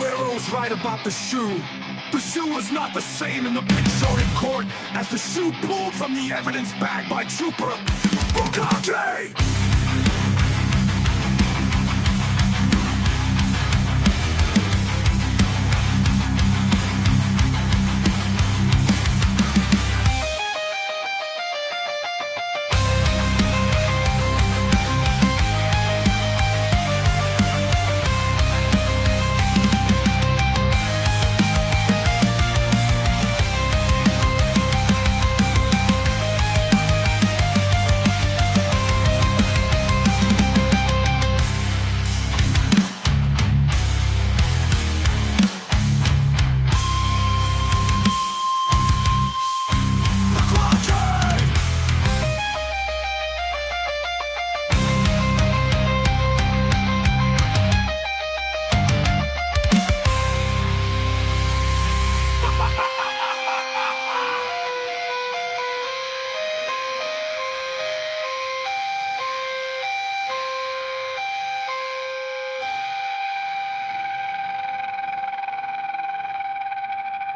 Guerrero's right about the shoe. The shoe was not the same in the picture shown in court as the shoe pulled from the evidence bag by Trooper Bukake.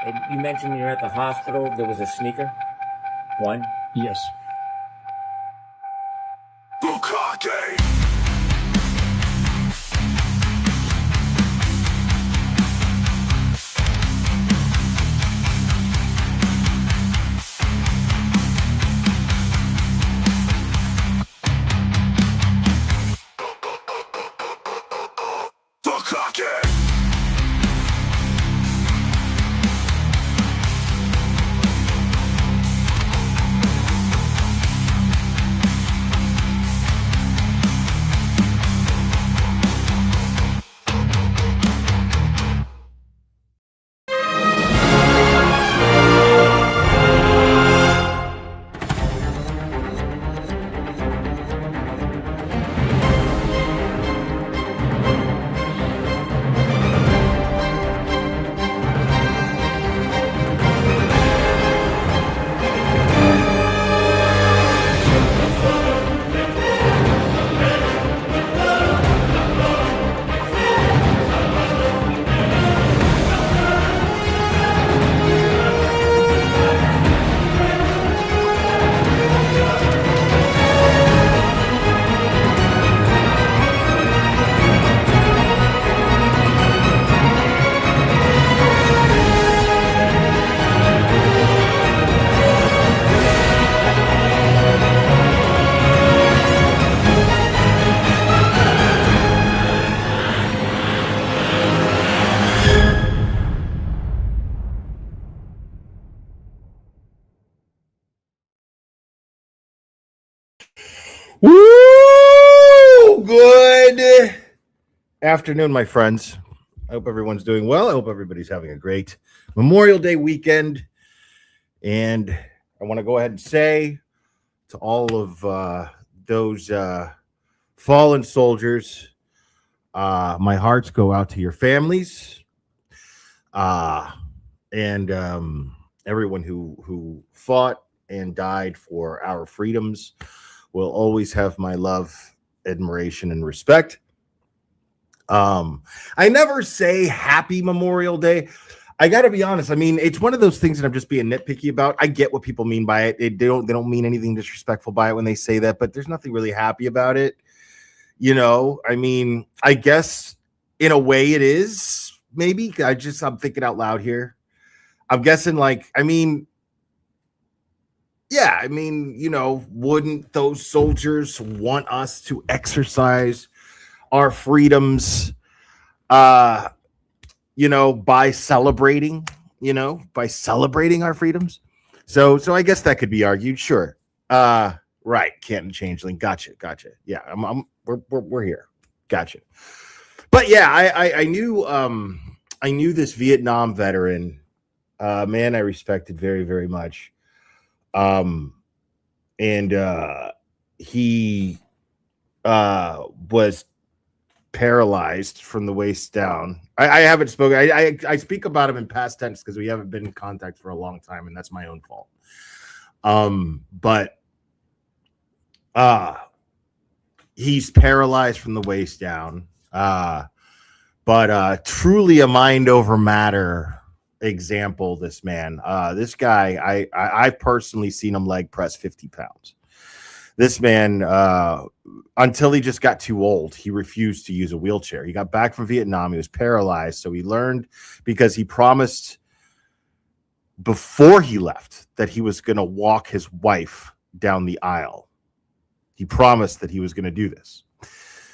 And you mentioned you're at the hospital. There was a sneaker. One. Yes. Bukake! Bukake! Woo! Good afternoon, my friends. I hope everyone's doing well. I hope everybody's having a great Memorial Day weekend. And I want to go ahead and say to all of those fallen soldiers, my hearts go out to your families and everyone who fought and died for our freedoms. Will always have my love, admiration, and respect. I never say happy Memorial Day. I got to be honest. I mean, it's one of those things that I'm just being nitpicky about. I get what people mean by it. They don't mean anything disrespectful by it when they say that, but there's nothing really happy about it. You know, I mean, I guess in a way it is. Maybe I'm thinking out loud here. I'm guessing yeah, I mean, you know, wouldn't those soldiers want us to exercise our freedoms, you know, by celebrating our freedoms? So I guess that could be argued. Sure. Right. Canton Changeling. Gotcha. Yeah, we're here. Gotcha. But yeah, I knew this Vietnam veteran, man, I respected very, very much. And he was paralyzed from the waist down. I haven't spoken. I speak about him in past tense because we haven't been in contact for a long time, and that's my own fault. But he's paralyzed from the waist down. But truly a mind over matter example. This man, this guy, I've personally seen him leg press 50 pounds. This man, until he just got too old, he refused to use a wheelchair. He got back from Vietnam. He was paralyzed. So he learned, because he promised before he left that he was going to walk his wife down the aisle. He promised that he was going to do this.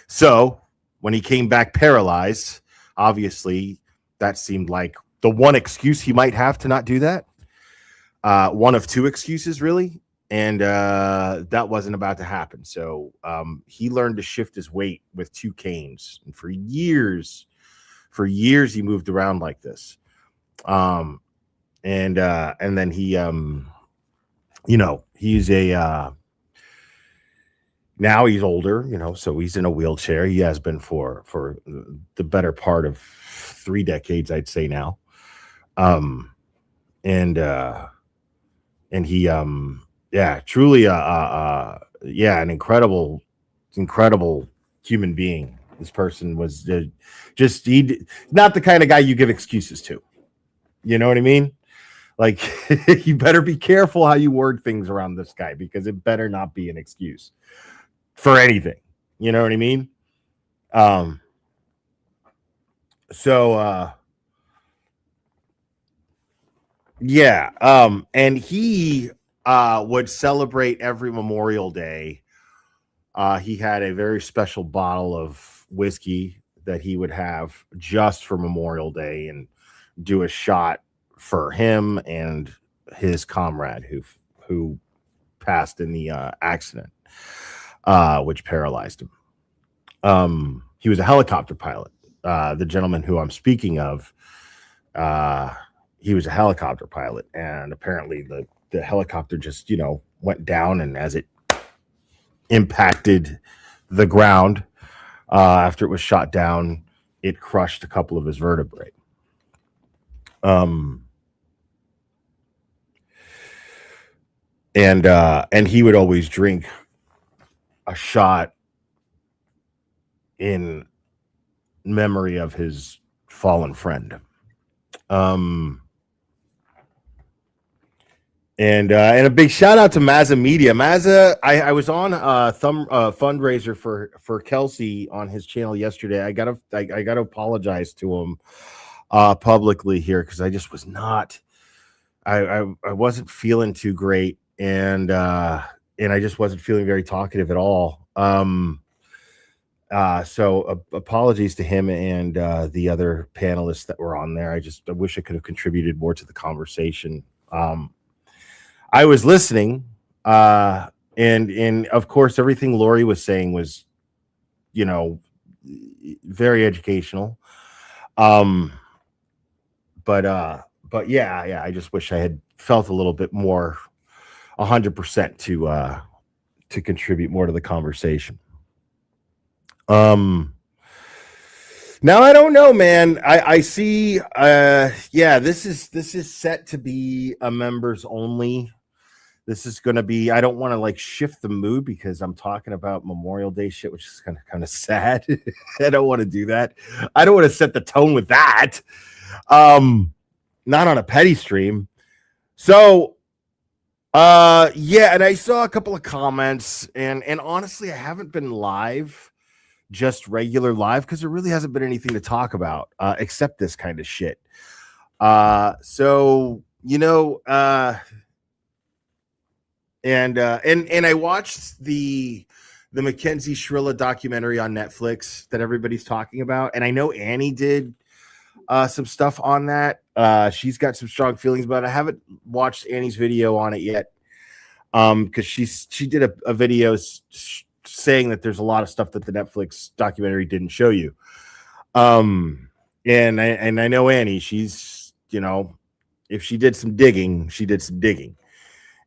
So when he came back paralyzed, obviously that seemed like the one excuse he might have to not do that. One of two excuses, really. And that wasn't about to happen. So he learned to shift his weight with 2 canes. And for years, he moved around like this. And then he, he's now he's older, so he's in a wheelchair. He has been for the better part of 3 decades, I'd say now. And he, truly, an incredible human being. This person was not the kind of guy you give excuses to. You know what I mean? Like, you better be careful how you word things around this guy, because it better not be an excuse for anything. You know what I mean? And he would celebrate every Memorial Day. He had a very special bottle of whiskey that he would have just for Memorial Day, and do a shot for him and his comrade who passed in the accident, which paralyzed him. He was a helicopter pilot. The gentleman who I'm speaking of, he was a helicopter pilot, and apparently the helicopter just, went down, and as it impacted the ground, after it was shot down, it crushed a couple of his vertebrae. And he would always drink a shot in memory of his fallen friend. And a big shout out to Mazza Media. Mazza, I was on a fundraiser for Kelsey on his channel yesterday. I gotta apologize to him publicly here, because I just was not. I wasn't feeling too great, and I just wasn't feeling very talkative at all. So apologies to him and the other panelists that were on there. I wish I could have contributed more to the conversation. I was listening, and of course, everything Lori was saying was, very educational. But I just wish I had felt a little bit more 100% to contribute more to the conversation. Now I don't know, man. I see. This is set to be a members only. This is going to be. I don't want to shift the mood, because I'm talking about Memorial Day shit, which is kind of sad. I don't want to do that. I don't want to set the tone with that. Not on a petty stream. So, and I saw a couple of comments, and honestly, I haven't been live, just regular live, because there really hasn't been anything to talk about except this kind of shit. And I watched the Mackenzie Shrilla documentary on Netflix that everybody's talking about, and I know Annie did some stuff on that. She's got some strong feelings about it. I haven't watched Annie's video on it yet, because she did a video saying that there's a lot of stuff that the Netflix documentary didn't show you. And I know Annie, she's, if she did some digging, she did some digging.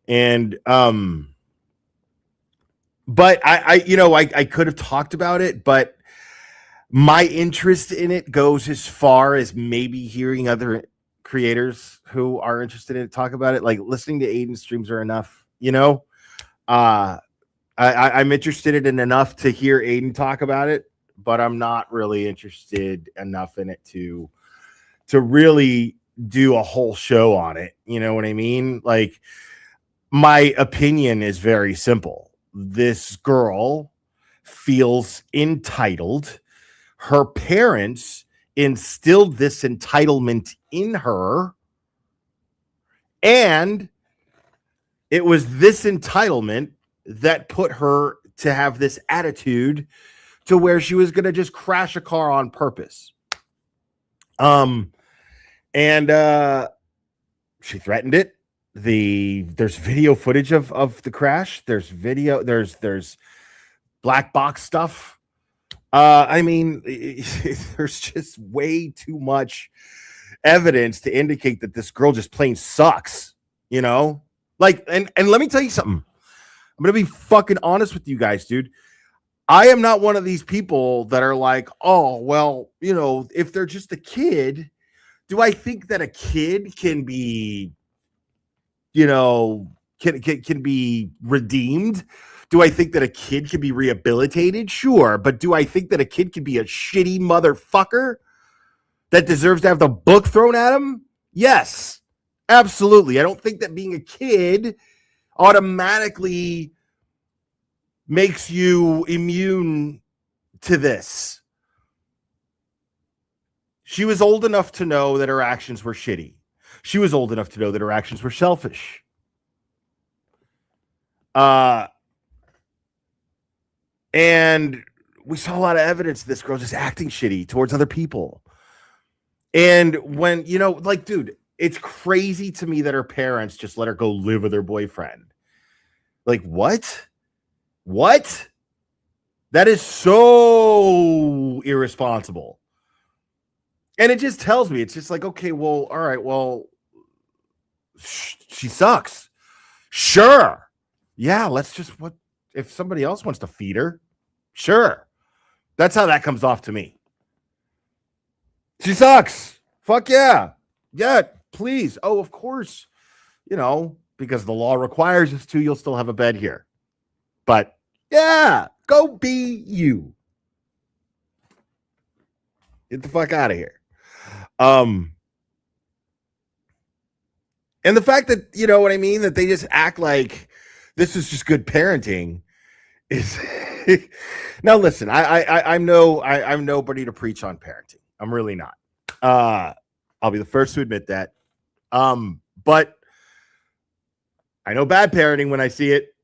And but I could have talked about it, but my interest in it goes as far as maybe hearing other creators who are interested in it talk about it. Like listening to Aiden's streams are enough, I'm interested in enough to hear Aiden talk about it. but I'm not really interested enough in it to really do a whole show on it. You know what I mean? Like, my opinion is very simple. This girl feels entitled. Her parents instilled this entitlement in her, and it was this entitlement that put her to have this attitude to where she was going to just crash a car on purpose. And she threatened it. There's video footage of the crash. There's video. There's black box stuff. I mean, there's just way too much evidence to indicate that this girl just plain sucks. You know, like, and let me tell you something. I'm gonna be fucking honest with you guys, dude. I am not one of these people that are like, oh, well, you know, if they're just a kid, do I think that a kid can be, you know, can be redeemed? Do I think that a kid can be rehabilitated? Sure. But do I think that a kid can be a shitty motherfucker that deserves to have the book thrown at him? Yes, absolutely. I don't think that being a kid automatically makes you immune to this. She was old enough to know that her actions were shitty. She was old enough to know that her actions were selfish. And we saw a lot of evidence of this girl just acting shitty towards other people. And when, you know, like, dude, it's crazy to me that her parents just let her go live with her boyfriend. Like, what? What? That is so irresponsible. And it just tells me, it's just like, okay, well, all right, well, she sucks. Sure. Yeah, let's just, what if somebody else wants to feed her? Sure. That's how that comes off to me. She sucks. Fuck yeah. Yeah, please. Oh, of course. You know, because the law requires us to, you'll still have a bed here. But yeah, go be you. Get the fuck out of here. And the fact that, you know what I mean, that they just act like this is just good parenting is now listen, I'm nobody to preach on parenting. I'm really not. I'll be the first to admit that. But I know bad parenting when I see it.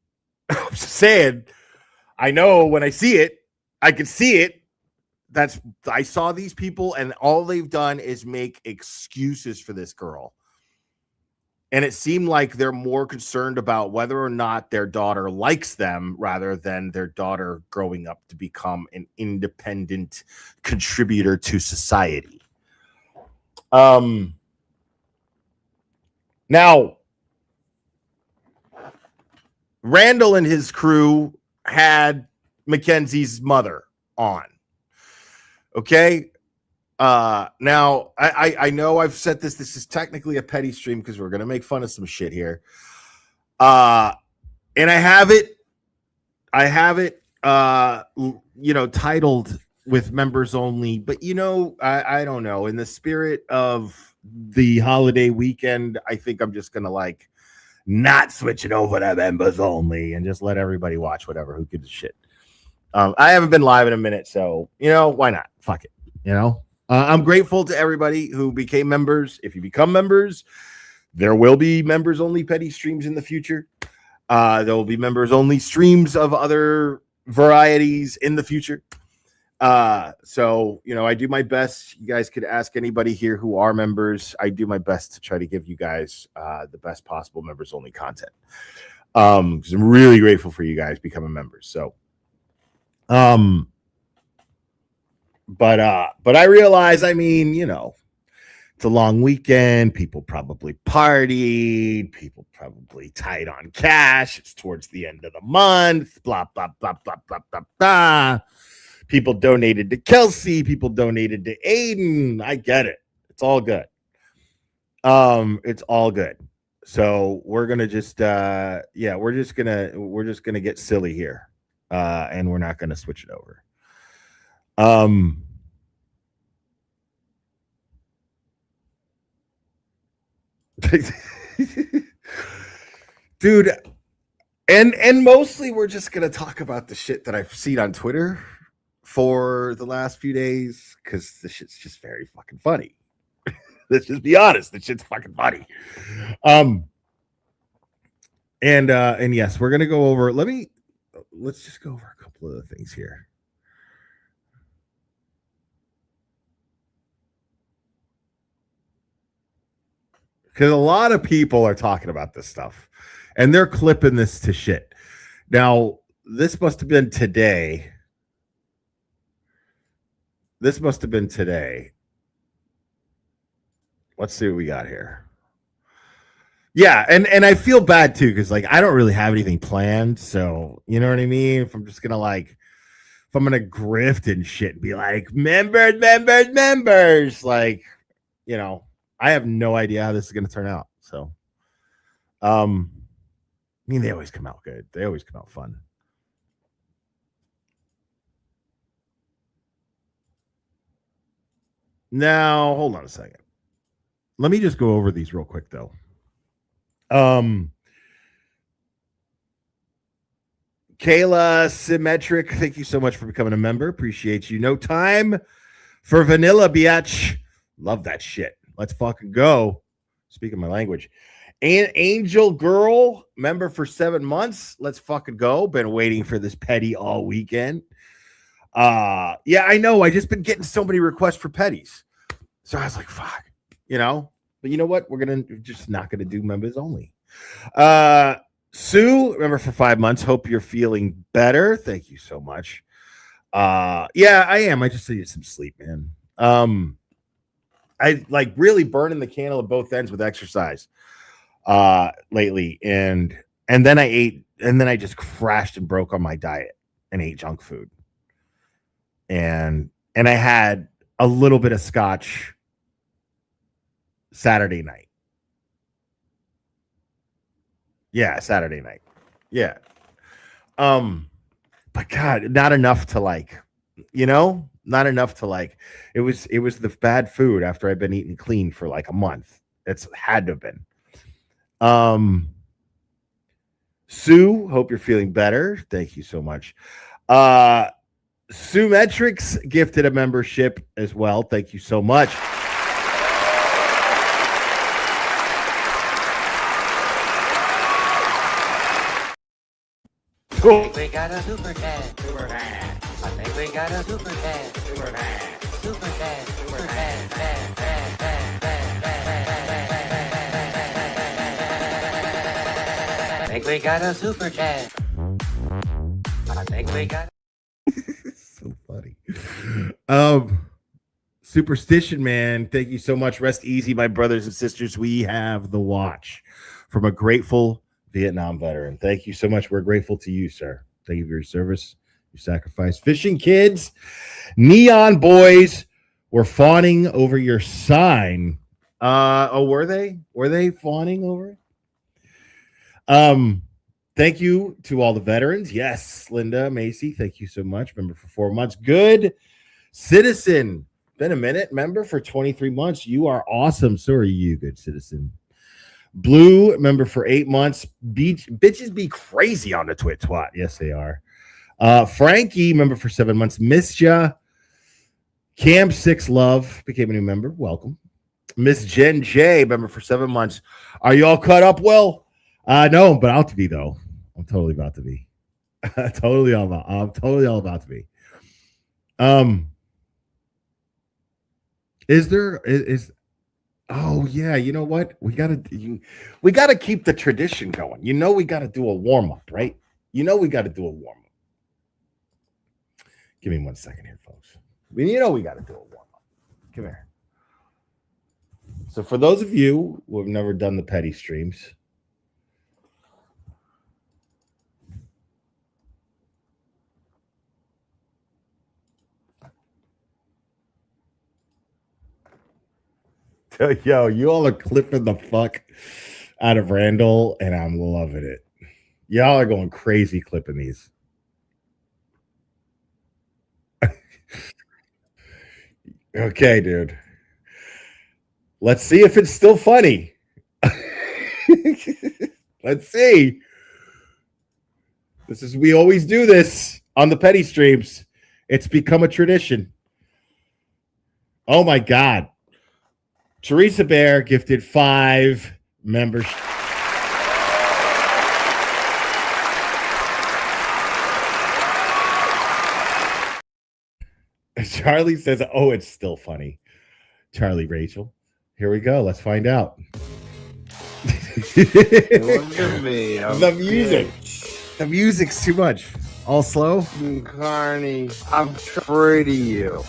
I'm just saying, I know when I see it, I can see it. I saw these people, and all they've done is make excuses for this girl. And it seemed like they're more concerned about whether or not their daughter likes them rather than their daughter growing up to become an independent contributor to society. Now, Randall and his crew had Mackenzie's mother on. Okay. Now I know I've said this is technically a petty stream because we're going to make fun of some shit here. And I have it, you know, titled with members only, but you know, I don't know, in the spirit of the holiday weekend, I think I'm just going to like not switch it over to members only and just let everybody watch whatever, who gives a shit. I haven't been live in a minute, so, you know, why not? Fuck it. You know, I'm grateful to everybody who became members. If you become members, there will be members only petty streams in the future. There will be members only streams of other varieties in the future. So, you know, I do my best. You guys could ask anybody here who are members. I do my best to try to give you guys the best possible members only content. Because I'm really grateful for you guys becoming members. So, but I realize, I mean, you know, it's a long weekend. People probably partied. People probably tight on cash. It's towards the end of the month. Blah, blah, blah, blah, blah, blah, blah. People donated to Kelsey. People donated to Aiden. I get it. It's all good. It's all good. So we're gonna just we're just gonna get silly here. And we're not gonna switch it over. Um, dude, and mostly we're just gonna talk about the shit that I've seen on Twitter for the last few days because the shit's just very fucking funny. Let's just be honest, the shit's fucking funny. And yes, we're gonna go over. Let's just go over a couple of the things here. Because a lot of people are talking about this stuff and they're clipping this to shit. Now, this must have been today. Let's see what we got here. Yeah, and I feel bad too, because like I don't really have anything planned. So you know what I mean? If I'm gonna grift and shit and be like, members, like, you know, I have no idea how this is gonna turn out. So I mean, they always come out good. They always come out fun. Now, hold on a second. Let me just go over these real quick, though. Kayla Symmetric, thank you so much for becoming a member. Appreciate you. No time for vanilla, biatch. Love that shit. Let's fucking go. Speaking my language. Angel Girl, member for 7 months. Let's fucking go. Been waiting for this petty all weekend. Yeah, I know. I just been getting so many requests for petties. So I was like, fuck, you know. But you know what? We're just not gonna do members only. Sue, member for 5 months. Hope you're feeling better. Thank you so much. Yeah, I am. I just needed some sleep, man. I like really burning the candle at both ends with exercise lately, and then I ate, and then I just crashed and broke on my diet and ate junk food, and I had a little bit of scotch Saturday night. Yeah, Saturday night. Yeah. But God, not enough to like, you know, not enough to like. It was the bad food after I've been eating clean for like a month. It's had to have been. Sue, hope you're feeling better. Thank you so much. Sue Metrics gifted a membership as well. Thank you so much. Cool. We got a super cat. Super cat. I think we got a super cat. Super cat. Super cat. Super cat. I think we got a super cat. I think we got. So funny. Superstition Man, thank you so much. Rest easy, my brothers and sisters. We have the watch from a grateful Vietnam veteran. Thank you so much. We're grateful to you, sir. Thank you for your service, your sacrifice. Fishing Kids, Neon Boys were fawning over your sign. Oh, were they? Were they fawning over it? Thank you to all the veterans. Yes, Linda Macy, thank you so much. Member for 4 months. Good citizen. Been a minute. Member for 23 months. You are awesome. So are you, good citizen. Blue, member for 8 months. Bitches be crazy on the twat. Yes, they are. Frankie, member for 7 months. Missed ya. Cam 6 Love became a new member. Welcome. Miss Jen J, member for 7 months. Are y'all caught up, Will? No, but out to be though. I'm totally about to be. I'm totally all about to be. Is oh yeah, you know what? We gotta keep the tradition going. You know we gotta do a warm-up, right? You know we gotta do a warm-up. Give me 1 second here, folks. You know we gotta do a warm-up. Come here. So for those of you who have never done the petty streams, yo, you all are clipping the fuck out of Randall, and I'm loving it. Y'all are going crazy clipping these. Okay, dude. Let's see if it's still funny. Let's see. We always do this on the petty streams. It's become a tradition. Oh my God. Teresa Bear gifted 5 members. Charlie says, oh, it's still funny. Charlie Rachel. Here we go. Let's find out. Look at me. The music. The music's too much. All slow? Carney, I'm afraid of you.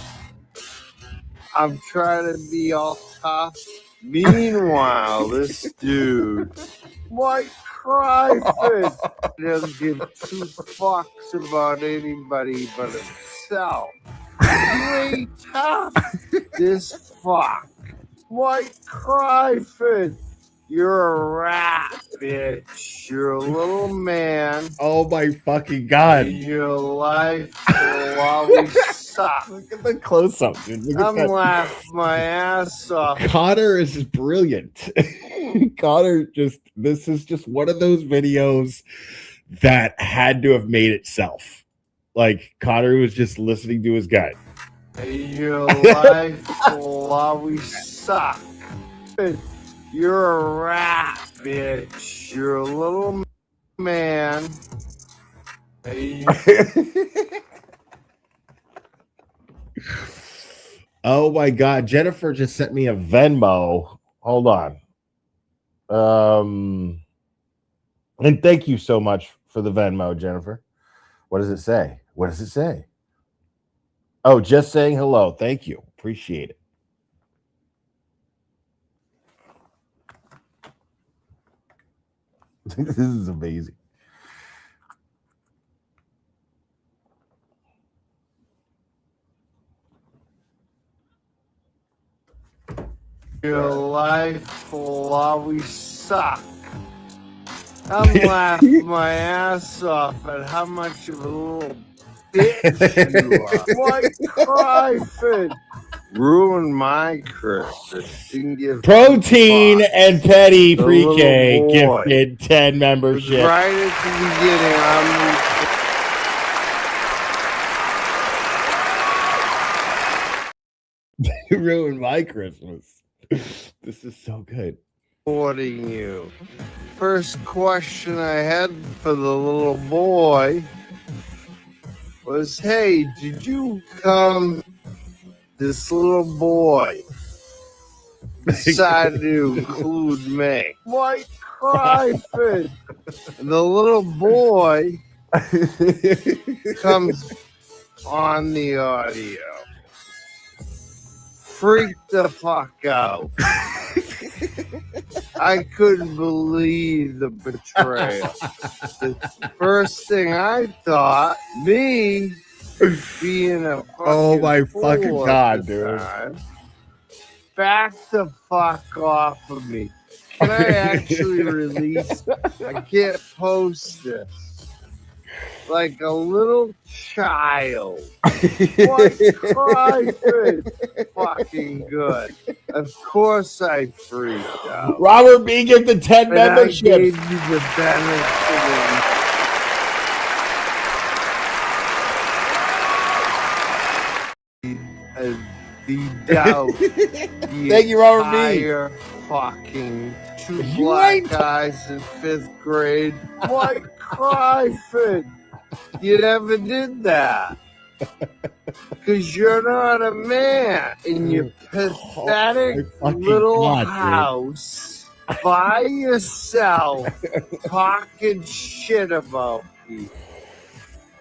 I'm trying to be all tough. Meanwhile, this dude, white cryfish, doesn't give 2 fucks about anybody but himself. You ain't tough. This fuck. White cryfish. You're a rat, bitch. You're a little man. Oh my fucking God. Your life will always suck. Look at the close up, dude. Look at I'm that. laughing my ass off. Connor is brilliant. Connor this is just one of those videos that had to have made itself. Like Connor was just listening to his gut. Your life will always suck. You're a rat, bitch. You're a little man. Oh my God. Jennifer just sent me a Venmo. Hold on. And thank you so much for the Venmo, Jennifer. What does it say? What does it say? Oh, just saying hello. Thank you. Appreciate it. This is amazing. Your life will always suck. I'm laughing my ass off at how much of a little bitch you are. White cryfish ruined my Christmas. Didn't give Protein a fuck. and Petty The Pre-K little boy. gifted 10 membership. Right at the beginning, I'm Ruined my Christmas. This is so good. reporting you. First question I had for the little boy was, hey, did you come? This little boy decided to include me. White cryfish. The little boy comes on the audio. Freak the fuck out. I couldn't believe the betrayal. The first thing I thought, me being a Oh my fool fucking at God, the dude. time, back the fuck off of me. Can I actually release? I can't post this. Like a little child. What cryfish? Fucking good. Of course I freaked out. Robert B gifted 10 And I memberships. gave you the benefit of the doubt. Thank you, Robert B. entire fucking 2 You black ain't- guys in 5th grade. White cryfish. You never did that. Because you're not a man in your pathetic Oh, my fucking little God, dude. house by yourself talking shit about people.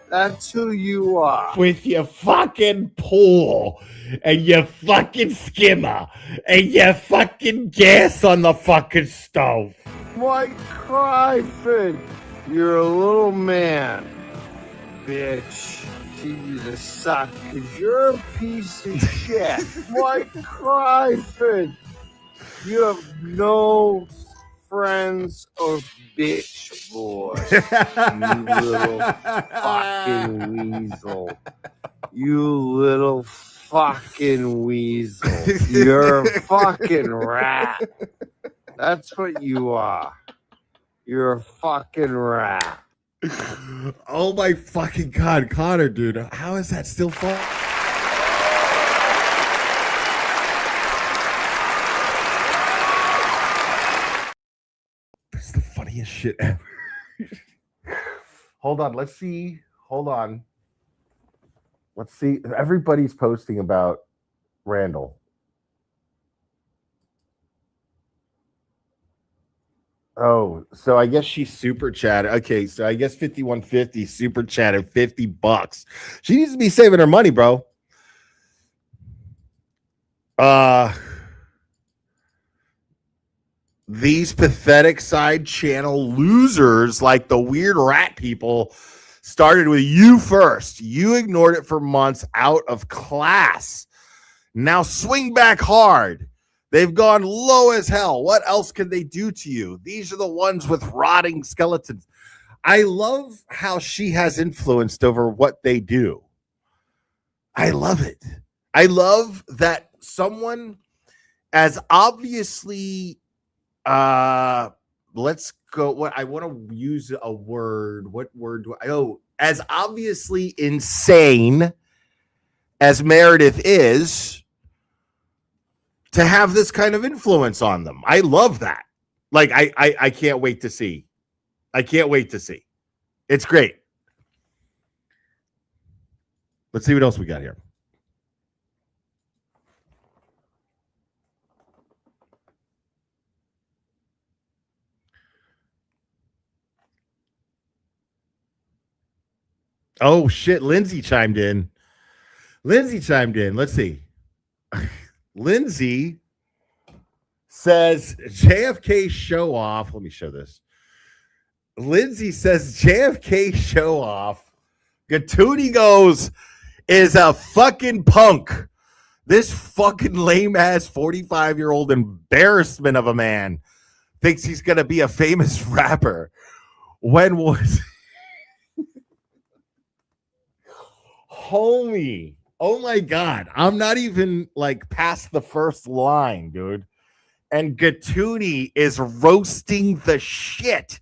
That's who you are. With your fucking pool and your fucking skimmer and your fucking gas on the fucking stove. White cryfish. You're a little man, bitch. You to suck because you're a piece of shit. White cryfish. You have no friends or bitch boys. You little fucking weasel. You little fucking weasel. You're a fucking rat. That's what you are. You're a fucking rat. Oh my fucking God, Connor, dude. How is that still fun? That's the funniest shit ever. Hold on, let's see. Hold on. Let's see. Everybody's posting about Randall. Oh, so I guess she super chatted. Okay, so I guess 5150 super chatted $50. She needs to be saving her money, bro. These pathetic side channel losers like the weird rat people started with you first. You ignored it for months out of class. Now swing back hard. They've gone low as hell. What else can they do to you? These are the ones with rotting skeletons. I love how she has influenced over what they do. I love it. I love that someone as obviously let's go. What I want to use a word. What word do I? Oh, as obviously insane as Meredith is, to have this kind of influence on them. I love that. Like I can't wait to see. I can't wait to see. It's great. Let's see what else we got here. Oh, shit. Lindsay chimed in. Let's see. Lindsay says JFK show off. Let me show this. Lindsay says JFK show off. Gatuni goes is a fucking punk. This fucking lame ass 45-year-old embarrassment of a man thinks he's going to be a famous rapper. When was homie? Oh my God. I'm not even like past the first line, dude. And Gatuni is roasting the shit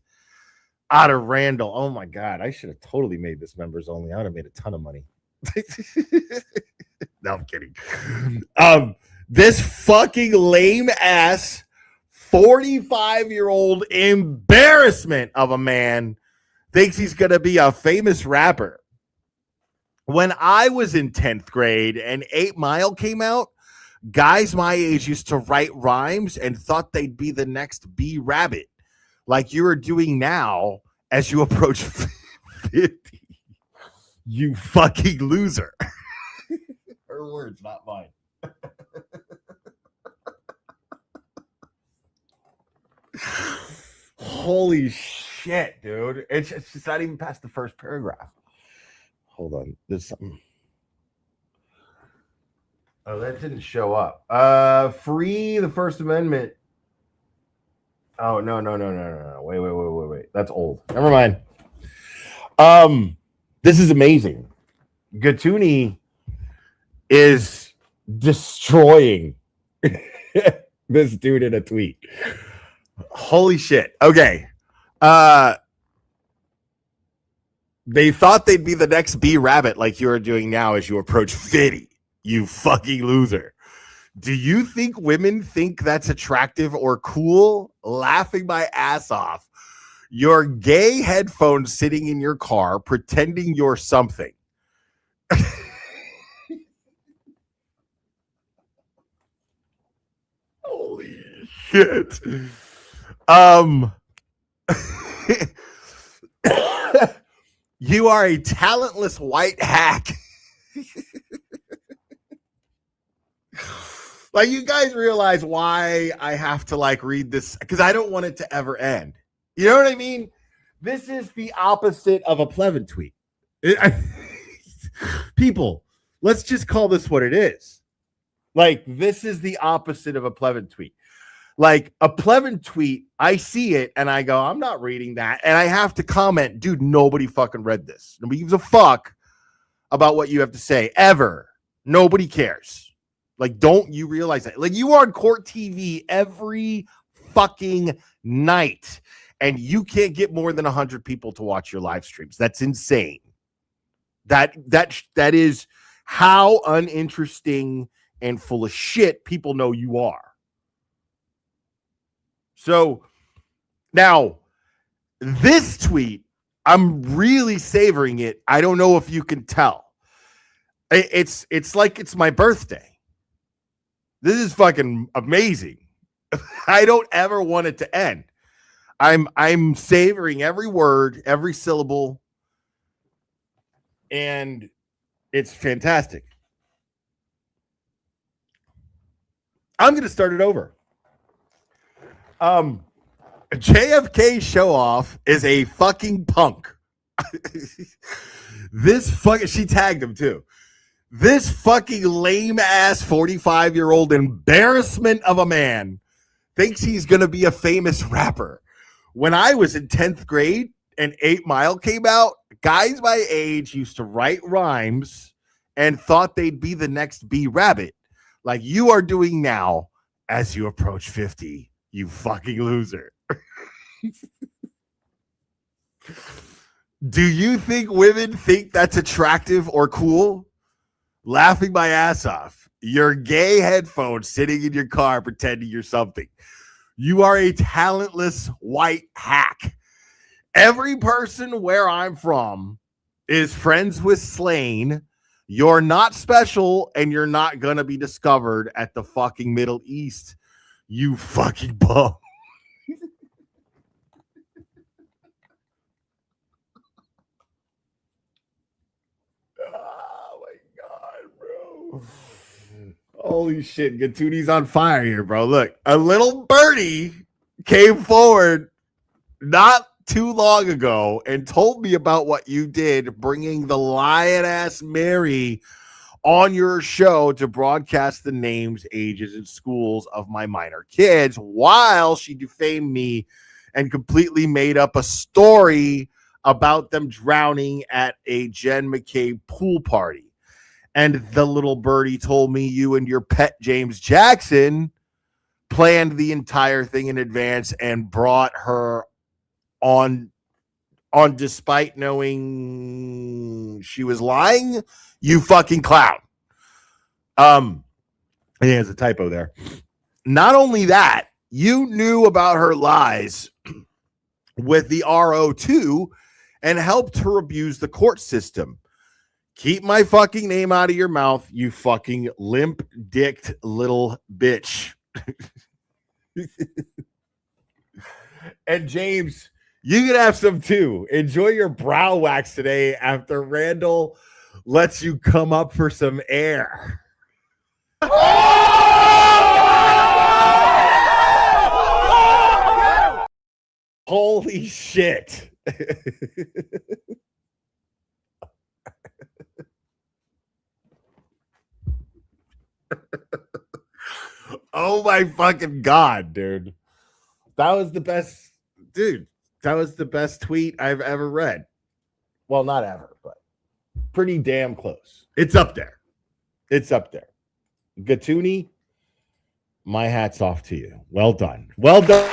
out of Randall. Oh my God. I should have totally made this members only. I would have made a ton of money. No, I'm kidding. This fucking lame ass 45-year-old embarrassment of a man thinks he's going to be a famous rapper. When I was in 10th grade and 8 Mile came out, guys my age used to write rhymes and thought they'd be the next B Rabbit, like you are doing now as you approach 50. You fucking loser. Her words, not mine. Holy shit, dude. It's just not even past the first paragraph. Hold on. There's something. Oh, that didn't show up. Free the First Amendment. Oh, no. Wait. That's old. Never mind. This is amazing. Gatuni is destroying this dude in a tweet. Holy shit. Okay. They thought they'd be the next B Rabbit like you are doing now as you approach 50. You fucking loser. Do you think women think that's attractive or cool? Laughing my ass off. Your gay headphones sitting in your car pretending you're something. Holy shit. You are a talentless white hack. Like, you guys realize why I have to like read this, because I don't want it to ever end. You know what I mean? This is the opposite of a Plevin tweet. People, let's just call this what it is. Like, this is the opposite of a Plevin tweet. Like, a Plevin tweet, I see it and I go, I'm not reading that. And I have to comment, dude, nobody fucking read this. Nobody gives a fuck about what you have to say, ever. Nobody cares. Like, don't you realize that? Like, you are on court TV every fucking night, and you can't get more than 100 people to watch your live streams. That's insane. That is how uninteresting and full of shit people know you are. So now, this tweet, I'm really savoring it. I don't know if you can tell. It's like it's my birthday. This is fucking amazing. I don't ever want it to end. I'm savoring every word, every syllable, and it's fantastic. I'm going to start it over. JFK show off is a fucking punk. She tagged him too. This fucking lame ass 45-year-old embarrassment of a man thinks he's going to be a famous rapper. When I was in 10th grade and 8 Mile came out, guys my age used to write rhymes and thought they'd be the next B Rabbit, like you are doing now as you approach 50, you fucking loser. Do you think women think that's attractive or cool? Laughing my ass off. Your gay headphones sitting in your car pretending you're something. You are a talentless white hack. Every person where I'm from is friends with Slane. You're not special, and you're not going to be discovered at the fucking Middle East, you fucking bum. Oh my God, bro. Holy shit, Gatuni's on fire here, bro. Look, a little birdie came forward not too long ago and told me about what you did, bringing the lion-ass Mary on your show to broadcast the names, ages, and schools of my minor kids while she defamed me and completely made up a story about them drowning at a Jen McCabe pool party. And the little birdie told me you and your pet James Jackson planned the entire thing in advance and brought her on despite knowing she was lying. You fucking clown. There's a typo there. Not only that, you knew about her lies with the RO2 and helped her abuse the court system. Keep my fucking name out of your mouth, you fucking limp-dicked little bitch. And James, you can have some too. Enjoy your brow wax today after Randall lets you come up for some air. Holy shit. Oh my fucking God, dude. That was the best, dude. That was the best tweet I've ever read. Well, not ever, but pretty damn close. It's up there. It's up there. Gatuni, my hat's off to you. Well done. Well done.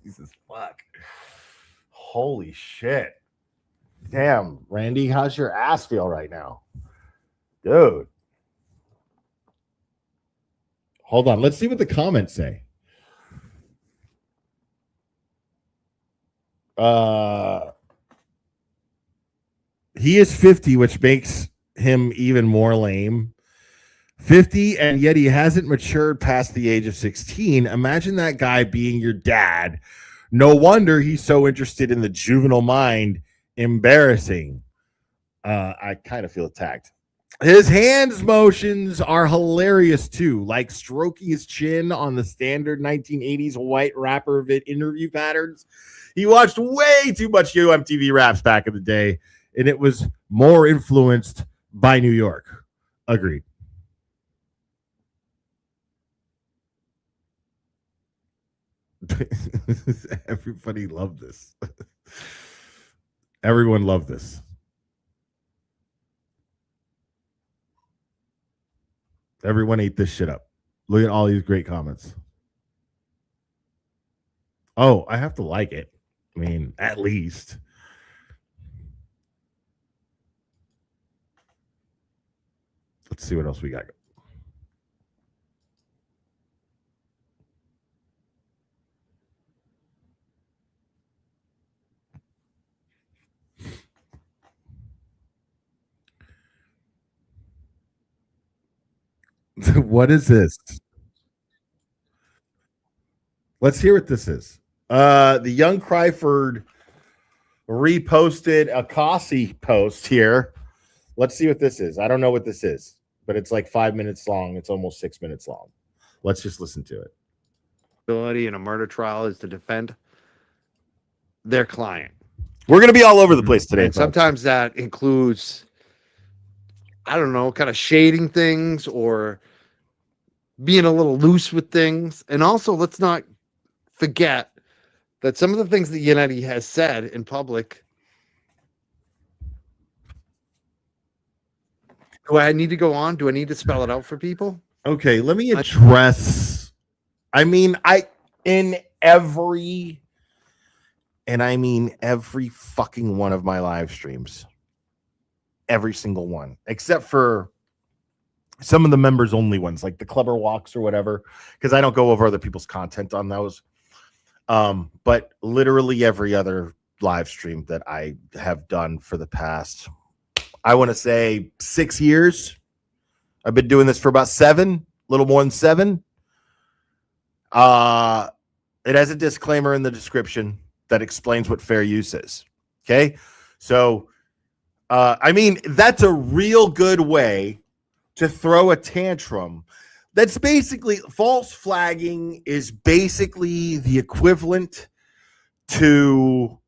Jesus fuck. Holy shit. Damn, Randy, how's your ass feel right now? Dude. Hold on. Let's see what the comments say. He is 50, which makes him even more lame. 50, and yet he hasn't matured past the age of 16. Imagine that guy being your dad. No wonder he's so interested in the juvenile mind. Embarrassing. I kind of feel attacked. His hands motions are hilarious too, like stroking his chin on the standard 1980s white rapper vid interview patterns. He watched way too much UMTV raps back in the day, and it was more influenced by New York. Agreed. Everybody loved this. Everyone loved this. Everyone ate this shit up. Look at all these great comments. Oh, I have to like it. I mean, at least. Let's see what else we got. What is this? Let's hear what this is. The young Cryford reposted a Kasi post here. Let's see what this is. I don't know what this is, but it's like 5 minutes long. It's almost 6 minutes long. Let's just listen to it. Ability in a murder trial is to defend their client. We're going to be all over the place today. And sometimes that includes, I don't know, kind of shading things or being a little loose with things. And also, let's not forget that some of the things that Yannetti has said in public. Do I need to go on? Do I need to spell it out for people? Okay, let me address. I mean, in every fucking one of my live streams, every single one, except for some of the members only ones, like the Clubber Walks or whatever, because I don't go over other people's content on those. But literally every other live stream that I have done for the past, I want to say 6 years. I've been doing this for about 7, a little more than 7. It has a disclaimer in the description that explains what fair use is. Okay. So, I mean, that's a real good way to throw a tantrum. That's basically false flagging is basically the equivalent to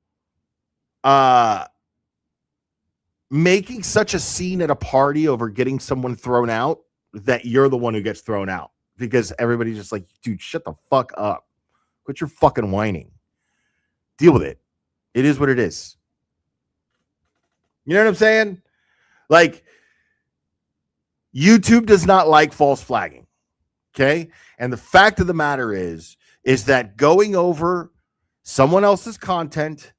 making such a scene at a party over getting someone thrown out that you're the one who gets thrown out because everybody's just like, dude, shut the fuck up. Quit your fucking whining. Deal with it. It is what it is. You know what I'm saying? Like, YouTube does not like false flagging. Okay. And the fact of the matter is that going over someone else's content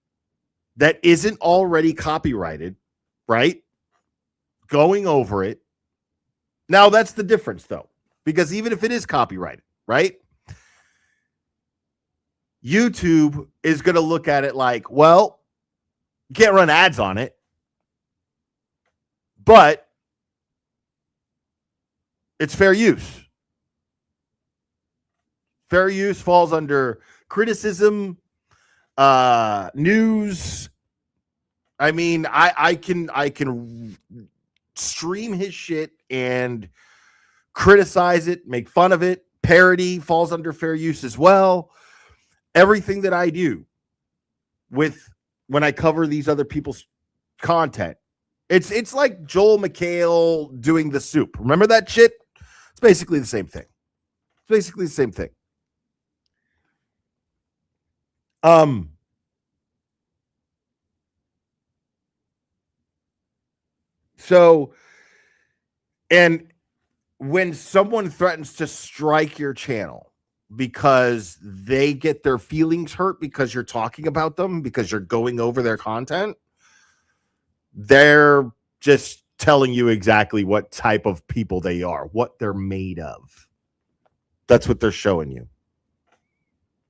that isn't already copyrighted, right? Going over it. Now that's the difference though, because even if it is copyrighted, right? YouTube is going to look at it like, well, you can't run ads on it, but it's fair use. Fair use falls under criticism, news. I mean, I can stream his shit and criticize it, make fun of it. Parody falls under fair use as well. Everything that I do when I cover these other people's content, it's like Joel McHale doing The Soup. Remember that shit? It's basically the same thing. It's basically the same thing. So, and when someone threatens to strike your channel because they get their feelings hurt because you're talking about them, because you're going over their content, they're just telling you exactly what type of people they are, what they're made of. That's what they're showing you.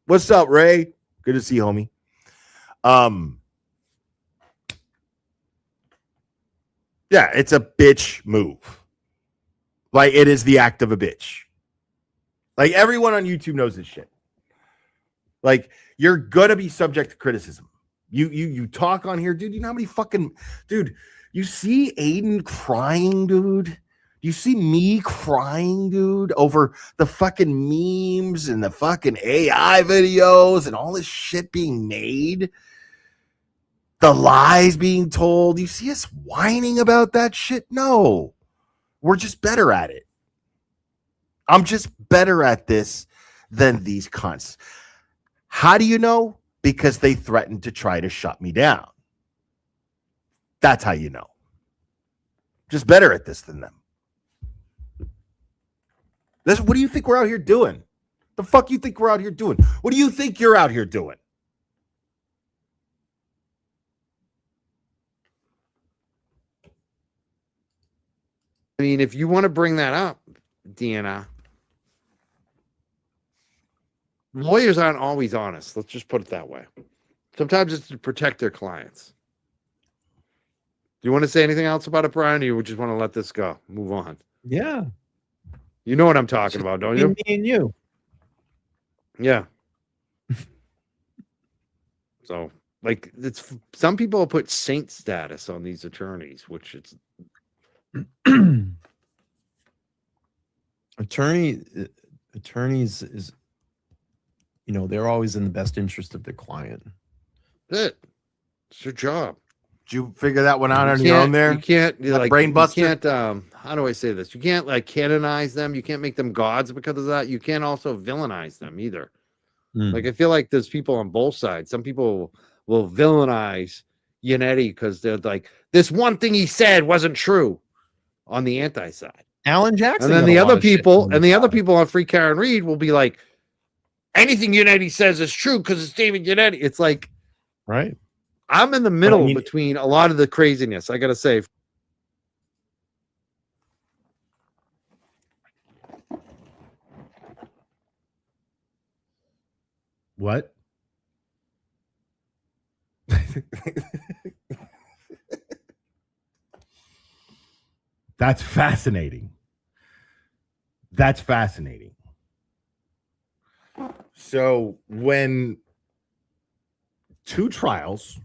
What's up, Ray? Good to see you, homie. Yeah, it's a bitch move. Like, it is the act of a bitch. Like, everyone on YouTube knows this shit. Like, you're gonna be subject to criticism. You talk on here, dude. You know how many fucking dude? You see Aiden crying, dude. You see me crying, dude, over the fucking memes and the fucking AI videos and all this shit being made. The lies being told. You see us whining about that shit? No. We're just better at it. I'm just better at this than these cunts. How do you know? Because they threatened to try to shut me down. That's how you know. Just better at this than them. What do you think we're out here doing? The fuck you think we're out here doing? What do you think you're out here doing? I mean, if you want to bring that up, Deanna, lawyers aren't always honest. Let's just put it that way. Sometimes it's to protect their clients. Do you want to say anything else about it, Brian, or you just want to let this go? Move on. Yeah. You know what I'm talking about, don't you? Me and you. Yeah. So, like, it's some people put saint status on these attorneys, which it's attorneys is, you know, they're always in the best interest of their client. it. It's your job. Did you figure that one out on You your can't- own there? You can't like brain buster? You can't how do I say this? You can't like canonize them. You can't make them gods because of that. You can't also villainize them either. Like I feel like there's people on both sides. Some people will villainize Yannetti because they're like, this one thing he said wasn't true on the anti side. Alan Jackson. And then got the a lot other of shit people, from and the other side. people on Free Karen Reed will be like, anything Yannetti says is true because it's David Yannetti. It's like, Right. I'm in the middle mean- between a lot of the craziness. I gotta say, What? That's fascinating. That's fascinating. So when two trials,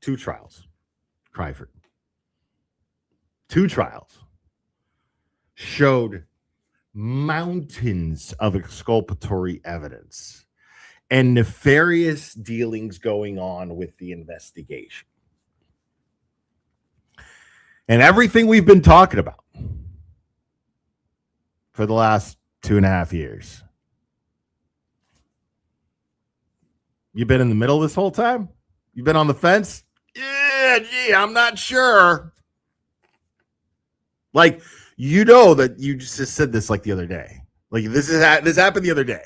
Cryford, two trials showed mountains of exculpatory evidence and nefarious dealings going on with the investigation. And everything we've been talking about for the last 2.5 years. You've been in the middle this whole time? You've been on the fence? Yeah, gee, I'm not sure. Like, you know that you just said this like the other day. Like this happened the other day.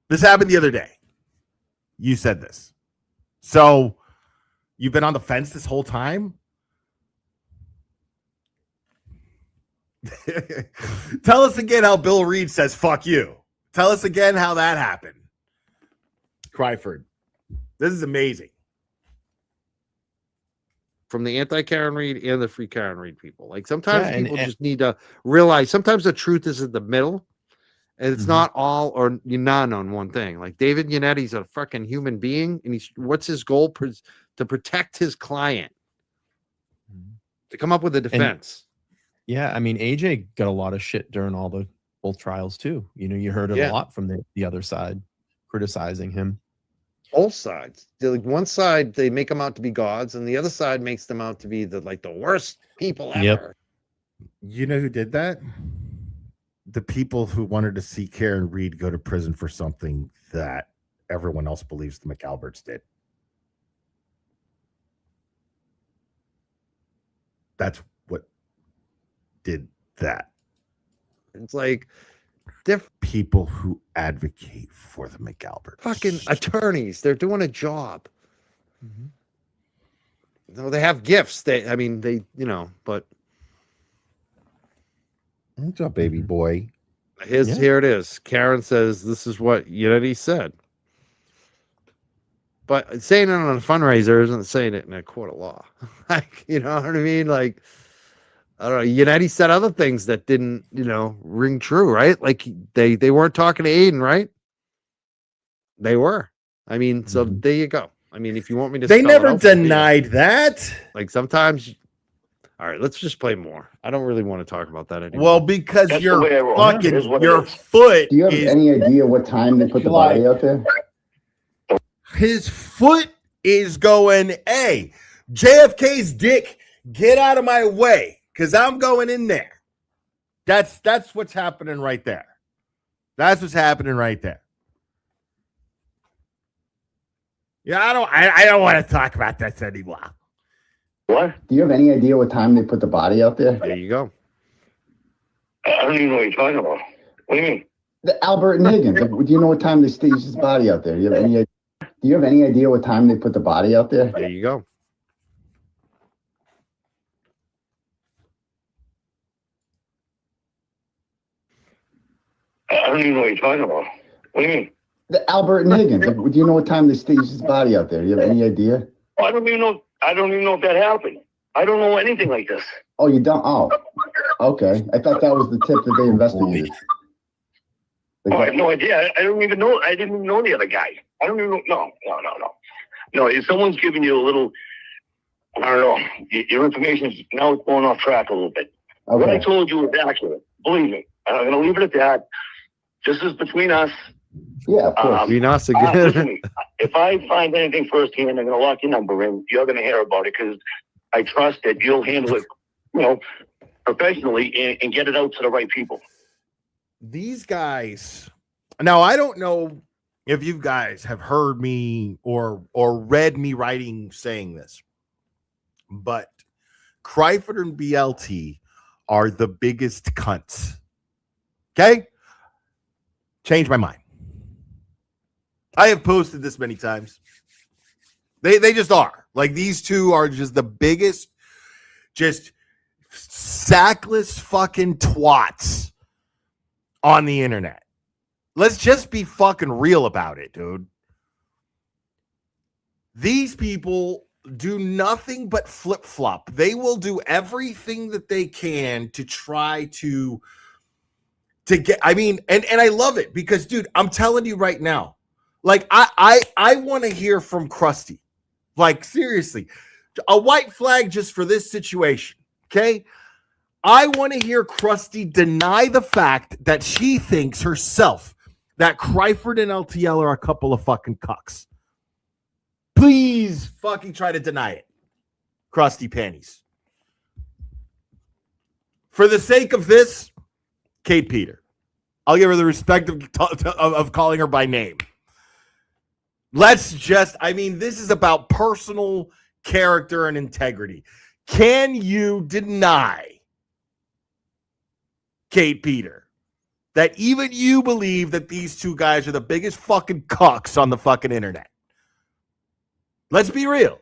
This happened the other day. You said this. So you've been on the fence this whole time? Tell us again how Bill Reed says fuck you. Tell us again how that happened. Cryford. This is amazing. from the anti-Karen Reed and the free Karen Reed people. Like sometimes Yeah, and- people just need to realize sometimes the truth is in the middle. And it's Mhm. not all or none on one thing. Like David Yannetti's a fucking human being, and what's his goal? To protect his client, Mhm. to come up with a defense. Yeah, I mean, AJ got a lot of shit during both trials too. You know, you heard it Yeah. a lot from the other side criticizing him. Both sides. Like one side, they make them out to be gods, and the other side makes them out to be the worst people ever. Yep. You know who did that? The people who wanted to see Karen Reed go to prison for something that everyone else believes the McAlberts did. That's what did that. It's like People who advocate for the McAlberts. fucking attorneys. They're doing a job. Mhm. No, they have gifts. But What's up, baby boy? Yeah. here it is. Karen says this is what Yannetti said. But saying it on a fundraiser isn't saying it in a court of law. Like, you know what I mean? Like, I don't know. Yannetti said other things that didn't, ring true, right? Like they weren't talking to Aiden, right? They were. I mean, so Mhm. there you go. I mean, if you want me to, They spell it never out for you, denied that. like sometimes. All right, let's just play more. I don't really want to talk about that anymore. Well, because That's the your way I roll. fucking It is what it your is. foot Do you have is any idea what time they put the body out there? his foot is going, hey, JFK's dick, get out of my way, because I'm going in there. That's what's happening right there. That's what's happening right there. Yeah, I don't want to talk about this anymore. What? Do you have any idea what time they put the body out there? There you go. I don't even know what you're talking about. What do you mean? The Albert and Higgins. Do you know what time they staged his body out there? Do you have any idea what time they put the body out there? There you go. I don't even know what you're talking about. What do you mean? The Albert and Higgins. Do you know what time they staged his body out there? Do you have any idea? Oh, I don't even know if that happened. I don't know anything like this. Oh, you don't? Oh, okay. I thought that was the tip that they investigated. Oh, I have no idea. I don't even know. I didn't even know the other guy. I don't even know. No. No, if someone's giving you a little, I don't know, your information is now going off track a little bit. Okay. What I told you was accurate. Believe me. I'm going to leave it at that. This is between us. Yeah, of course. Be nice listen to again. me. If I find anything firsthand, I'm going to lock your number in. You're going to hear about it because I trust that you'll handle it, professionally and get it out to the right people. These guys. Now, I don't know if you guys have heard me or read me saying this, but Kryford and BLT are the biggest cunts. Okay? Change my mind. I have posted this many times. They just are. Like, these two are just the biggest, just sackless fucking twats on the internet. Let's just be fucking real about it, dude. These people do nothing but flip-flop. They will do everything that they can to try to get, I mean, and I love it because, dude, I'm telling you right now, like, I want to hear from Krusty. Like, seriously, a white flag just for this situation, okay? I want to hear Krusty deny the fact that she thinks herself that Kryford and LTL are a couple of fucking cucks. Please fucking try to deny it, Krusty Panties. For the sake of this, Kate Peter, I'll give her the respect of calling her by name. Let's just, I mean, this is about personal character and integrity. Can you deny, Kate Peter, that even you believe that these two guys are the biggest fucking cucks on the fucking internet? Let's be real.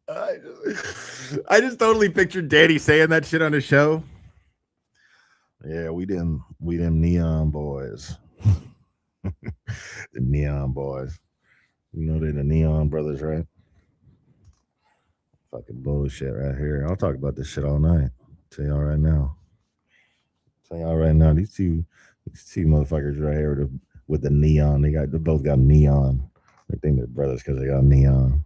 I just totally pictured Danny saying that shit on his show. Yeah, we them neon boys. The neon boys. You know they're the neon brothers, right? Fucking bullshit right here. I'll talk about this shit all night. Tell y'all right now. These two motherfuckers right here with the neon. They both got neon. They think they're brothers because they got neon.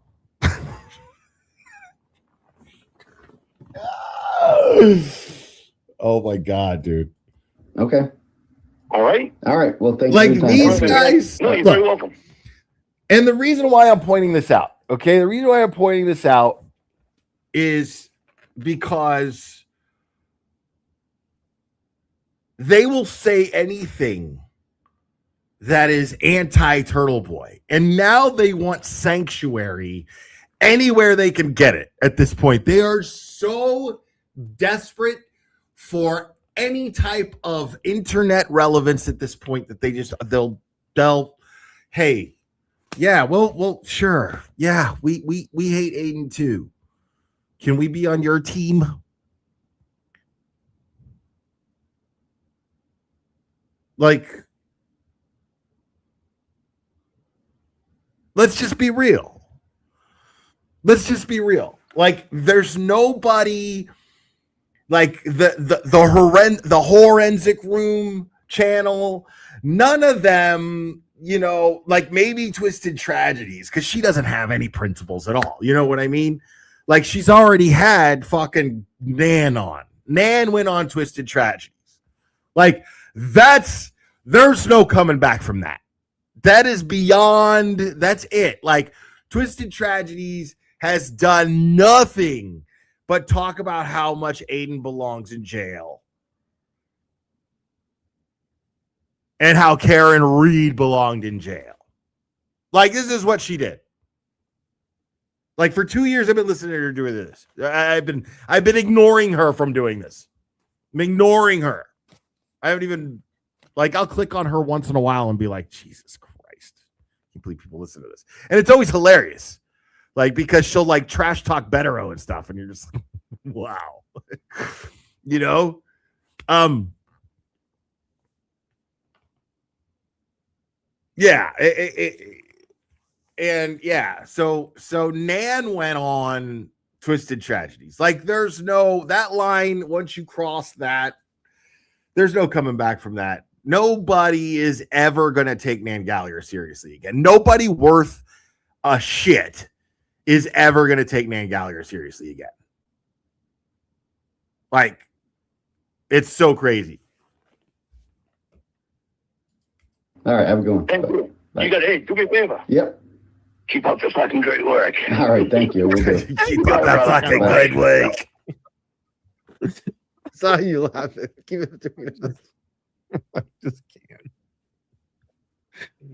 Oh my god, dude. Okay. All right. Well, thanks. Like for your time. these guys. No, you're very welcome. And the reason why I'm pointing this out, okay? The reason why I'm pointing this out is because they will say anything that is anti-Turtle Boy. And now they want sanctuary anywhere they can get it at this point. They are so desperate for any type of internet relevance at this point that they'll hey, yeah, well, sure. Yeah, we hate Aiden too. Can we be on your team? Like, let's just be real. Like, there's nobody like the Forensic Room channel. None of them, like maybe Twisted Tragedies, because she doesn't have any principles at all. You know what I mean? Like, she's already had fucking Nan on. Nan went on Twisted Tragedies. Like, there's no coming back from that. That is beyond, that's it. Like, Twisted Tragedies has done nothing but talk about how much Aiden belongs in jail and how Karen Reed belonged in jail. Like, this is what she did. Like, for 2 years, I've been listening to her doing this. I've been ignoring her from doing this. I'm ignoring her. I haven't even, like, I'll click on her once in a while and be like, Jesus Christ. I can't believe people listen to this. And it's always hilarious. Like, because she'll, like, trash talk Bettero and stuff. And you're just like, wow. You know? Yeah. And yeah, so Nan went on Twisted Tragedies. Like, there's no, that line, once you cross that, there's no coming back from that. Nobody is ever going to take Nan Gallagher seriously again. Nobody worth a shit is ever going to take Nan Gallagher seriously again. Like, it's so crazy. All right, have a good one. Thank you. Bye. You got, hey, do me a favor. Yep. Keep up the fucking great work. All right, thank you. We'll do. Keep up that fucking great work. Saw you laughing. Keep it between us. I just can't.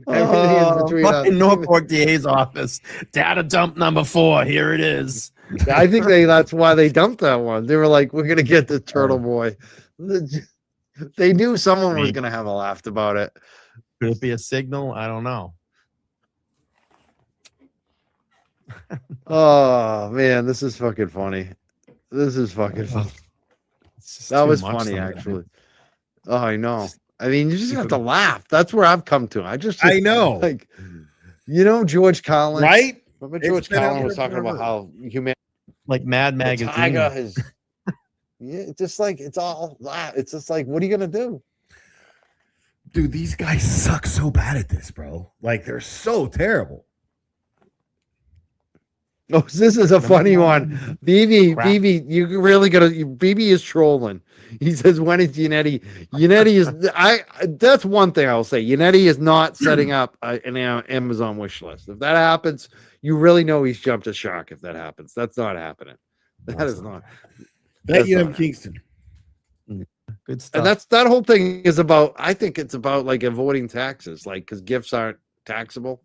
Everything is between us. Fucking Norfolk DA's office. Data dump number 4. Here it is. I think that's why they dumped that one. They were like, we're gonna get the turtle boy. They knew someone was gonna have a laugh about it. Could it be a signal? I don't know. Oh man, this is fucking funny. This is fucking funny. That was funny, actually. Oh, I know. I mean, you just have to laugh. That's where I've come to. I know. Like, you know, George Carlin, right? Remember George Carlin was talking about how human, like Mad Magazine. Tiger is, yeah, it's just like it's all that. It's just like, what are you gonna do? Dude, these guys suck so bad at this, bro. Like, they're so terrible. Oh, this is a funny one. BB, you really gotta. BB is trolling. He says, "When is Yannetti? Yannetti is. That's one thing I'll say. Yannetti is not setting up an Amazon wish list. If that happens, you really know he's jumped a shark. If that happens, that's not happening. That is not. That Kingston. Good stuff. And that whole thing is about. I think it's about like avoiding taxes, like because gifts aren't taxable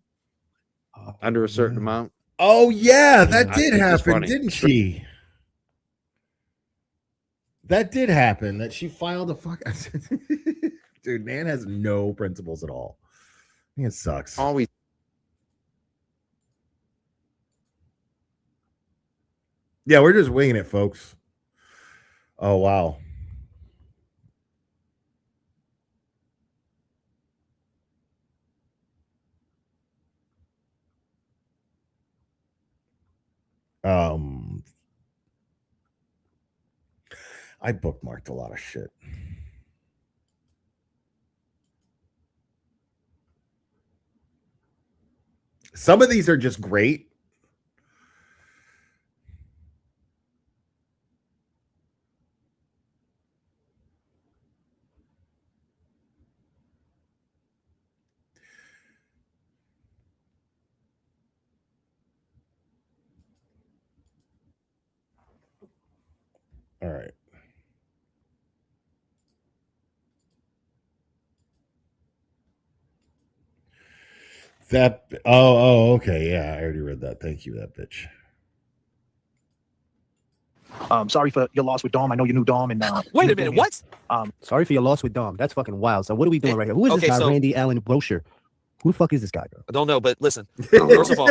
under a certain amount. Oh yeah, that did happen, didn't she? That did happen. That she filed a fuck. Dude, Nan has no principles at all. I think it sucks. Always. Yeah, we're just winging it, folks. Oh wow. I bookmarked a lot of shit. Some of these are just great. All right. Okay, yeah, I already read that. Thank you, that bitch. Sorry for your loss with Dom. I know you knew Dom, and wait a minute, what? Sorry for your loss with Dom. That's fucking wild. So what are we doing right here? Who is this guy, Randy Allen Brochure? Who the fuck is this guy, bro? I don't know, but listen. First of all,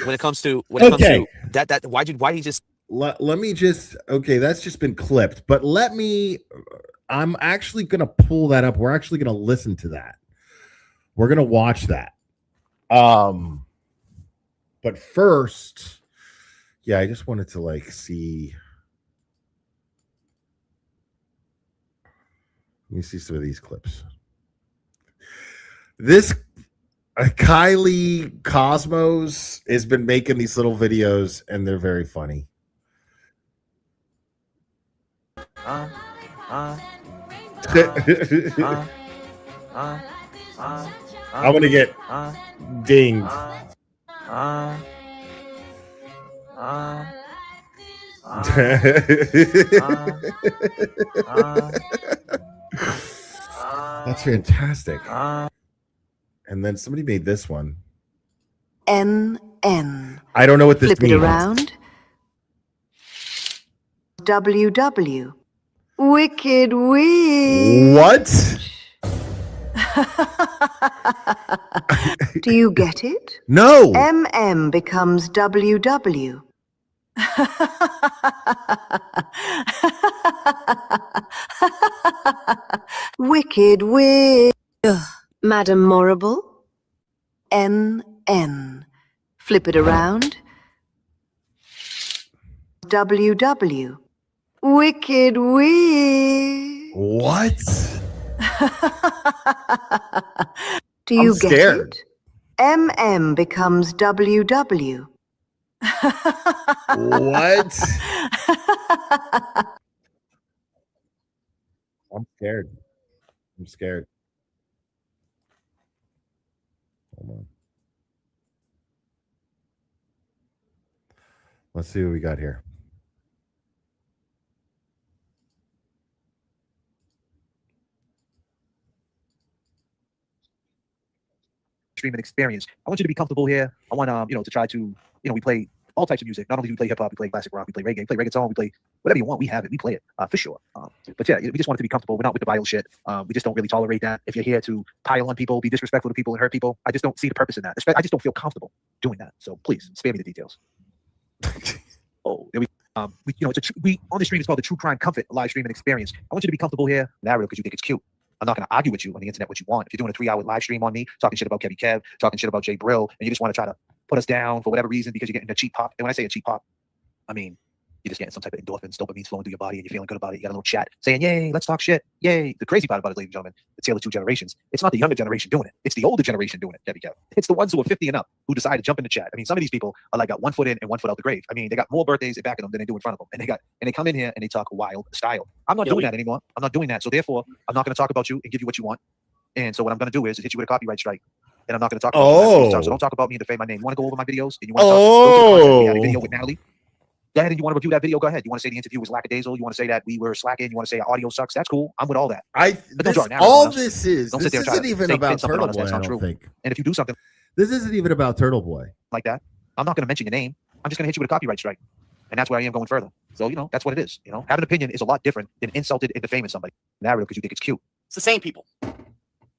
when it comes to that, why he just let me just that's just been clipped, but I'm actually gonna pull that up. We're actually gonna listen to that. We're gonna watch that. But first, yeah, I just wanted to like see. Let me see some of these clips. This Kylie Cosmos has been making these little videos, and they're very funny. I'm gonna get dinged. That's fantastic. And then somebody made this one. NN. I don't know what this Flip means. it around. WW. Wicked Witch. What? Do you get it? No. MM becomes WW. Wicked Witch. Madam Morrible. NN. Flip it around. WW. Wicked Witch. What? Do you I'm get scared. it? MM becomes WW. What? I'm scared. I'm scared. Hold on. Let's see what we got here. Streaming experience. I want you to be comfortable here. I want to try to, we play all types of music. Not only do we play hip hop, we play classic rock, we play reggae, we play reggaeton, we play whatever you want. We have it. We play it for sure. But yeah, we just want it to be comfortable. We're not with the violent shit. We just don't really tolerate that. If you're here to pile on people, be disrespectful to people, and hurt people, I just don't see the purpose in that. I just don't feel comfortable doing that. So please spare me the details. Oh, there we. We on the stream. It's called the True Crime Comfort live streaming experience. I want you to be comfortable here, narrative, because you think it's cute. I'm not going to argue with you on the internet what you want. If you're doing a 3-hour live stream on me, talking shit about Kevy Kev, talking shit about Jay Brill, and you just want to try to put us down for whatever reason because you're getting a cheap pop. And when I say a cheap pop, I mean you're just getting some type of endorphins, dopamine flowing through your body, and you're feeling good about it. You got a little chat saying, "Yay, let's talk shit, yay." The crazy part about it, ladies and gentlemen, it's the other two generations. It's not the younger generation doing it. It's the older generation doing it, Kevy Kev. It's the ones who are 50 and up who decide to jump in the chat. I mean, some of these people are like got 1 foot in and 1 foot out the grave. I mean, they got more birthdays back of them than they do in front of them, and they come in here and they talk wild style. I'm not doing that anymore. I'm not doing that. So therefore, I'm not going to talk about you and give you what you want. And so what I'm going to do is hit you with a copyright strike. And I'm not going to talk about you. So don't talk about me and defame my name. You want to go over my videos? And you want to talk? We had a video with Natalie. Go ahead and you want to review that video? Go ahead. You want to say the interview was lackadaisical? You want to say that we were slacking? You want to say our audio sucks? That's cool. I'm with all that. This isn't even about Turtle Boy, I don't think. And if you do something, this isn't even about Turtle Boy like that, I'm not going to mention your name. I'm just going to hit you with a copyright strike. And that's where I am going further. So, that's what it is. Having an opinion is a lot different than insulted and defaming somebody. Narrative because you think it's cute. It's the same people.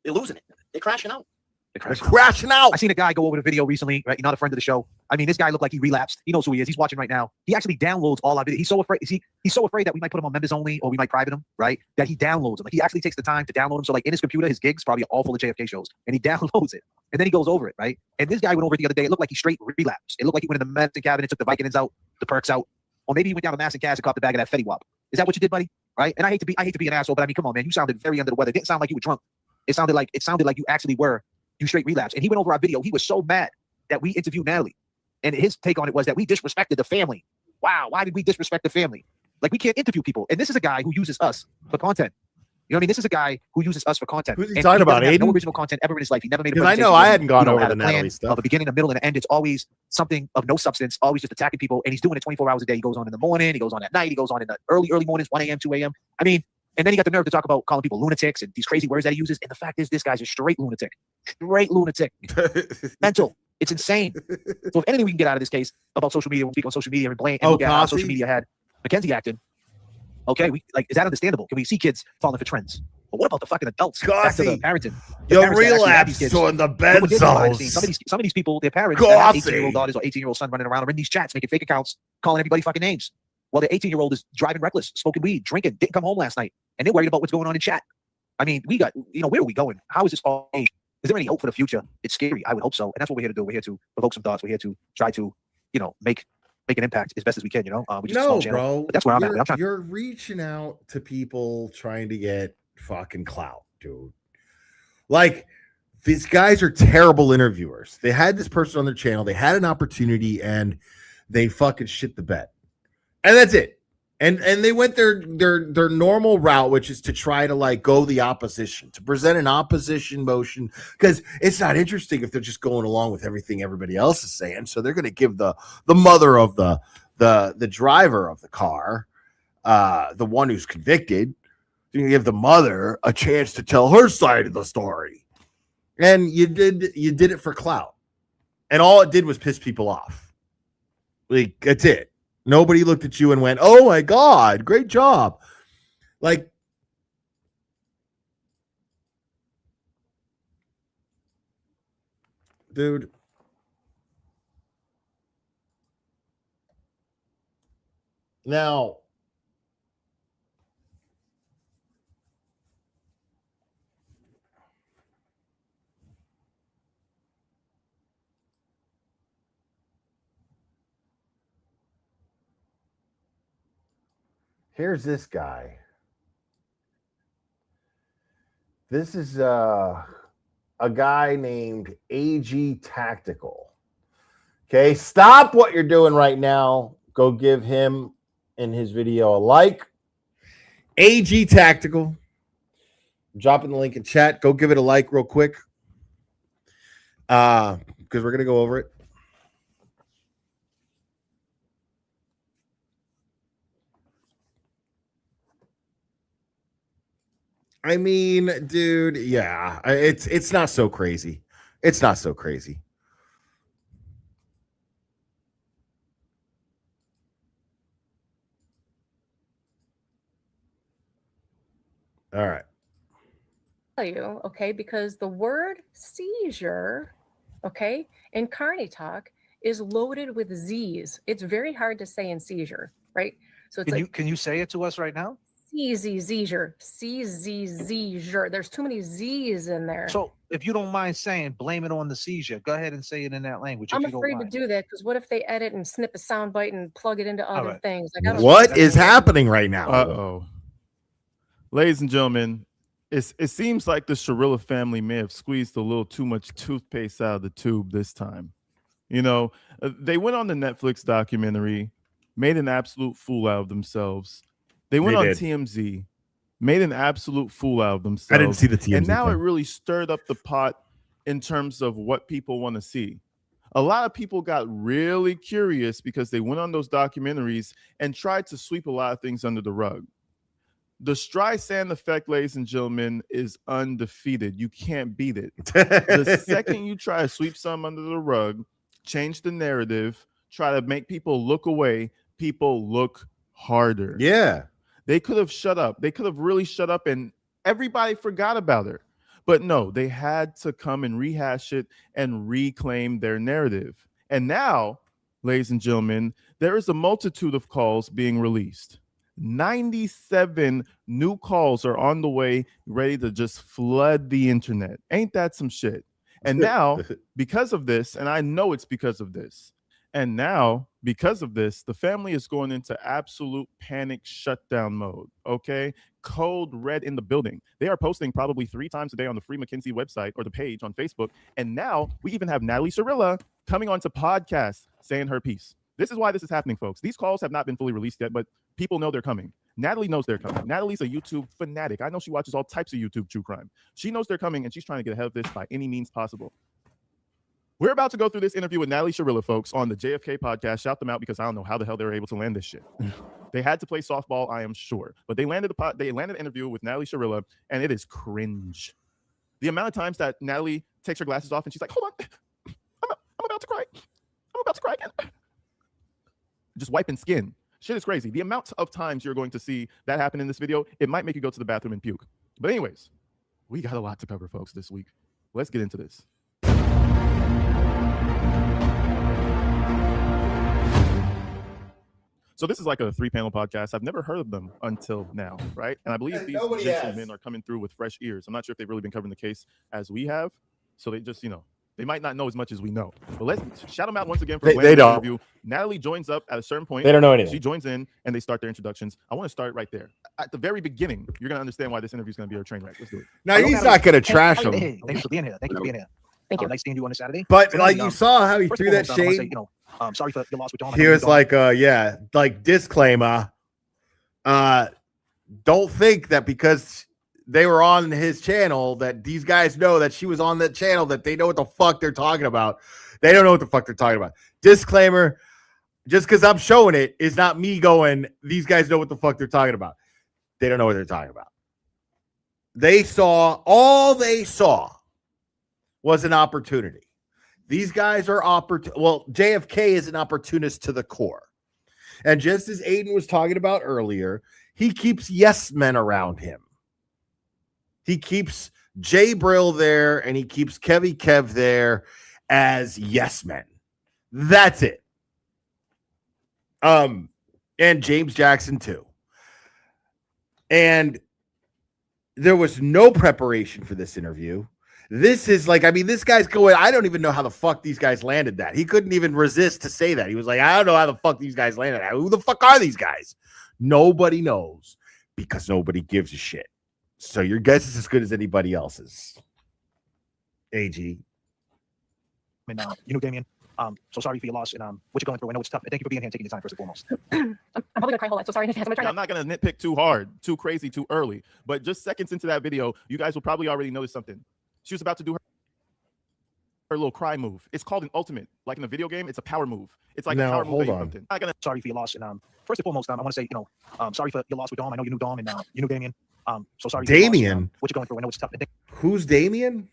They're losing it. They're crashing out. They're crashing out. I seen a guy go over the video recently, right? You're not a friend of the show. I mean, this guy looked like he relapsed. He knows who he is. He's watching right now. He actually downloads all our videos. He's so afraid. He's so afraid that we might put him on members only or we might private him, right? That he downloads them. Like he actually takes the time to download them. So like in his computer, his gigs probably are all full of JFK shows, and he downloads it, and then he goes over it, right? And this guy went over it the other day. It looked like he straight relapsed. It looked like he went in the medicine cabinet, took the Vicodins out, the perks out, or maybe he went down to Mass and Cass and caught the bag of that Fetty Wap. Is that what you did, buddy? Right? And I hate to be an asshole, but I mean, come on, man. You sounded very under the weather. It didn't sound like you were drunk. It sounded like you actually were. You straight relapse. And he went over our video. He was so mad that we interviewed Natalie. And his take on it was that we disrespected the family. Wow, why did we disrespect the family? Like, we can't interview people. And this is a guy who uses us for content. You know what I mean? This is a guy who uses us for content. Who's he talking about, Aiden? No original content ever in his life. He never made a presentation. I know I hadn't gone over the Natalie stuff. Of a beginning, a middle, and an end. It's always something of no substance, always just attacking people. And he's doing it 24 hours a day. He goes on in the morning. He goes on at night. He goes on in the early mornings, 1 a.m., 2 a.m. I mean, and then he got the nerve to talk about calling people lunatics and these crazy words that he uses. And the fact is, this guy's a straight lunatic. Straight lunatic. Mental. It's insane. So if anything we can get out of this case about social media, when we speak on social media and blame and look at how social media had Mackenzie acting, okay, is that understandable? Can we see kids falling for trends? But what about the fucking adults? Back to the parenting. You relapsed on the benzos. Some of these people, their parents, that have 18-year-old daughters or 18-year-old son running around are in these chats making fake accounts, calling everybody fucking names. While their 18-year-old is driving reckless, smoking weed, drinking, didn't come home last night, and they're worried about what's going on in chat. I mean, we got, where are we going? How is this all? Is there any hope for the future? It's scary. I would hope so. And that's what we're here to do. We're here to provoke some thoughts. We're here to try to, make an impact as best as we can, We're just a small channel, bro. But that's where I'm at. You're reaching out to people trying to get fucking clout, dude. Like, these guys are terrible interviewers. They had this person on their channel. They had an opportunity and they fucking shit the bed. And that's it. And they went their normal route, which is to try to like go the opposition, to present an opposition motion, because it's not interesting if they're just going along with everything everybody else is saying. So they're going to give the mother of the driver of the car, the one who's convicted, you're going to give the mother a chance to tell her side of the story. And you did it for clout. And all it did was piss people off. Like, that's it. Nobody looked at you and went, "Oh my God, great job." Like, dude. Now, here's this guy. This is a guy named AG Tactical. Okay, stop what you're doing right now. Go give him in his video a like. AG Tactical. I'm dropping the link in chat. Go give it a like real quick. Because we're going to go over it. I mean, dude, yeah, it's not so crazy. It's not so crazy. All right. You, okay, because the word seizure, okay, in Carney talk is loaded with Z's. It's very hard to say in seizure, right? So it's can you say it to us right now? seizure, seizure. There's too many Z's in there. So if you don't mind saying, blame it on the seizure. Go ahead and say it in that language. I'm afraid to do that because what if they edit and snip a sound bite and plug it into other things? Like, what is happening right now? Uh-oh. Ladies and gentlemen, it seems like the Shirilla family may have squeezed a little too much toothpaste out of the tube this time. You know, they went on the Netflix documentary, made an absolute fool out of themselves. They went on TMZ, made an absolute fool out of themselves. I didn't see the TMZ and now thing. it really stirred up the pot in terms of what people want to see. A lot of people got really curious because they went on those documentaries and tried to sweep a lot of things under the rug. The Streisand effect, ladies and gentlemen, is undefeated. You can't beat it. The second you try to sweep some under the rug, change the narrative, try to make people look away, people look harder. Yeah. They could have shut up. They could have really shut up and everybody forgot about her. But no, they had to come and rehash it and reclaim their narrative. And now, ladies and gentlemen, there is a multitude of calls being released. 97 new calls are on the way, ready to just flood the internet. Ain't that some shit? And now, because of this, and I know it's because of this, and now, because of this, the family is going into absolute panic shutdown mode, okay? Code red in the building. They are posting probably 3 times a day on the Free McKinsey website or the page on Facebook. And now we even have Natalie Shirilla coming onto podcasts saying her piece. This is why this is happening, folks. These calls have not been fully released yet, but people know they're coming. Natalie knows they're coming. Natalie's a YouTube fanatic. I know she watches all types of YouTube true crime. She knows they're coming, and she's trying to get ahead of this by any means possible. We're about to go through this interview with Natalie Shirilla, folks, on the JFK podcast. Shout them out because I don't know how the hell they were able to land this shit. They had to play softball, I am sure. But they landed an interview with Natalie Shirilla, and it is cringe. The amount of times that Natalie takes her glasses off and she's like, hold on, I'm about to cry. I'm about to cry again. Just wiping skin. Shit is crazy. The amount of times you're going to see that happen in this video, it might make you go to the bathroom and puke. But anyways, we got a lot to cover, folks, this week. Let's get into this. So this is like a 3-panel podcast. I've never heard of them until now, right? And I believe these gentlemen are coming through with fresh ears. I'm not sure if they've really been covering the case as we have. So they just, they might not know as much as we know. But let's shout them out once again for the interview. Natalie joins up at a certain point. They don't know anything. She joins in and they start their introductions. I want to start right there. At the very beginning, you're going to understand why this interview is going to be a train wreck. Let's do it. No, he's not going to trash him. Hey, thanks for being here. Thank you for being here. Thank you. Nice seeing you on a Saturday. But like you saw how he threw that shade. Sorry for your loss with Dawn. He was like, like disclaimer. Don't think that because they were on his channel that these guys know that she was on that channel that they know what the fuck they're talking about. They don't know what the fuck they're talking about. Disclaimer, just because I'm showing it is not me going, these guys know what the fuck they're talking about. They don't know what they're talking about. All they saw was an opportunity. These guys are JFK is an opportunist to the core. And just as Aiden was talking about earlier, he keeps yes men around him. He keeps Jay Brill there and he keeps Kevy Kev there as yes men. That's it. And James Jackson too. And there was no preparation for this interview. This is like, I mean, this guy's going, I don't even know how the fuck these guys landed that. He couldn't even resist to say that. He was like, I don't know how the fuck these guys landed that. Who the fuck are these guys? Nobody knows because nobody gives a shit. So your guess is as good as anybody else's. AG. I mean, you know, Damien, so sorry for your loss and what you're going through. I know it's tough. And thank you for being here and taking the time first and foremost. I'm probably gonna cry a whole lot. So sorry in advance. I'm not gonna nitpick too hard, too crazy, too early. But just seconds into that video, you guys will probably already notice something. She was about to do her little cry move. It's called an ultimate. Like in a video game, it's a power move. It's like a power move. I'm not gonna sorry for your loss. And first and foremost, I want to say, you know, sorry for your loss with Dom. I know you knew Dom and you knew Damien. So sorry. Damien. What you're going through. I know it's tough. Who's Damien?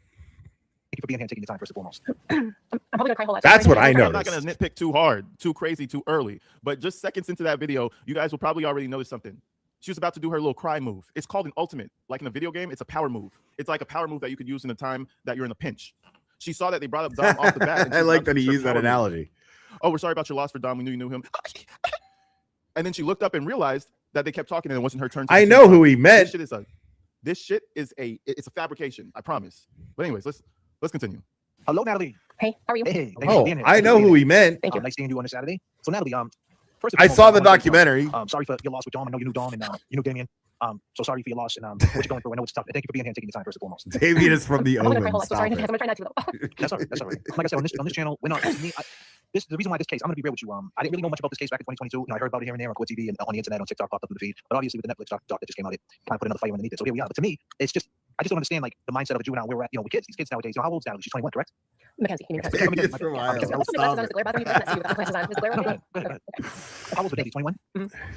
Thank you for being here and taking the time first and foremost. I'm probably gonna cry a whole lot. That's what I know. I'm not gonna nitpick too hard, too crazy, too early. But just seconds into that video, you guys will probably already notice something. She was about to do her little cry move. It's called an ultimate. Like in a video game, it's a power move. It's like a power move that you could use in a time that you're in a pinch. She saw that they brought up Dom off the bat. I like that he used that analogy. Oh, we're sorry about your loss for Dom. We knew you knew him. And then she looked up and realized that they kept talking and it wasn't her turn. I know who he meant. This shit is a fabrication. I promise. But anyways, let's continue. Hello, Natalie. Hey, how are you? Hey, I know who he meant. Thank you. Nice seeing you on a Saturday. So Natalie, first I saw the documentary. Sorry for your loss with Dom. I know you knew Dom and you knew Damien. So sorry for your loss and what you're going through. I know it's tough. And thank you for being here and taking the time first and foremost. Damien is from the Omen. So sorry in advance. I'm gonna try not to though. That's all right. That's all right. Like I said, on this channel, we're not. The reason why this case, I'm going to be real with you. I didn't really know much about this case back in 2022. You know, I heard about it here and there on Court TV and on the internet, on TikTok, popped up in the feed. But obviously, with the Netflix doc that just came out, it kind of put another fire underneath it. So here we are. But to me, it's just, I just don't understand like the mindset of a juvenile where we're at. You know, with kids, these kids nowadays. You know, how old is Natalie? She's 21, correct? Mackenzie. You mean It's from Iowa. Stop it. How old is Mackenzie? 21.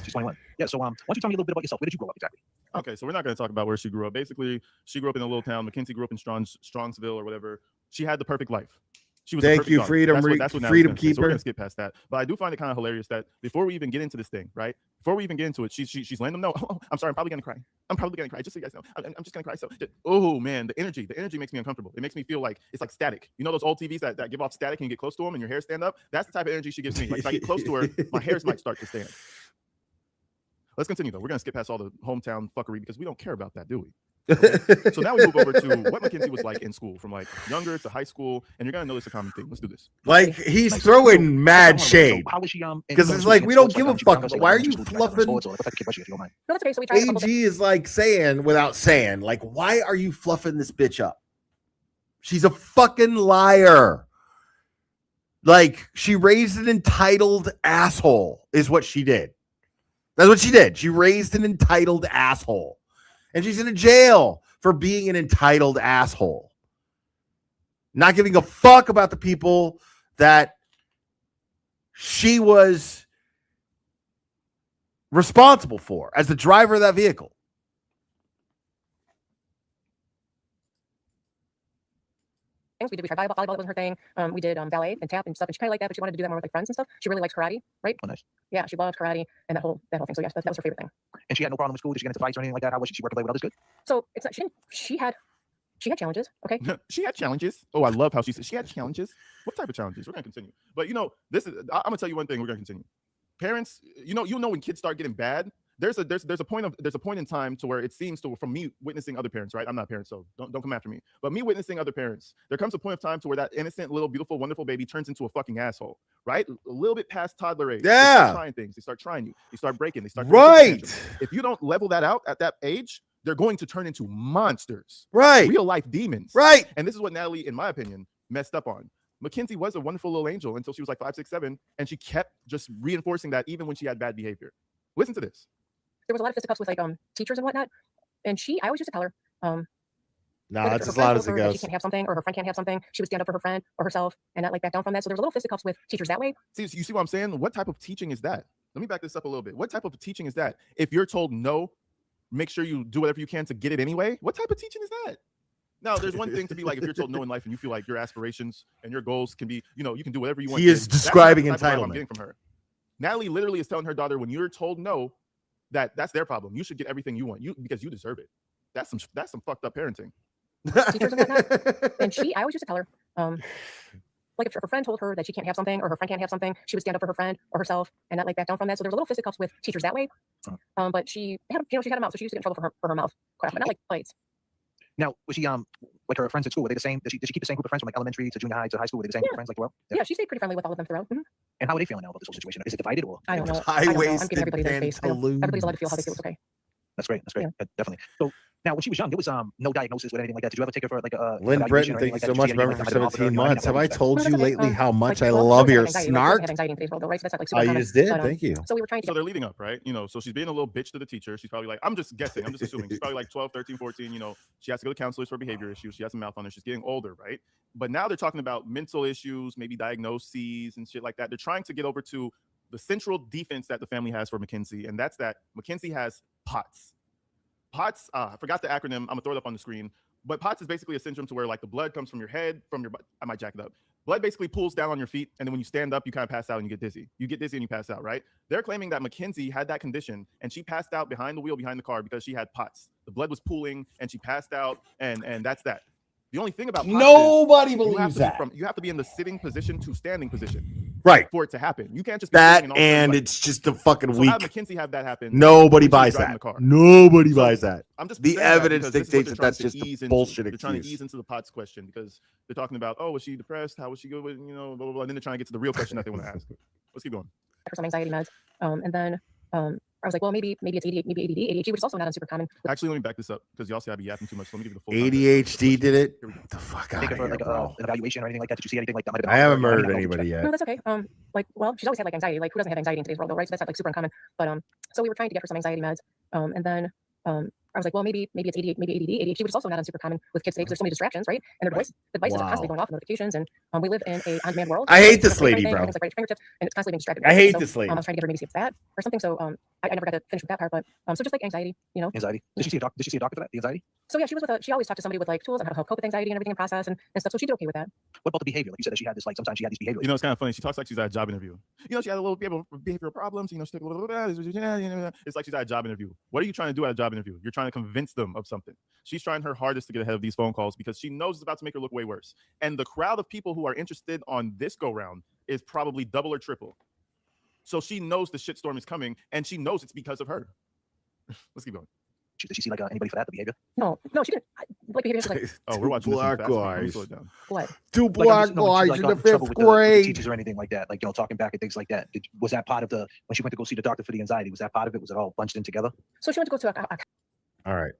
She's 21. Yeah. So why don't you tell me a little bit about yourself? Where did you grow up exactly? Okay, so we're not going to talk about where she grew up. Basically, she grew up in a little town. Mackenzie grew up in Strongsville or whatever. She had the perfect life. She was Thank you, freedom, freedom keeper. So we're gonna skip past that. But I do find it kind of hilarious that before we even get into this thing, right? Before we even get into it, she's letting them know. Oh, I'm sorry, I'm probably gonna cry. I'm probably gonna cry. Just so you guys know, I'm just gonna cry. So, oh man, the energy makes me uncomfortable. It makes me feel like it's like static. You know those old TVs that give off static and you get close to them and your hair stand up? That's the type of energy she gives me. Like if I get close to her, my hairs might start to stand. Let's continue though. We're gonna skip past all the hometown fuckery because we don't care about that, do we? Okay. So now we move over to what Mackenzie was like in school, from like younger to high school, and you're gonna notice a common thing. Let's do this. Like he's throwing mad shade because it's like we don't give a fuck. Why are you fluffing? No, that's okay. So we tried a AG is like saying without saying, like, why are you fluffing this bitch up? She's a fucking liar. Like she raised an entitled asshole is what she did. That's what she did. She raised an entitled asshole. And she's in a jail for being an entitled asshole. Not giving a fuck about the people that she was responsible for as the driver of that vehicle. We tried volleyball wasn't her thing. We did ballet and tap and stuff, and she kind of liked that, but she wanted to do that more with like friends and stuff. She really likes karate, right? Oh, nice. Yeah, she loved karate and that whole thing. So yes, that was her favorite thing. And she had no problem with school. Did she get into fights or anything like that? How was she? She worked and play with others good? So it's not. She had challenges. Okay. She had challenges. Oh, I love how she said she had challenges. What type of challenges? We're gonna continue. But you know, I'm gonna tell you one thing. We're gonna continue. Parents, you know when kids start getting bad. There's a point in time to where it seems to, from me witnessing other parents, right? I'm not a parent, so don't come after me. But me witnessing other parents, there comes a point of time to where that innocent little beautiful wonderful baby turns into a fucking asshole, right? A little bit past toddler age. Yeah. They start trying things. They start trying you. They start breaking. They start right. If you don't level that out at that age, they're going to turn into monsters. Right. Real life demons. Right. And this is what Natalie, in my opinion, messed up on. Mackenzie was a wonderful little angel until she was like 5, 6, 7, and she kept just reinforcing that even when she had bad behavior. Listen to this. there was a lot of fisticuffs with like teachers and whatnot. And I always used to tell her, No, like, that's if as her friend loud told as it her that she goes. can't have something or her friend can't have something, she would stand up for her friend or herself and not like back down from that. So there's a little fisticuffs with teachers that way. See, you see what I'm saying? What type of teaching is that? Let me back this up a little bit. What type of teaching is that? If you're told no, make sure you do whatever you can to get it anyway. What type of teaching is that? Now, there's one thing to be like, if you're told no in life and you feel like your aspirations and your goals can be, you know, you can do whatever you want. He is describing that's not the type of vibe I'm entitlement. getting from her. Natalie literally is telling her daughter, when you're told no, that's their problem. You should get everything you want, because you deserve it. That's some fucked up parenting. Teachers and whatnot. And I always used to tell her, like if her friend told her that she can't have something or her friend can't have something, she would stand up for her friend or herself and not like back down from that. So there was a little fisticuffs with teachers that way. But she had a mouth, so she used to get in trouble for her mouth quite often, but not like fights. Now, was she like her friends at school? Were they the same? Did she keep the same group of friends from like elementary to junior high to high school? Were they the same group of friends like well? Yeah, she stayed pretty friendly with all of them throughout. And how are they feeling now about this whole situation? Is it divided or? I don't know. High-waisted I'm giving everybody their space. Everybody's allowed to feel how they feel. It's okay. That's great. That's great. Yeah, definitely. So now, when she was young, there was no diagnosis with anything like that. Did you ever take her for like a Lynn Britton, thank you so much, member for 17 months. Have I told you lately how much I love your snark? Oh, you just did? Thank you. So we were trying to. So they're leading up, right? You know, so she's being a little bitch to the teacher. She's probably like, I'm just guessing. I'm just assuming. She's probably like 12, 13, 14. You know, she has to go to counselors for behavior issues. She has a mouth on her. She's getting older, right? But now they're talking about mental issues, maybe diagnoses and shit like that. They're trying to get over to the central defense that the family has for Mackenzie, and that's that Mackenzie has POTS. POTS, I forgot the acronym. I'm gonna throw it up on the screen. But POTS is basically a syndrome to where like the blood comes from your head, from your butt. I might jack it up. Blood basically pulls down on your feet, and then when you stand up, you kind of pass out and you get dizzy. You get dizzy and you pass out, right? They're claiming that Mackenzie had that condition, and she passed out behind the wheel behind the car because she had POTS. The blood was pooling, and she passed out, and that's that. The only thing about POTS Nobody is believes that. you have to be in the sitting position to standing position, right, for it to happen. You can't just be that, sitting and like, it's just a fucking so week. have Mackenzie have that happen. Nobody buys that. Nobody buys that. I'm just the saying that evidence because this is what dictates they're that that's trying just to ease a into. bullshit They're trying to excuse. ease into the POTS question because they're talking about, oh, was she depressed? How was she good with, you know, blah, blah, blah. And then they're trying to get to the real question that they want to ask. Let's keep going. For some anxiety meds. And then I was like, well, maybe it's ADHD, maybe ADD, ADHD, which is also not super common. Actually, let me back this up because y'all say I be yapping too much. So let me give you the full ADHD did it. What the fuck out Take of her for here, like bro. an evaluation or anything like that? Did you see anything like that? I haven't murdered anybody yet. No, that's okay. Like, well, she's always had like anxiety. Like, who doesn't have anxiety in today's world, though, right? So that's not like super uncommon. But so we were trying to get her some anxiety meds. And then I was like, well, maybe it's ADHD, maybe ADD, ADHD, which is also not super common with kids today because there's so many distractions, right? And the devices are constantly going off, notifications, and we live in a on-demand world. I hate this lady, bro. Like right at your fingertips, and it's constantly being distracted. I hate so, this lady. I was trying to get her maybe see it's that or something. So I never got to finish with that part, but so just like anxiety, you know. Anxiety. Did she see a doctor? Did she see a doctor for that? The anxiety. So yeah, she always talked to somebody with like tools on how to cope with anxiety and everything in process and stuff. So she did okay with that. What about the behavior? Like you said that she had this, like sometimes she had these behaviors. You know, it's kind of funny. She talks like she's at a job interview. You know, she had a little behavioral problems. You know, it's like she's at a job interview. What are you trying to do at a job interview? You're trying to convince them of something. She's trying her hardest to get ahead of these phone calls because she knows it's about to make her look way worse. And the crowd of people who are interested on this go round is probably double or triple. So she knows the shitstorm is coming, and she knows it's because of her. Let's keep going. Did she see like anybody for that, the behavior? No, she didn't. Like behavior was like. Oh, we're watching black this in fast. Let me guys. slow it down. What? Two Like, black no, guys like, in the got in trouble fifth with the grade. teachers or anything like that, like talking back and things like that. Was that part of the when she went to go see the doctor for the anxiety? Was that part of it? Was it all bunched in together? So she went to go to a All right,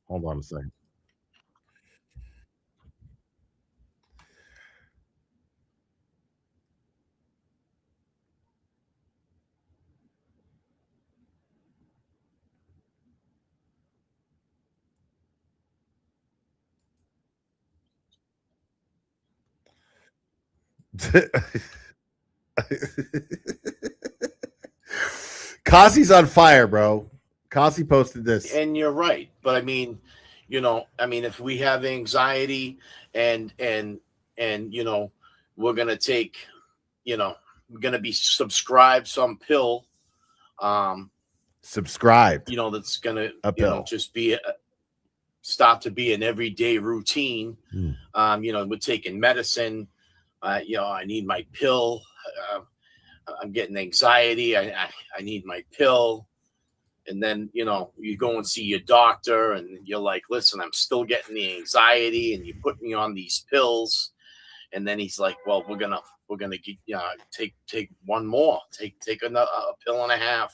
hold on a second. Kasi's on fire, bro. Kasi posted this. And you're right, but I mean, if we have anxiety and you know, we're gonna take, we're gonna be subscribed some pill, Subscribed. That's gonna just be start to be an everyday routine. We're taking medicine. I need my pill. I'm getting anxiety. I need my pill. And then, you go and see your doctor and you're like, listen, I'm still getting the anxiety and you put me on these pills. And then he's like, well, we're going to take one more, take another pill and a half,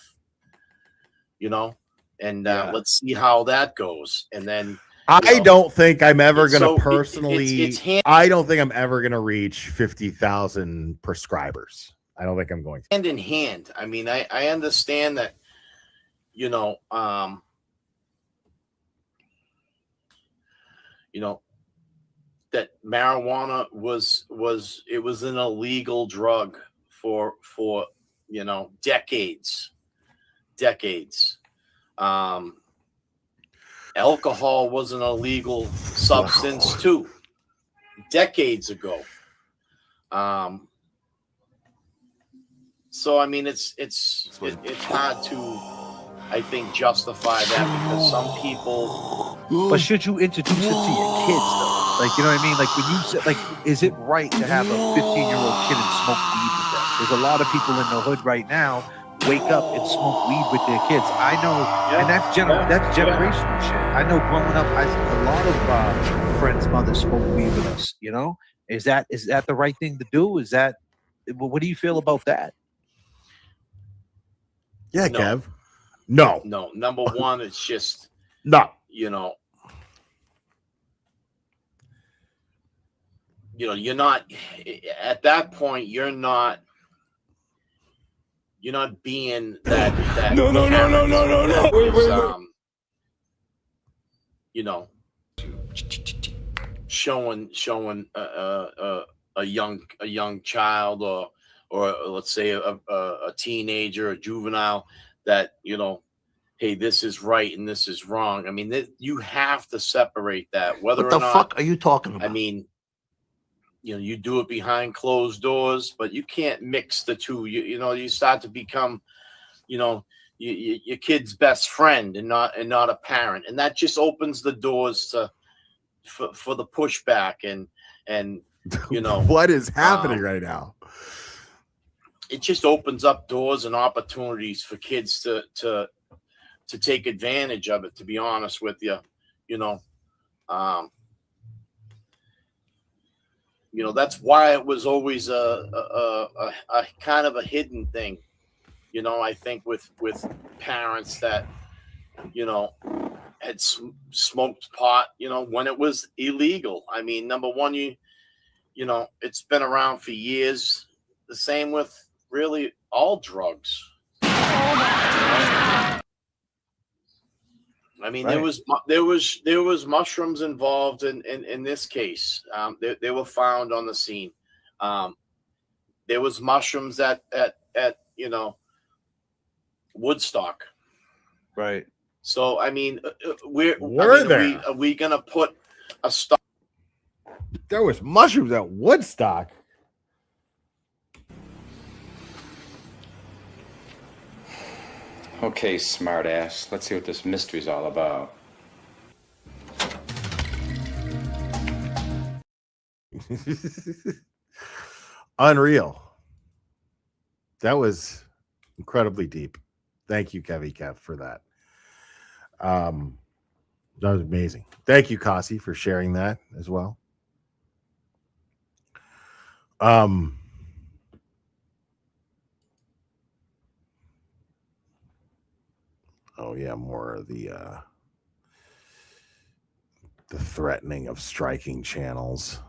and let's see how that goes. And then, I don't think I'm ever going to personally, I don't think I'm ever going to reach 50,000 prescribers. I don't think I'm going to. Hand in hand. I mean, I understand that, you know, that marijuana was an illegal drug for decades. Alcohol was an illegal substance too, decades ago. So I mean, it's hard to, I think, justify that because some people. But should you introduce it to your kids though? Like, you know what I mean? Like when you said, like, is it right to have a 15-year-old kid and smoke weed with them? There's a lot of people in the hood right now wake up and smoke weed with their kids. I know, and that's generational shit. I know growing up, a lot of friends' mothers smoke weed with us. You know, is that the right thing to do? Is that, what do you feel about that? Yeah, No. Kev. No. No. Number one, it's just no. You're not at that point. You're not being that. No. Showing a young child or let's say a teenager, a juvenile, that hey, this is right and this is wrong. I mean, you have to separate that. Whether What the or not, fuck are you talking about? I mean, you do it behind closed doors, but you can't mix the two. You start to become, your kid's best friend and not a parent, and that just opens the doors for the pushback and what is happening right now? It just opens up doors and opportunities for kids to take advantage of it. To be honest with you, that's why it was always a kind of a hidden thing. I think with parents that had smoked pot, when it was illegal. I mean, number one, it's been around for years. The same with really all drugs. I mean, Right. there was mushrooms involved in this case. They were found on the scene. There was mushrooms at Woodstock. Right. So I mean, are we gonna put a stop? There was mushrooms at Woodstock. Okay, smartass. Let's see what this mystery's all about. Unreal. That was incredibly deep. Thank you, Kev, for that. That was amazing. Thank you, Kasi, for sharing that as well. Oh yeah, more of the threatening of striking channels.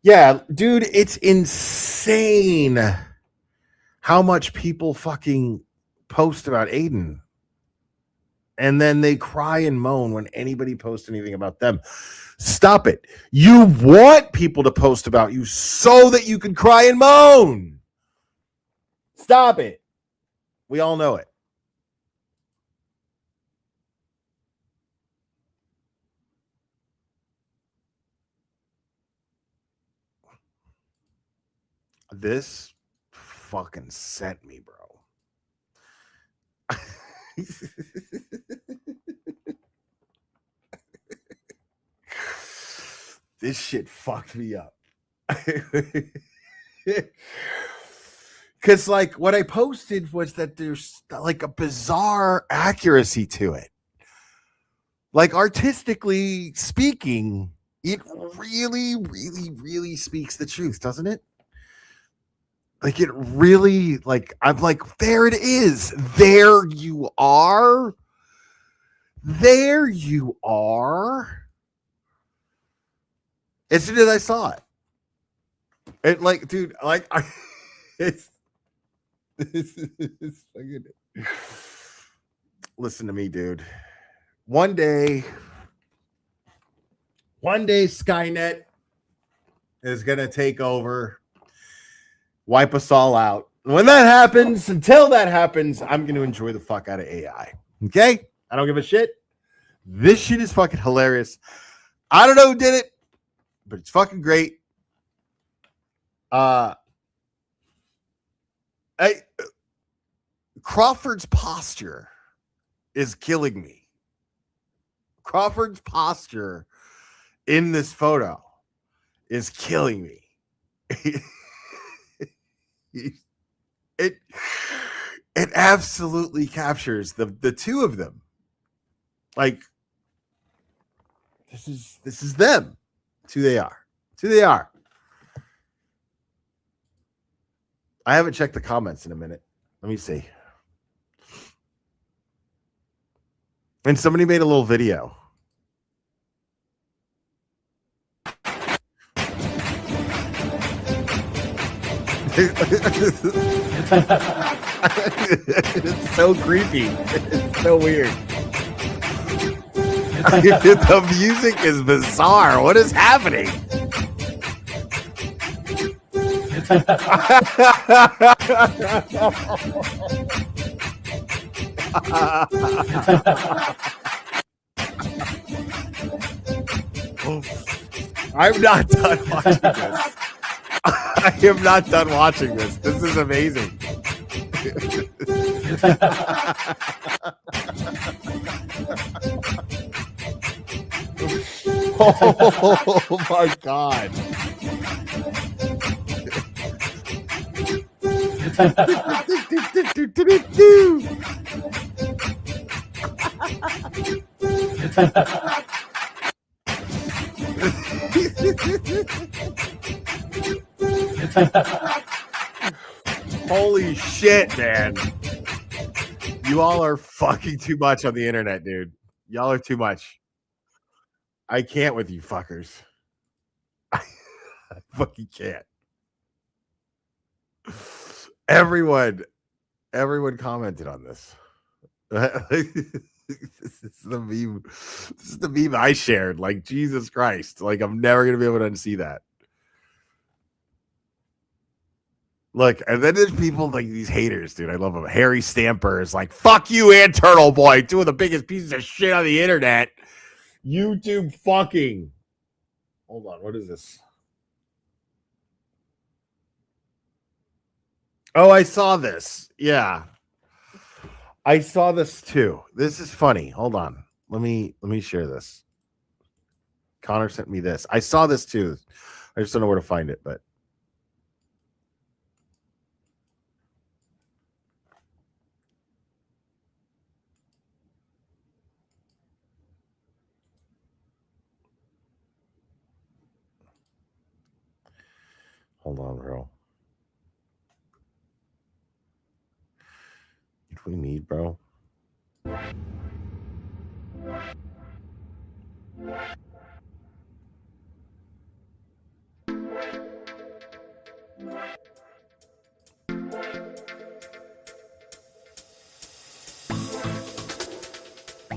Yeah, dude, it's insane how much people fucking post about Aiden. And then they cry and moan when anybody posts anything about them. Stop it. You want people to post about you so that you can cry and moan. Stop it. We all know it. This fucking sent me, bro. This shit fucked me up. Because like what I posted was that there's like a bizarre accuracy to it. Like artistically speaking, it really, really, really speaks the truth, doesn't it? Like it really, like I'm like, there it is. There you are. There you are. As soon as I saw it. It like, dude, like it's fucking, listen to me, dude. One day Skynet is gonna take over, wipe us all out. When that happens, until that happens, I'm gonna enjoy the fuck out of AI. Okay? I don't give a shit. This shit is fucking hilarious. I don't know who did it, but it's fucking great. Crawford's posture is killing me. Crawford's posture in this photo is killing me. It absolutely captures the two of them. Like, this is them. It's who they are. It's who they are. I haven't checked the comments in a minute. Let me see. And somebody made a little video. It's so creepy. It's so weird. The music is bizarre. What is happening? I'm not done watching this. I am not done watching this. This is amazing. Oh my God. Holy shit, man. You all are fucking too much on the internet, dude. Y'all are too much. I can't with you fuckers. I fucking can't. Everyone commented on this. This is the meme. This is the meme I shared. Like, Jesus Christ. Like, I'm never gonna be able to unsee that. Look, and then there's people like these haters, dude. I love them. Harry Stamper is like, fuck you and Turtle Boy, two of the biggest pieces of shit on the internet. YouTube fucking. Hold on, what is this? Oh, I saw this. Yeah. I saw this too. This is funny. Hold on. Let me share this. Connor sent me this. I saw this too. I just don't know where to find it, but hold on, bro. What do we need, bro?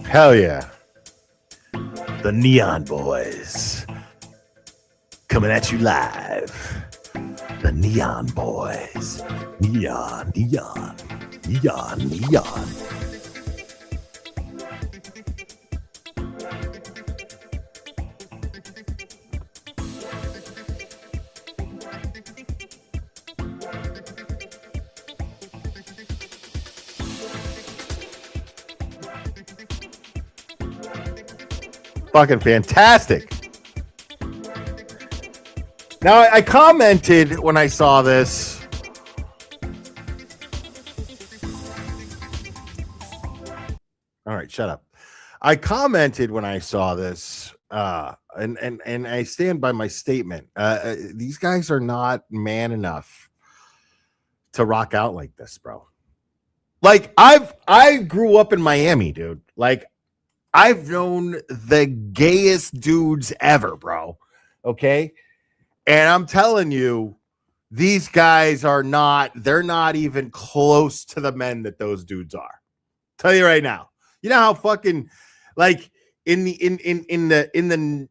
Hell yeah. The Neon Boys. Coming at you live. The Neon Boys. Neon, neon, neon, neon. Fucking fantastic. Now, I commented when I saw this. All right, shut up. I commented when I saw this, and I stand by my statement. These guys are not man enough to rock out like this, bro. Like, I grew up in Miami, dude. Like, I've known the gayest dudes ever, bro. Okay. And I'm telling you, these guys are not, they're not even close to the men that those dudes are. Tell you right now. You know how fucking like in the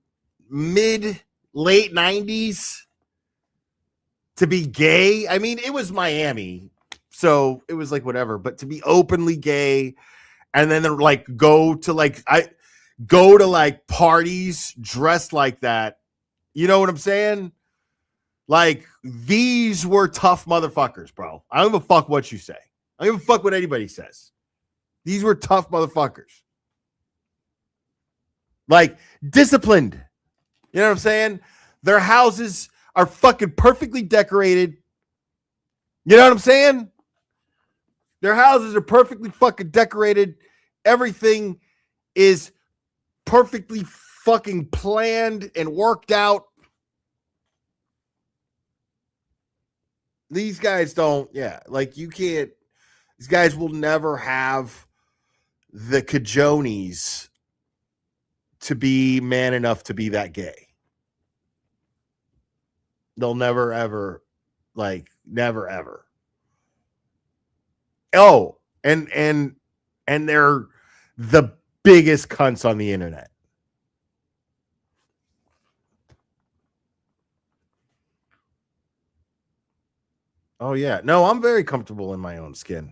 mid late 90s to be gay. I mean, it was Miami, so it was like whatever, but to be openly gay and then like go to like parties dressed like that. You know what I'm saying? Like, these were tough motherfuckers, bro. I don't give a fuck what you say. I don't give a fuck what anybody says. These were tough motherfuckers. Like, disciplined. You know what I'm saying? Their houses are fucking perfectly decorated. You know what I'm saying? Their houses are perfectly fucking decorated. Everything is perfectly fucking planned and worked out. These guys don't, like you can't, these guys will never have the cajones to be man enough to be that gay. They'll never, ever, never, ever. Oh, and they're the biggest cunts on the internet. Oh, yeah. No, I'm very comfortable in my own skin.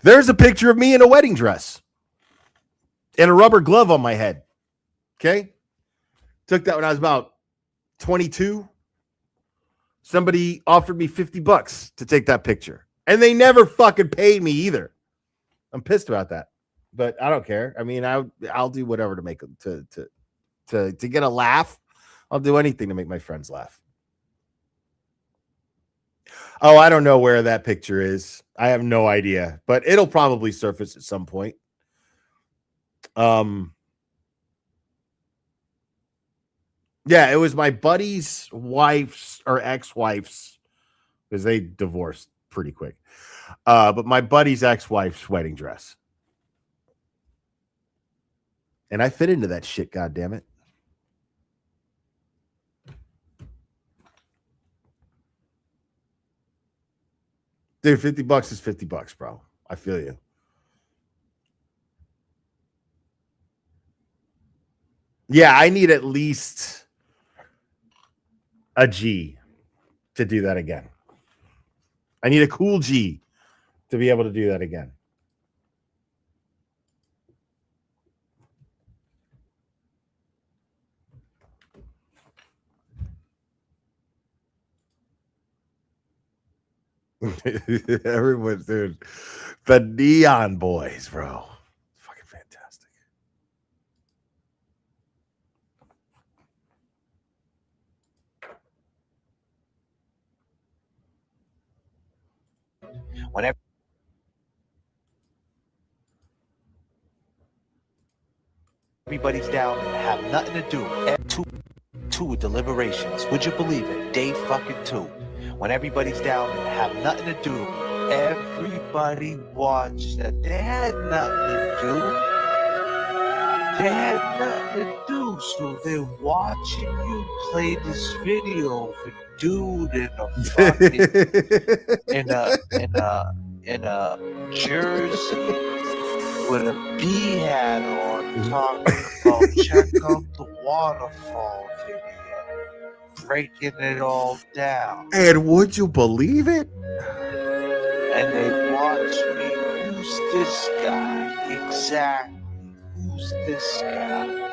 There's a picture of me in a wedding dress and a rubber glove on my head. Okay? Took that when I was about 22. Somebody offered me $50 to take that picture. And they never fucking paid me either. I'm pissed about that. But I don't care. I mean, I'll do whatever to make to get a laugh. I'll do anything to make my friends laugh. Oh, I don't know where that picture is. I have no idea, but it'll probably surface at some point. Yeah, it was my buddy's wife's or ex-wife's, because they divorced pretty quick. But my buddy's ex-wife's wedding dress. And I fit into that shit, goddammit. Dude, $50 is $50, bro. I feel you. Yeah, I need at least a G to do that again. I need a cool G to be able to do that again. Everyone's, dude, the Neon Boys, bro. Fucking fantastic. Whenever everybody's down and have nothing to do, two deliberations. Would you believe it? Day fucking 2. When everybody's down and have nothing to do, everybody watched that. They had nothing to do. They had nothing to do, so they're watching you play this video of a dude in a fucking in a jersey with a bee hat on, talking about check out the waterfall video, breaking it all down. And would you believe it? And they watch me. Who's this guy? Exactly. Who's this guy?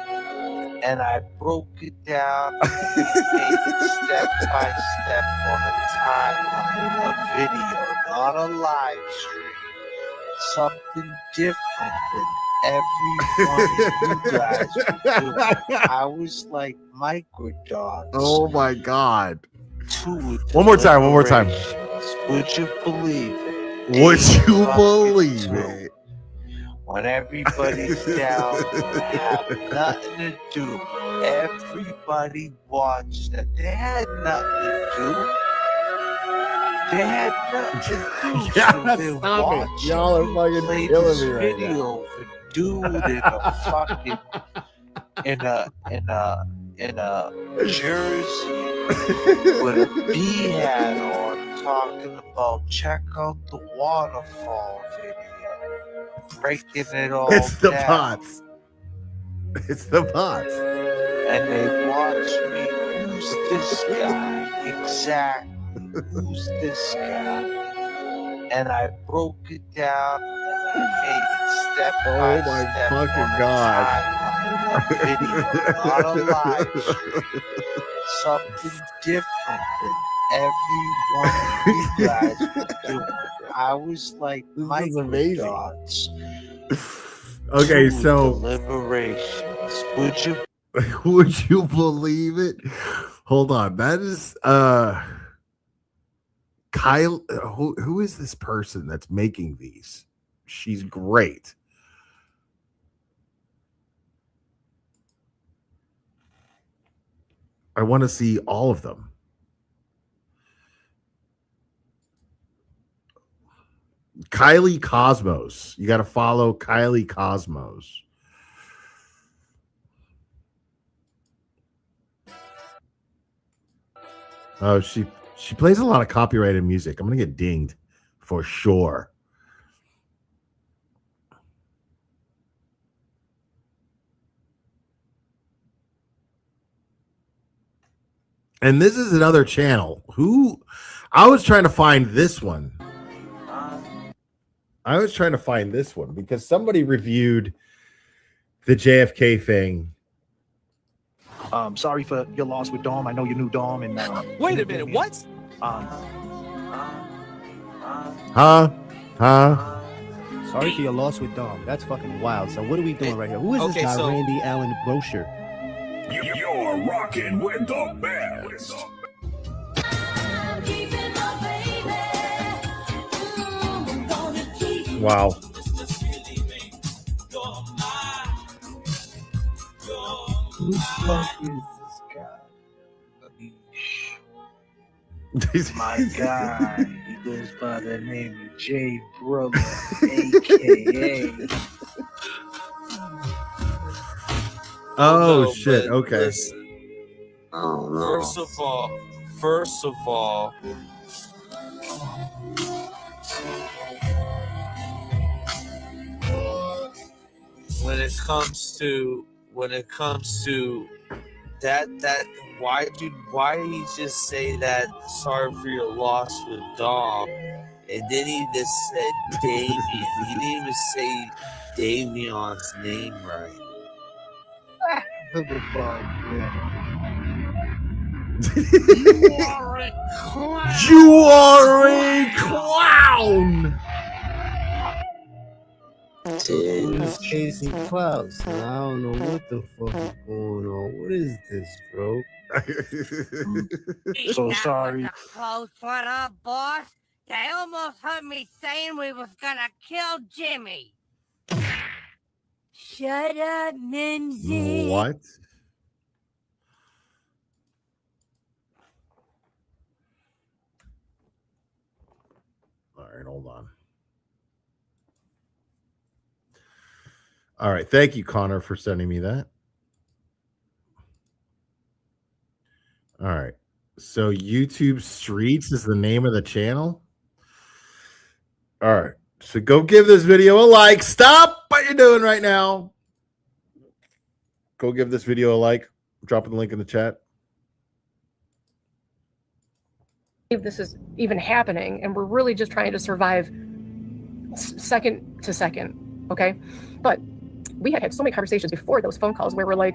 And I broke it down and made it step by step on a timeline, a video, not a live stream. Something different than every one of you guys would do. I was like microdogs. Oh my God. One more time. Would you believe it? Would you believe it? When everybody's down and have nothing to do, everybody watched that. They had nothing to do. They had nothing to do. Yeah, so they're stop it. watching Y'all are you fucking play killing this me right video now. of a dude in a fucking in a jersey with a bee hat on talking about check out the waterfall video, breaking it all It's the down. pots. It's the pots. And they watch me. Who's this guy? Exactly. Who's this guy? And I broke it down and made it step by step. Oh my fucking god. Video, not a live stream. Something different than every one of you guys was doing. I was like, This is amazing. dots. Okay, Two so deliberations. would you believe it? Hold on. That is Kyle. Who is this person that's making these? She's great. I want to see all of them. Kylie Cosmos. You got to follow Kylie Cosmos. Oh, she plays a lot of copyrighted music. I'm gonna get dinged for sure. And this is another channel. Who I was trying to find this one. I was trying to find this one because somebody reviewed the JFK thing. Sorry for your loss with Dom. I know you knew Dom. And Wait a minute, what? Sorry for your loss with Dom. That's fucking wild. So what are we doing right here? Who is this guy, Randy Allen Brochure? You're rocking with the best. Wow. Who the fuck is this guy? My guy, he goes by the name of Jay Brother, aka. Oh No, shit. but Okay. listen, First of all, when it comes to that why did he just say that sorry for your loss with Dom, and then he just said Davian. He didn't even say Davion's name right. You are a clown. Casey Klaus. I don't know what the fuck is going on. What is this, bro? So sorry. Close one up, boss. They almost heard me saying we was gonna kill Jimmy. Shut up, Mimsy. What? All right, hold on. All right, thank you, Connor, for sending me that. All right, so YouTube Streets is the name of the channel. All right, so go give this video a like. Stop what you're doing right now. Go give this video a like. Dropping the link in the chat. If this is even happening, and we're really just trying to survive second to second, okay? But we had so many conversations before those phone calls where we're like,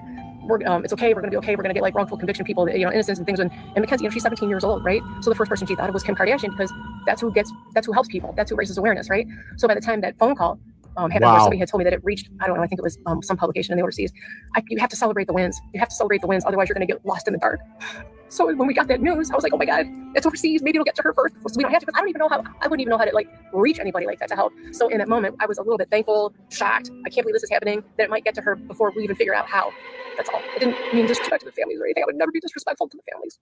it's okay, we're gonna be okay, we're gonna get like wrongful conviction people, innocence and things. And Mackenzie, she's 17 years old, right? So the first person she thought of was Kim Kardashian because that's who helps people, that's who raises awareness, right? So by the time that phone call happened, where somebody had told me that it reached, I don't know, I think it was some publication in the overseas. You have to celebrate the wins. You have to celebrate the wins, otherwise you're gonna get lost in the dark. So when we got that news, I was like, oh my God, it's overseas. Maybe it'll get to her first. So we don't have to, because I wouldn't even know how to like reach anybody like that to help. So in that moment, I was a little bit thankful, shocked. I can't believe this is happening, that it might get to her before we even figure out how. That's all. It didn't mean disrespect to the families or anything. I would never be disrespectful to the families.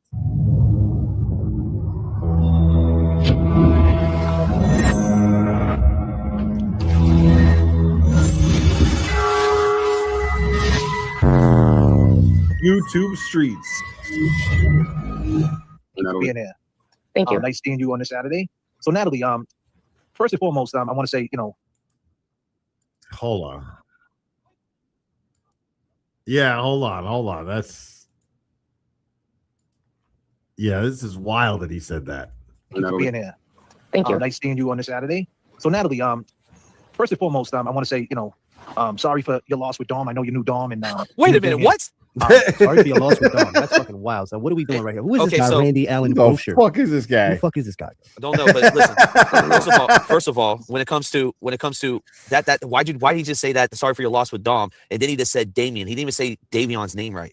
YouTube streets. Being here. Thank you. Nice seeing you on this Saturday. So Natalie, first and foremost, I want to say, Hold on. Yeah, hold on. This is wild that he said that. being here. Thank you. Nice seeing you on this Saturday. So Natalie, first and foremost, I want to say, sorry for your loss with Dom. I know you knew Dom, and wait a minute, what? Sorry for your loss with Dom. That's fucking wild. So what are we doing right here? Who is this guy, Randy Allen Brochure? Who the fuck is this guy? Who the fuck is this guy? I don't know, but listen. First of all, when it comes to that, why did he just say that? Sorry for your loss with Dom, and then he just said Damien. He didn't even say Davion's name right.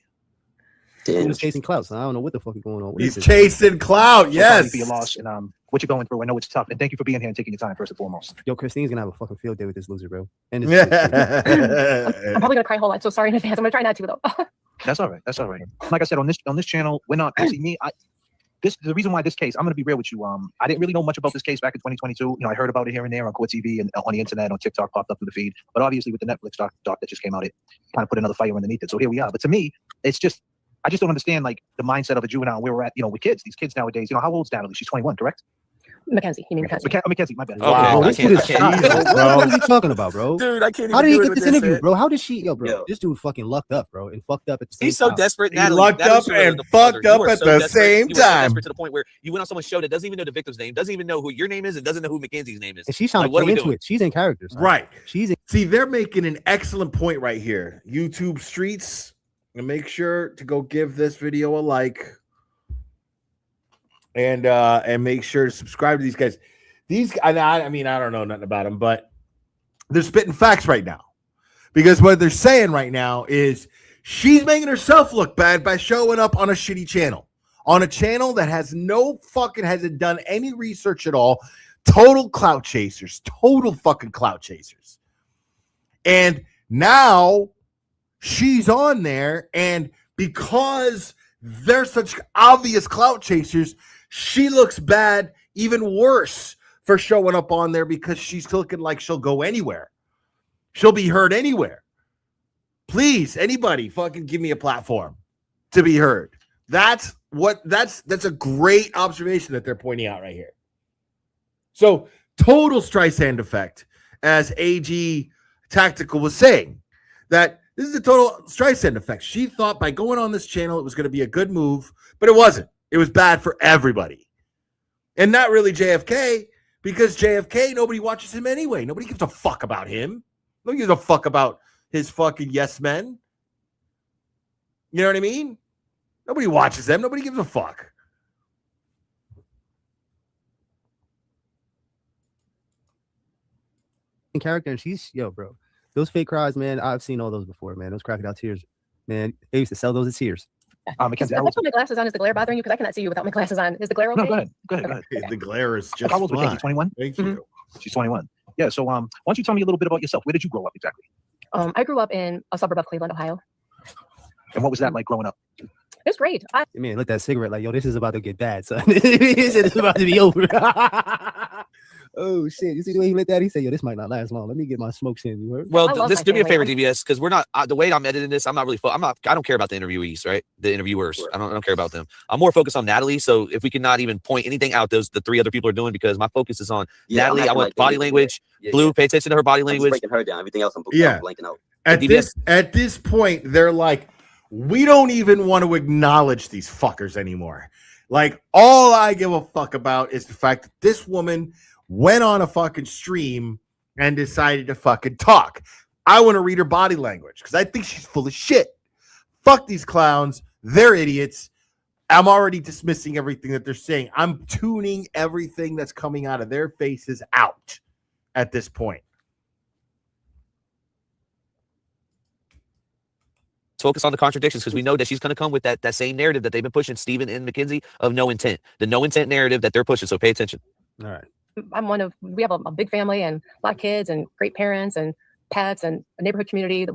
He was chasing clout, so I don't know what the fuck is going on. What He's chasing clout. Yes. Sorry for your loss and what you're going through. I know it's tough, and thank you for being here and taking your time. First and foremost. Yo, Christine's gonna have a fucking field day with this loser, bro. And I'm probably gonna cry a whole lot. So sorry in advance. I'm gonna try not to though. That's all right. That's all right. Like I said, on this channel, we're not see me. The reason why this case, I'm gonna be real with you. I didn't really know much about this case back in 2022. I heard about it here and there on Court TV and on the internet, on TikTok, popped up through the feed. But obviously, with the Netflix doc that just came out, it kind of put another fire underneath it. So here we are. But to me, it's just I just don't understand like the mindset of a juvenile where we're at. With kids. These kids nowadays. How old's Natalie? She's 21, correct? Mackenzie. You mean Mackenzie? Mackenzie, my bad. Wow, bro, this dude is bro. What are you talking about, bro? Dude, I can't. How did he get with this interview, bro? How did she, bro? This dude fucking lucked up, bro, and fucked up at the same time. He's so desperate. He Natalie, lucked up and fucked up at the same time. Desperate to the point where you went on someone's show that doesn't even know the victim's name, doesn't even know who your name is, and doesn't know who Mackenzie's name is. And she's trying to play into it. She's in character, son. Right. She's in. See, they're making an excellent point right here. YouTube streets, and make sure to go give this video a like, and make sure to subscribe to these guys. I mean, I don't know nothing about them, but they're spitting facts right now, because what they're saying right now is she's making herself look bad by showing up on a shitty channel, on a channel that hasn't done any research at all. Total clout chasers, total fucking clout chasers. And now she's on there, and because they're such obvious clout chasers, she looks bad, even worse, for showing up on there, because she's looking like she'll go anywhere. She'll be heard anywhere. Please, anybody, fucking give me a platform to be heard. That's a great observation that they're pointing out right here. So, total Streisand effect, as AG Tactical was saying, that this is a total Streisand effect. She thought by going on this channel it was going to be a good move, but it wasn't. It was bad for everybody. And not really JFK, because JFK, nobody watches him anyway. Nobody gives a fuck about him. Nobody gives a fuck about his fucking yes men. You know what I mean? Nobody watches them. Nobody gives a fuck. In character, and she's bro. Those fake cries, man. I've seen all those before, man. Those crocodile tears, man. They used to sell those as tears. Mackenzie, If I put my glasses on, is the glare bothering you? Because I cannot see you without my glasses on. Is the glare okay? No, go ahead. Go ahead. The glare is just How old was fine. Mackenzie? 21? Thank you. She's 21. Yeah, so why don't you tell me a little bit about yourself? Where did you grow up exactly? I grew up in a suburb of Cleveland, Ohio. And what was that like growing up? It's great. I mean, look at that cigarette like, yo, this is about to get bad, son. This is about to be over. Oh shit! You see the way he lit that? He said, "Yo, this might not last long. Let me get my smokes in." You heard? Well, just do me a favor, DBS, because we're not the way I'm editing this. I'm not really. I don't care about the interviewees, right? The interviewers. I don't care about them. I'm more focused on Natalie. So if we can not even point anything out, the three other people are doing, because my focus is on Natalie. I want body language. Blue, pay attention to her body language. Breaking her down. Everything else, I'm blanking out. At this point, they're like, we don't even want to acknowledge these fuckers anymore. Like, all I give a fuck about is the fact that this woman went on a fucking stream and decided to fucking talk. I want to read her body language, because I think she's full of shit. Fuck these clowns. They're idiots. I'm already dismissing everything that they're saying. I'm tuning everything that's coming out of their faces out at this point. Focus on the contradictions, because we know that she's going to come with that same narrative that they've been pushing, Stephen and Mackenzie, of no intent. The no intent narrative that they're pushing. So pay attention. All right. We have a big family and a lot of kids and great parents and pets and a neighborhood community that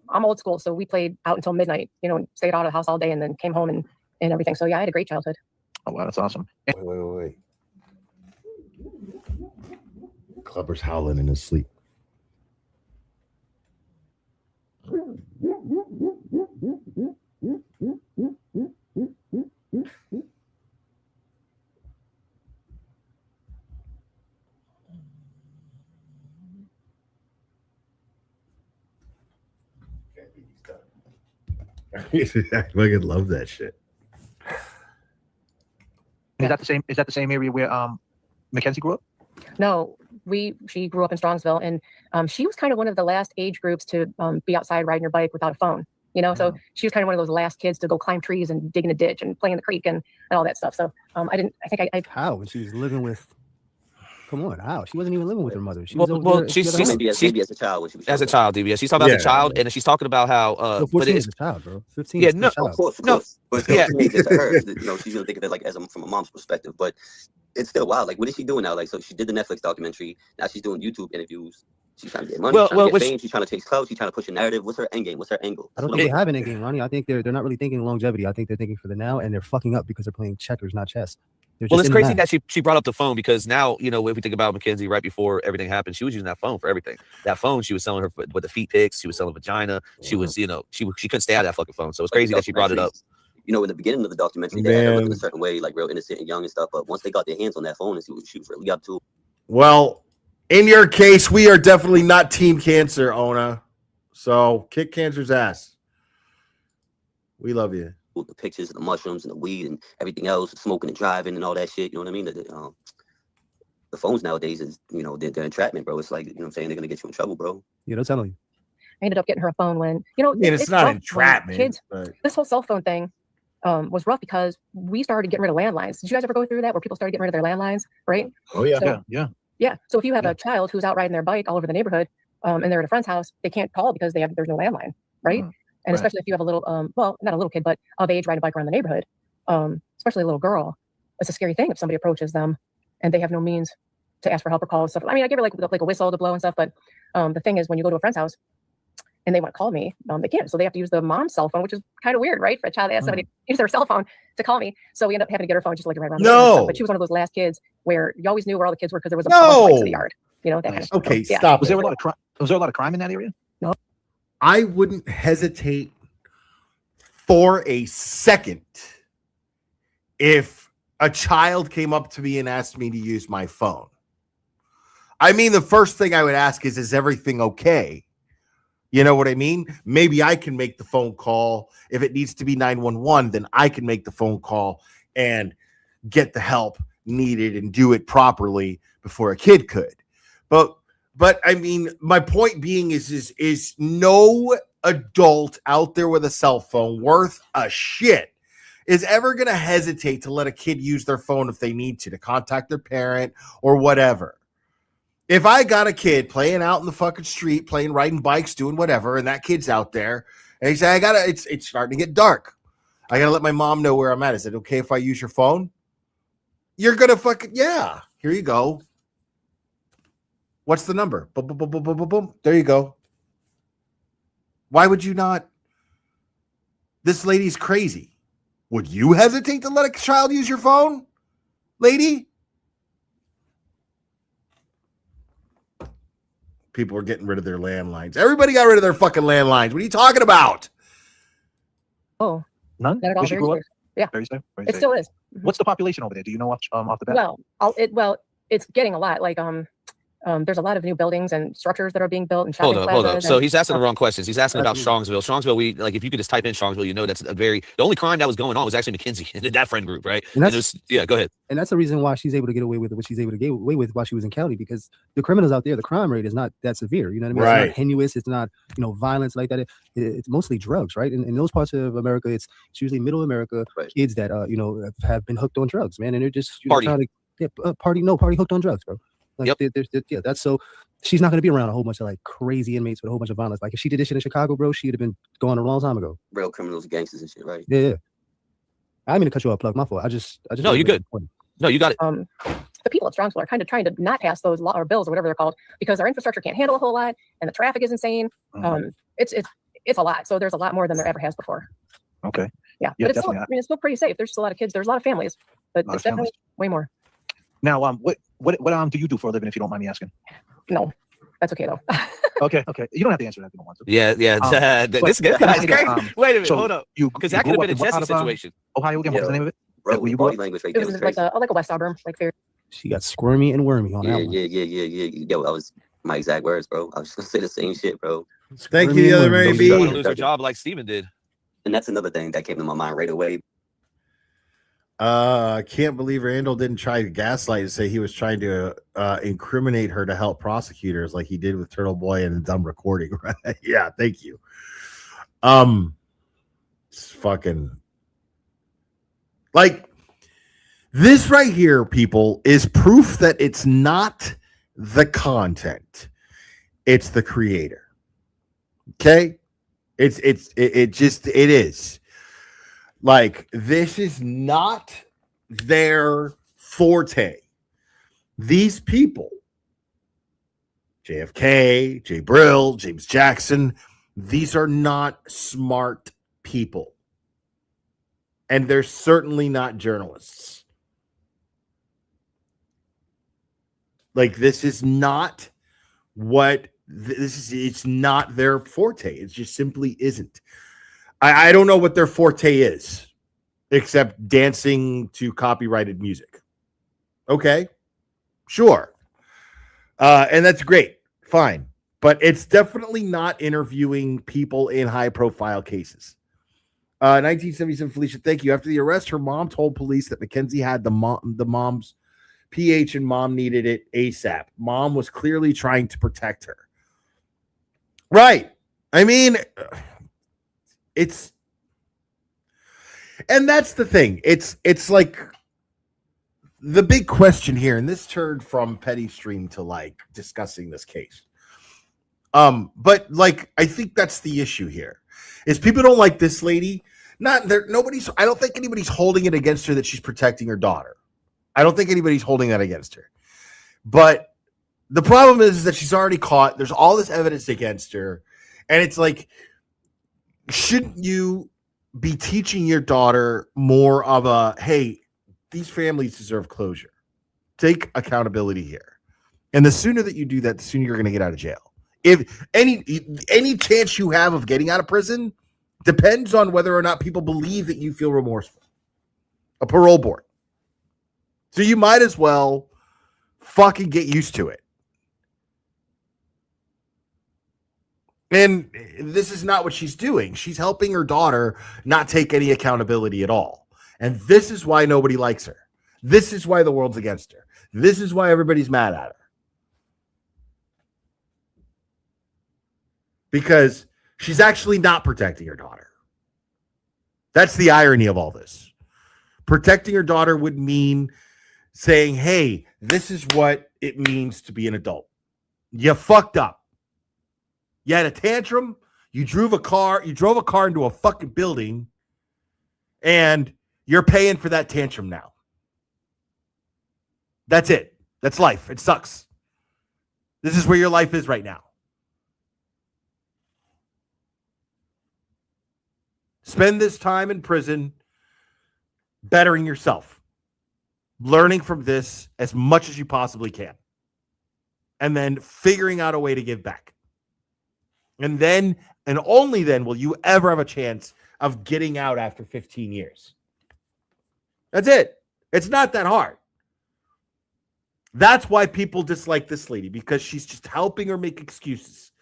I'm old school. So we played out until midnight, and stayed out of the house all day and then came home and everything. So yeah, I had a great childhood. Oh, wow. That's awesome. Wait. Clubber's howling in his sleep. I fucking love that shit. Is that the same? Is that the same area where Mackenzie grew up? No, she grew up in Strongsville, and she was kind of one of the last age groups to be outside riding her bike without a phone. You know, so she was kind of one of those last kids to go climb trees and dig in a ditch and play in the creek and all that stuff. So I think I how when she was living with. Come on, how? She wasn't even living with her mother. She Well, was over well, there. she's Maybe as a child when she was as a child, DBS. She's talking about as a child, and she's talking about how. No, 14 is a child, bro. 15 Yeah, is no, a child. Of course. But it's still teenager to her. You know, she's gonna think of it like as from a mom's perspective. But it's still wild. Like, what is she doing now? Like, so she did the Netflix documentary. Now she's doing YouTube interviews. She's trying to get money. She's trying to get fame. She's trying to chase clout. She's trying to push a narrative. What's her end game? What's her angle? I don't think they have an end game, Ronnie. I think they're not really thinking longevity. I think they're thinking for the now, and they're fucking up because they're playing checkers, not chess. Well, it's crazy that she brought up the phone because now, you know, if we think about Mackenzie right before everything happened, she was using that phone for everything. That phone, she was selling her with the feet pics. She was selling vagina. She was, you know, she couldn't stay out of that fucking phone. So it's crazy that she brought it up. You know, in the beginning of the documentary, they had her looking a certain way, like real innocent and young and stuff. But once they got their hands on that phone and see what she was really up to. Well, in your case, we are definitely not Team Cancer, Ona. So kick Cancer's ass. We love you. The pictures of the mushrooms and the weed and everything else, smoking and driving and all that shit. You know what I mean? The phones nowadays is, you know, they're entrapment, bro. It's like, you know what I'm saying? They're gonna get you in trouble, bro. Yeah, don't tell me. I ended up getting her a phone when, you know, it's not entrapment. Kids, but... this whole cell phone thing was rough because we started getting rid of landlines. Did you guys ever go through that where people started getting rid of their landlines, right? Oh yeah, so, yeah. So if you have a child who's out riding their bike all over the neighborhood, and they're at a friend's house, they can't call because there's no landline, right? And especially if you have a little, well, not a little kid, but of age riding a bike around the neighborhood, especially a little girl, it's a scary thing if somebody approaches them and they have no means to ask for help or call and stuff. I mean, I give her like a whistle to blow and stuff, but the thing is when you go to a friend's house and they want to call me, they can't. So they have to use the mom's cell phone, which is kind of weird, right? For a child to ask somebody to use their cell phone to call me. So we end up having to get her phone just like right around the neighborhood. But she was one of those last kids where you always knew where all the kids were because there was a bunch of bikes in the yard. You know, that kind of stuff. Okay, So, stop. Was there a lot of crime? Was there a lot of crime in that area? No. I wouldn't hesitate for a second if a child came up to me and asked me to use my phone. I mean, the first thing I would ask is everything okay? You know what I mean? Maybe I can make the phone call. If it needs to be 911, then I can make the phone call and get the help needed and do it properly before a kid could. But I mean, my point being is no adult out there with a cell phone worth a shit is ever going to hesitate to let a kid use their phone if they need to contact their parent or whatever. If I got a kid playing out in the fucking street, riding bikes, doing whatever, and that kid's out there, and he said, it's starting to get dark. I got to let my mom know where I'm at. Is it okay if I use your phone? You're going to fucking, yeah, here you go. What's the number? Boom, boom, boom, boom, boom, boom, boom. There you go. Why would you not? This lady's crazy. Would you hesitate to let a child use your phone, lady? People are getting rid of their landlines. Everybody got rid of their fucking landlines. What are you talking about? Oh, none. Not at all. Very Very safe. Yeah, Very safe. Very it safe. still is. What's the population over there? Do you know off the bat? Well, it's getting a lot. Like there's a lot of new buildings and structures that are being built and shopping Hold up. plazas So and- he's asking the wrong questions. He's asking about Strongsville. Strongsville, if you could just type in Strongsville, you know that's the only crime that was going on was actually Mackenzie and that friend group, right? And And it was, go ahead. And that's the reason why she's able to get away with what she's able to get away with while she was in county, because the criminals out there, the crime rate is not that severe. You know what I mean? Right. It's not heinous. It's not, violence like that. It's mostly drugs, right? In those parts of America, it's usually middle America kids that, have been hooked on drugs, man. And they're just Party. trying to party hooked on drugs, bro. Like, that's so she's not going to be around a whole bunch of like crazy inmates with a whole bunch of violence. Like if she did this shit in Chicago, bro, she'd have been gone a long time ago. Real criminals, gangsters and shit, right? Yeah. I didn't mean to cut you off, Plug. My fault. I just No, you're good. No, you got it. The people of Strongsville are kind of trying to not pass those law or bills or whatever they're called because our infrastructure can't handle a whole lot and the traffic is insane. It's a lot. So there's a lot more than there ever has before. Okay. Yeah, but it's still, it's still pretty safe. There's just a lot of kids. There's a lot of families, but it's definitely way more. Now, what do you do for a living, if you don't mind me asking? No, that's okay though. Okay. You don't have to answer that if you don't want to. Yeah. This guy's crazy. Wait a minute, so hold up. You Because that could have been a Jesse situation. Ohio again. What's the name of it? Bro, were you body language right It there. was like a West Suburb, like fair. She got squirmy and wormy on that one. Yeah. Yo, that was my exact words, bro. I was just gonna say the same shit, bro. Thank you, the other She Mary don't want to B. lose her job like Steven did. And that's another thing that came to my mind right away. I can't believe Randall didn't try to gaslight and say he was trying to incriminate her to help prosecutors like he did with Turtle Boy and the dumb recording. Right? Yeah, thank you. It's fucking like this right here, people, is proof that it's not the content, it's the creator. Okay, it is. Like, this is not their forte. These people, JFK, Jay Brill, James Jackson, these are not smart people. And they're certainly not journalists. Like, this is not what it's not their forte. It just simply isn't. I don't know what their forte is, except dancing to copyrighted music. Okay, sure. And that's great. Fine. But it's definitely not interviewing people in high-profile cases. 1977 Felicia, thank you. After the arrest, her mom told police that Mackenzie had the mom's pH and mom needed it ASAP. Mom was clearly trying to protect her. Right. I mean, and that's the thing. It's like the big question here, and this turned from petty stream to like discussing this case. But like, I think that's the issue here is people don't like this lady. I don't think anybody's holding it against her that she's protecting her daughter. I don't think anybody's holding that against her. But the problem is that she's already caught. There's all this evidence against her. And it's like, shouldn't you be teaching your daughter more of a, hey, these families deserve closure. Take accountability here. And the sooner that you do that, the sooner you're going to get out of jail. If any chance you have of getting out of prison depends on whether or not people believe that you feel remorseful. A parole board. So you might as well fucking get used to it. And this is not what she's doing. She's helping her daughter not take any accountability at all. And this is why nobody likes her. This is why the world's against her. This is why everybody's mad at her. Because she's actually not protecting her daughter. That's the irony of all this. Protecting her daughter would mean saying, hey, this is what it means to be an adult. You fucked up. You had a tantrum. You drove a car into a fucking building, and you're paying for that tantrum now. That's it. That's life. It sucks. This is where your life is right now. Spend this time in prison bettering yourself, learning from this as much as you possibly can, and then figuring out a way to give back. And then, and only then, will you ever have a chance of getting out after 15 years. That's it. It's not that hard. That's why people dislike this lady, because she's just helping her make excuses.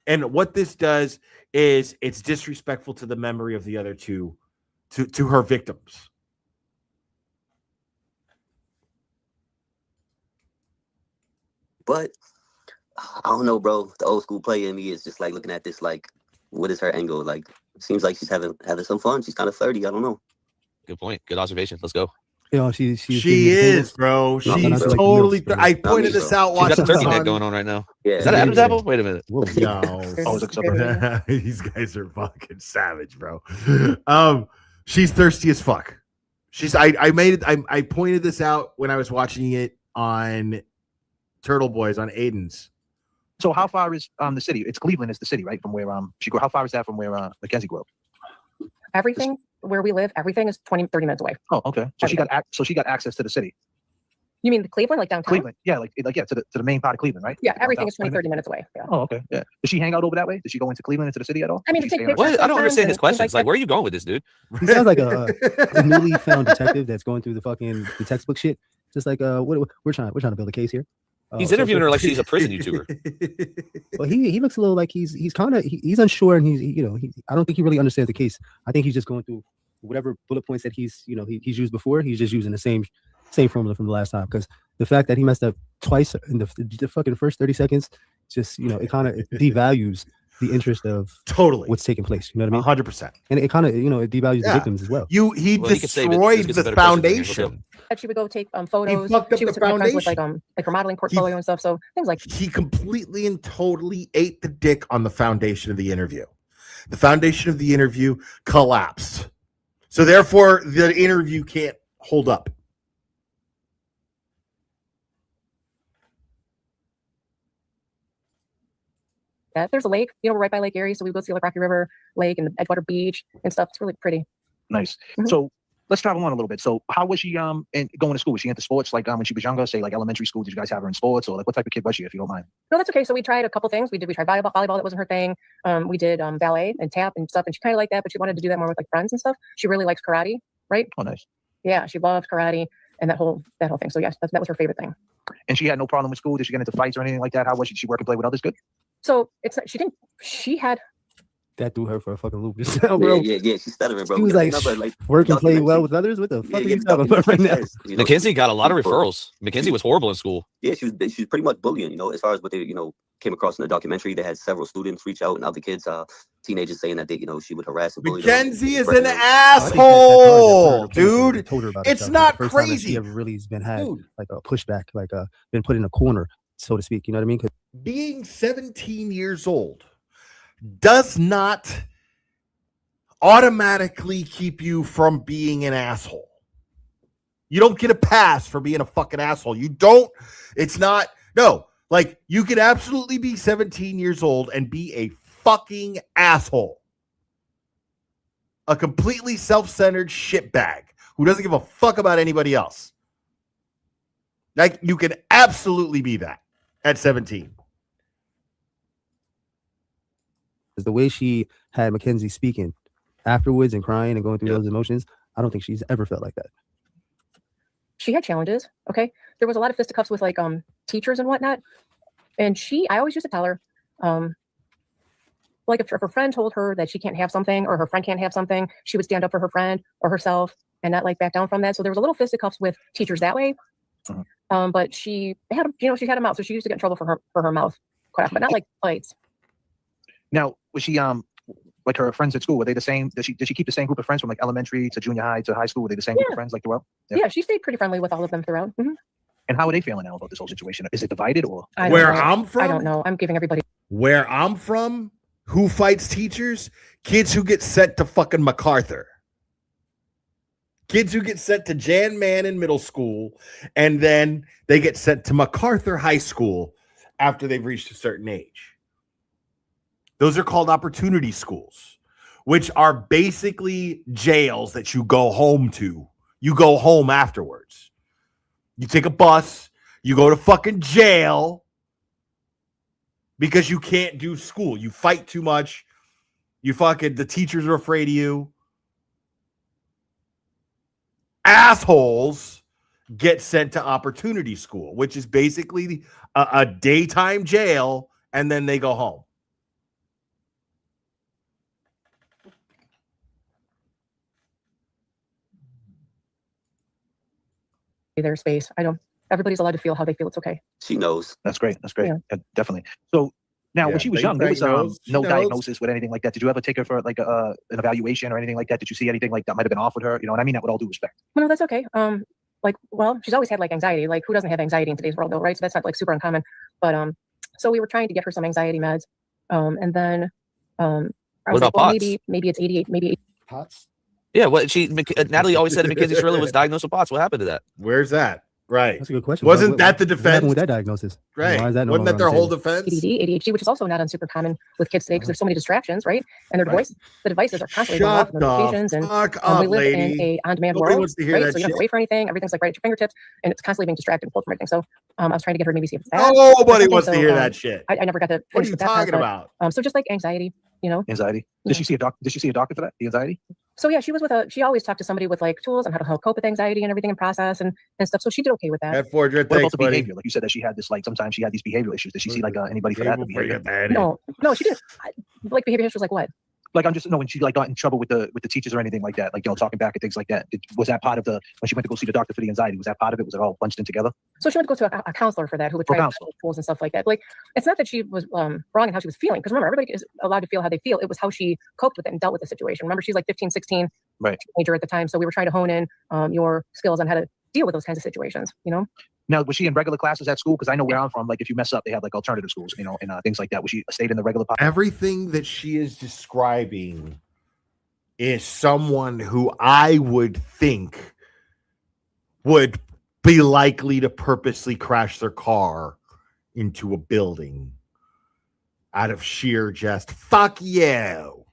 And what this does is it's disrespectful to the memory of the other two, to her victims. But I don't know, bro. The old school player in me is just like looking at this like, what is her angle? Like, seems like she's having some fun. She's kind of flirty. I don't know. Good point. Good observation. Let's go. You know, she is, bro. She's totally. I pointed this out. She's got the turkey neck going on right now. Yeah. Is that an Adam's apple? Wait a minute. No. These guys are fucking savage, bro. She's thirsty as fuck. I pointed this out when I was watching it on Turtle Boys on Aiden's. So how far is the city? It's Cleveland is the city, right? From where she grew. How far is that from where Mackenzie grew up? Everything where we live, everything is 20, 30 minutes away. Oh, okay. So she got access to the city. You mean the Cleveland, like downtown? Cleveland, yeah, like to the main part of Cleveland, right? Yeah, everything is 20, 30 minutes away. Yeah. Oh, okay. Yeah. Does she hang out over that way? Does she go into Cleveland, into the city at all? I mean, to take pictures. What? I don't understand his questions. Like, where are you going with this, dude? He sounds like a newly found detective that's going through the textbook shit. Just like we're trying to build a case here. He's interviewing her like she's a prison YouTuber. Well, he looks a little like he's kind of he's unsure, and I don't think he really understands the case. I think he's just going through whatever bullet points that he's used before. He's just using the same formula from the last time, because the fact that he messed up twice in the fucking first 30 seconds, just it kind of devalues the interest of what's taking place. You know what I mean? 100%. And it kind of it devalues the victims as well. He destroyed the foundation. That she would go take photos. fucked up She was the friends with foundation. like her modeling portfolio and stuff. So things like He completely and totally ate the dick on the foundation of the interview. The foundation of the interview collapsed. So therefore, the interview can't hold up. that. There's a lake, we're right by Lake Erie, so we go see like Rocky River Lake and Edgewater Beach and stuff. It's really pretty. Nice. So let's travel on a little bit. So how was she and going to school? Was she into sports like when she was younger, say like elementary school? Did you guys have her in sports, or like what type of kid was she, if you don't mind? No, that's okay. So we tried a couple things. We tried volleyball. That wasn't her thing. We did ballet and tap and stuff, and she kind of liked that, but she wanted to do that more with like friends and stuff. She really likes karate, right? Oh, nice. Yeah, she loved karate and that whole thing. So yes, that was her favorite thing. And she had no problem with school. Did she get into fights or anything like that? How was she? Did she work and play with others? Good. So she had that threw her for a fucking loop just now, bro. Yeah. She's stuttering, bro. She was like, work and play well with others. What the fuck are you talking about right now? Mackenzie got a lot of referrals. Mackenzie was horrible in school. Yeah, she was pretty much bullying, as far as what they, came across in the documentary. They had several students reach out and other kids, teenagers saying that they, she would harass and bully them. Mackenzie is an asshole, dude. It's not crazy. She ever really has been had like a pushback, like been put in a corner, so to speak. You know what I mean? Being 17 years old does not automatically keep you from being an asshole. You don't get a pass for being a fucking asshole. You don't. It's not. No. Like, you could absolutely be 17 years old and be a fucking asshole. A completely self-centered shitbag who doesn't give a fuck about anybody else. Like, you can absolutely be that at 17. The way she had Mackenzie speaking afterwards and crying and going through those emotions, I don't think she's ever felt like that. She had challenges. Okay. There was a lot of fisticuffs with like teachers and whatnot. And I always used to tell her, like if her friend told her that she can't have something or her friend can't have something, she would stand up for her friend or herself and not like back down from that. So there was a little fisticuffs with teachers that way. But she had, she had a mouth, so she used to get in trouble for her mouth quite often, but not like fights. Now, was she like her friends at school? Were they the same? Did she keep the same group of friends from like elementary to junior high to high school? Were they the same group of friends like throughout? Yeah, she stayed pretty friendly with all of them throughout. And how are they feeling now about this whole situation? Is it divided or? Where I'm from? I don't know. I'm giving everybody. Where I'm from, who fights teachers? Kids who get sent to fucking MacArthur. Kids who get sent to Jan Man in middle school, and then they get sent to MacArthur High School after they've reached a certain age. Those are called opportunity schools, which are basically jails that you go home to. You go home afterwards. You take a bus, you go to fucking jail because you can't do school. You fight too much. The teachers are afraid of you. Assholes get sent to opportunity school, which is basically a daytime jail, and then they go home. Their space. Everybody's allowed to feel how they feel. It's okay. She knows. That's great. That's great. Yeah, definitely. So now, when she was young, there was no diagnosis with anything like that. Did you ever take her for like an evaluation or anything like that? Did you see anything like that might have been off with her? And I mean that with all due respect. No, that's okay. She's always had like anxiety. Like, who doesn't have anxiety in today's world, though, right? So that's not like super uncommon. But so we were trying to get her some anxiety meds, and then I was like, well, maybe it's 88, maybe 80. POTS. Yeah, Natalie always said that Mackenzie Shirley was diagnosed with POTS. What happened to that? Where's that? Right. That's a good question. Wasn't that the defense? What happened with that diagnosis? Right. Why is that Wasn't that their whole defense? ADHD, which is also not super common with kids today because there's so many distractions, right? And the devices are constantly going off notifications, and we live in a on-demand world, right? So you don't have to wait for anything. Everything's like right at your fingertips, and it's constantly being distracted and pulled from everything. So I was trying to get her to maybe see if it's that. Nobody wants to hear that shit. I never got to finish with that. What are you talking about? So just like anxiety, Anxiety. Did she see a doctor? Did she see a doctor for that? The anxiety? So yeah, she always talked to somebody with like tools on how to cope with anxiety and everything and process and stuff. So she did okay with that. At Fordred, What about thanks, the buddy. behavior? Like you said that she had this, like sometimes she had these behavioral issues. Did she see like anybody for that? No, she didn't. Like behavior issues, like what? Like I'm just when she like got in trouble with the teachers or anything like that, like talking back and things like that. Was that part of when she went to go see the doctor for the anxiety? Was that part of it? Was it all bunched in together? So she went to go to a counselor for that, who would try to tools and stuff like that. Like it's not that she was wrong in how she was feeling, because remember, everybody is allowed to feel how they feel. It was how she coped with it and dealt with the situation. Remember, she's like 15, 16, right, teenager at the time. So we were trying to hone in your skills on how to deal with those kinds of situations. Now, was she in regular classes at school? Because I know where I'm from, like if you mess up, they have like alternative schools, and things like that. Was she stayed in the regular? Everything that she is describing is someone who I would think would be likely to purposely crash their car into a building out of sheer just fuck you.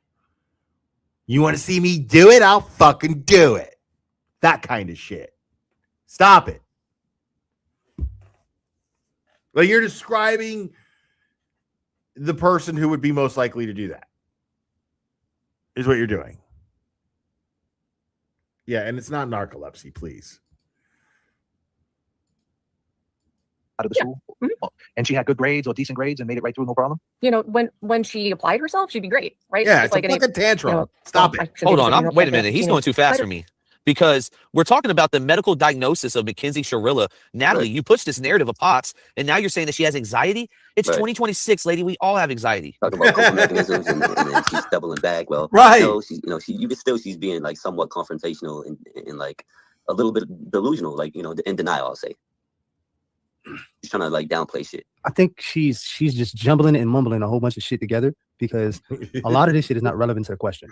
You want to see me do it? I'll fucking do it. That kind of shit. Stop it. Like you're describing the person who would be most likely to do that. Is what you're doing. Yeah, and it's not narcolepsy, please. Out of the school, and she had good grades or decent grades and made it right through, no problem. When she applied herself, she'd be great, right? Yeah, it's like a tantrum. Stop it. Hold on, wait a minute. He's going too fast for me. Because we're talking about the medical diagnosis of Mackenzie Shirilla. Natalie, you pushed this narrative of POTS, and now you're saying that she has anxiety? It's 2026, lady. We all have anxiety. Talking about coping mechanisms and she's doubling back. Well, right. She's being like somewhat confrontational and like a little bit delusional, like, in denial, I'll say. She's trying to like downplay shit. I think she's just jumbling and mumbling a whole bunch of shit together because a lot of this shit is not relevant to the question.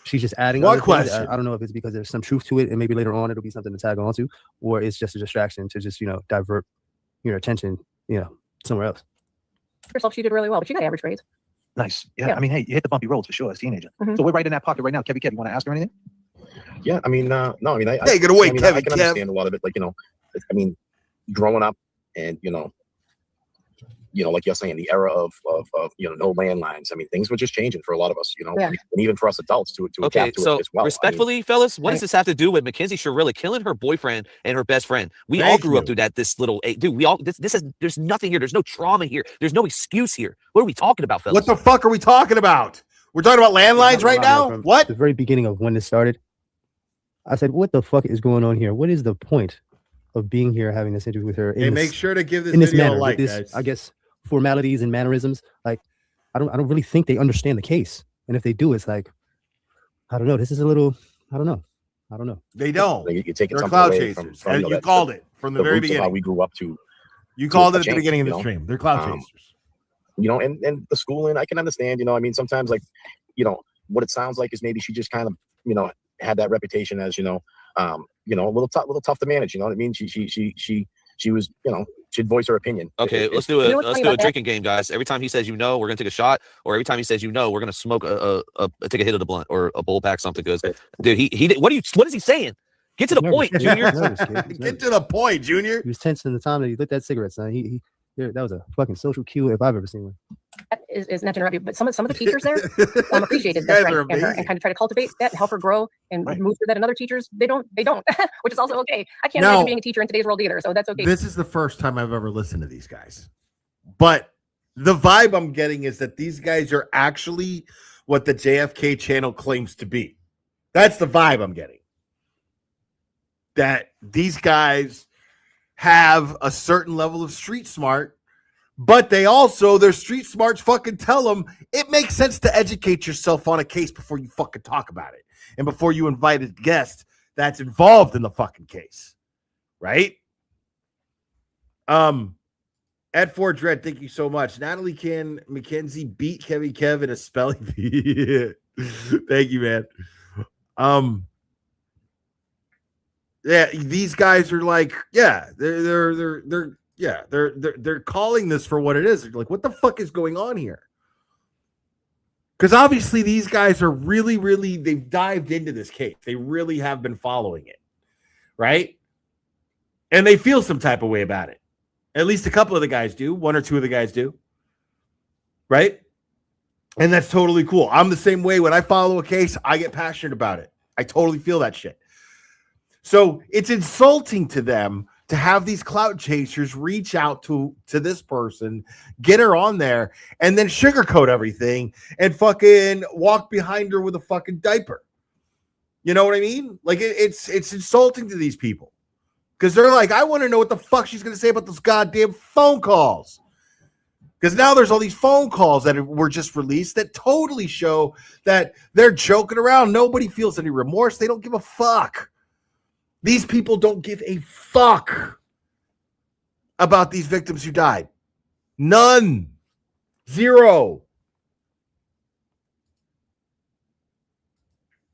She's just adding. What question? I don't know if it's because there's some truth to it, and maybe later on it'll be something to tag on to, or it's just a distraction to just divert your attention somewhere else. Herself, she did really well, but she got average grades. Nice. Yeah. I mean, hey, you hit the bumpy roads for sure as a teenager. So we're right in that pocket right now. Kev, you want to ask her anything? Yeah. I mean, no. I mean, take it away, Kevin. I can understand a lot of it. Like, I mean, growing up and like you're saying, the era of no landlines. I mean, things were just changing for a lot of us, and even for us adults to adapt to it as well. Respectfully, fellas, what does this have to do with Mackenzie Shirilla killing her boyfriend and her best friend? We all grew up through that. This little dude, we all there's nothing here. There's no trauma here. There's no excuse here. What are we talking about, fellas? What the fuck are we talking about? We're talking about landlines right now? What? The very beginning of when this started, I said, what the fuck is going on here? What is the point of being here, having this interview with her? Hey, make sure to give this video a like, guys. I guess formalities and mannerisms. Like, I don't really think they understand the case. And if they do, it's like, I don't know. This is a little, I don't know. They don't. You're taking They're something cloud away chasers. from You called it from the very beginning. How we grew up to. You called it at the beginning of the stream. They're cloud chasers. And the schooling, I can understand. I mean, sometimes like, what it sounds like is maybe she just kind of, had that reputation as, a little tough to manage. You know what I mean? She was, she'd voice her opinion. Okay, let's do a drinking game, guys. Every time he says we're gonna take a shot, or every time he says we're gonna smoke take a hit of the blunt or a bowl pack, something. Because dude, what is he saying? Get to the point, Junior. Get to the point, Junior. He was tense in the time that he lit that cigarette, son. That was a fucking social cue if I've ever seen one. That is not to interrupt you, but some of the teachers there appreciated that strength in her and kind of try to cultivate that, help her grow and move through that. And other teachers, they don't, which is also okay. I can't imagine being a teacher in today's world either, so that's okay. This is the first time I've ever listened to these guys, but the vibe I'm getting is that these guys are actually what the JFK channel claims to be. That's the vibe I'm getting. That these guys have a certain level of street smart, but they also, their street smarts fucking tell them it makes sense to educate yourself on a case before you fucking talk about it and before you invite a guest that's involved in the fucking case, right? Ed Ford Dread, thank you so much. Natalie Mackenzie beat Kev in a spelling bee. Thank you, man. Yeah, these guys are like, they're calling this for what it is. They're like, what the fuck is going on here? Because obviously these guys are really, they've dived into this case. They really have been following it, right? And they feel some type of way about it. At least a couple of the guys do. One or two of the guys do, right? And that's totally cool. I'm the same way. When I follow a case, I get passionate about it. I totally feel that shit. So it's insulting to them to have these clout chasers reach out to this person, get her on there, and then sugarcoat everything and fucking walk behind her with a fucking diaper. You know what I mean? Like it's insulting to these people because they're like, I want to know what the fuck she's going to say about those goddamn phone calls. Because now there's all these phone calls that were just released that totally show that they're joking around. Nobody feels any remorse. They don't give a fuck. These people don't give a fuck about these victims who died. None. Zero.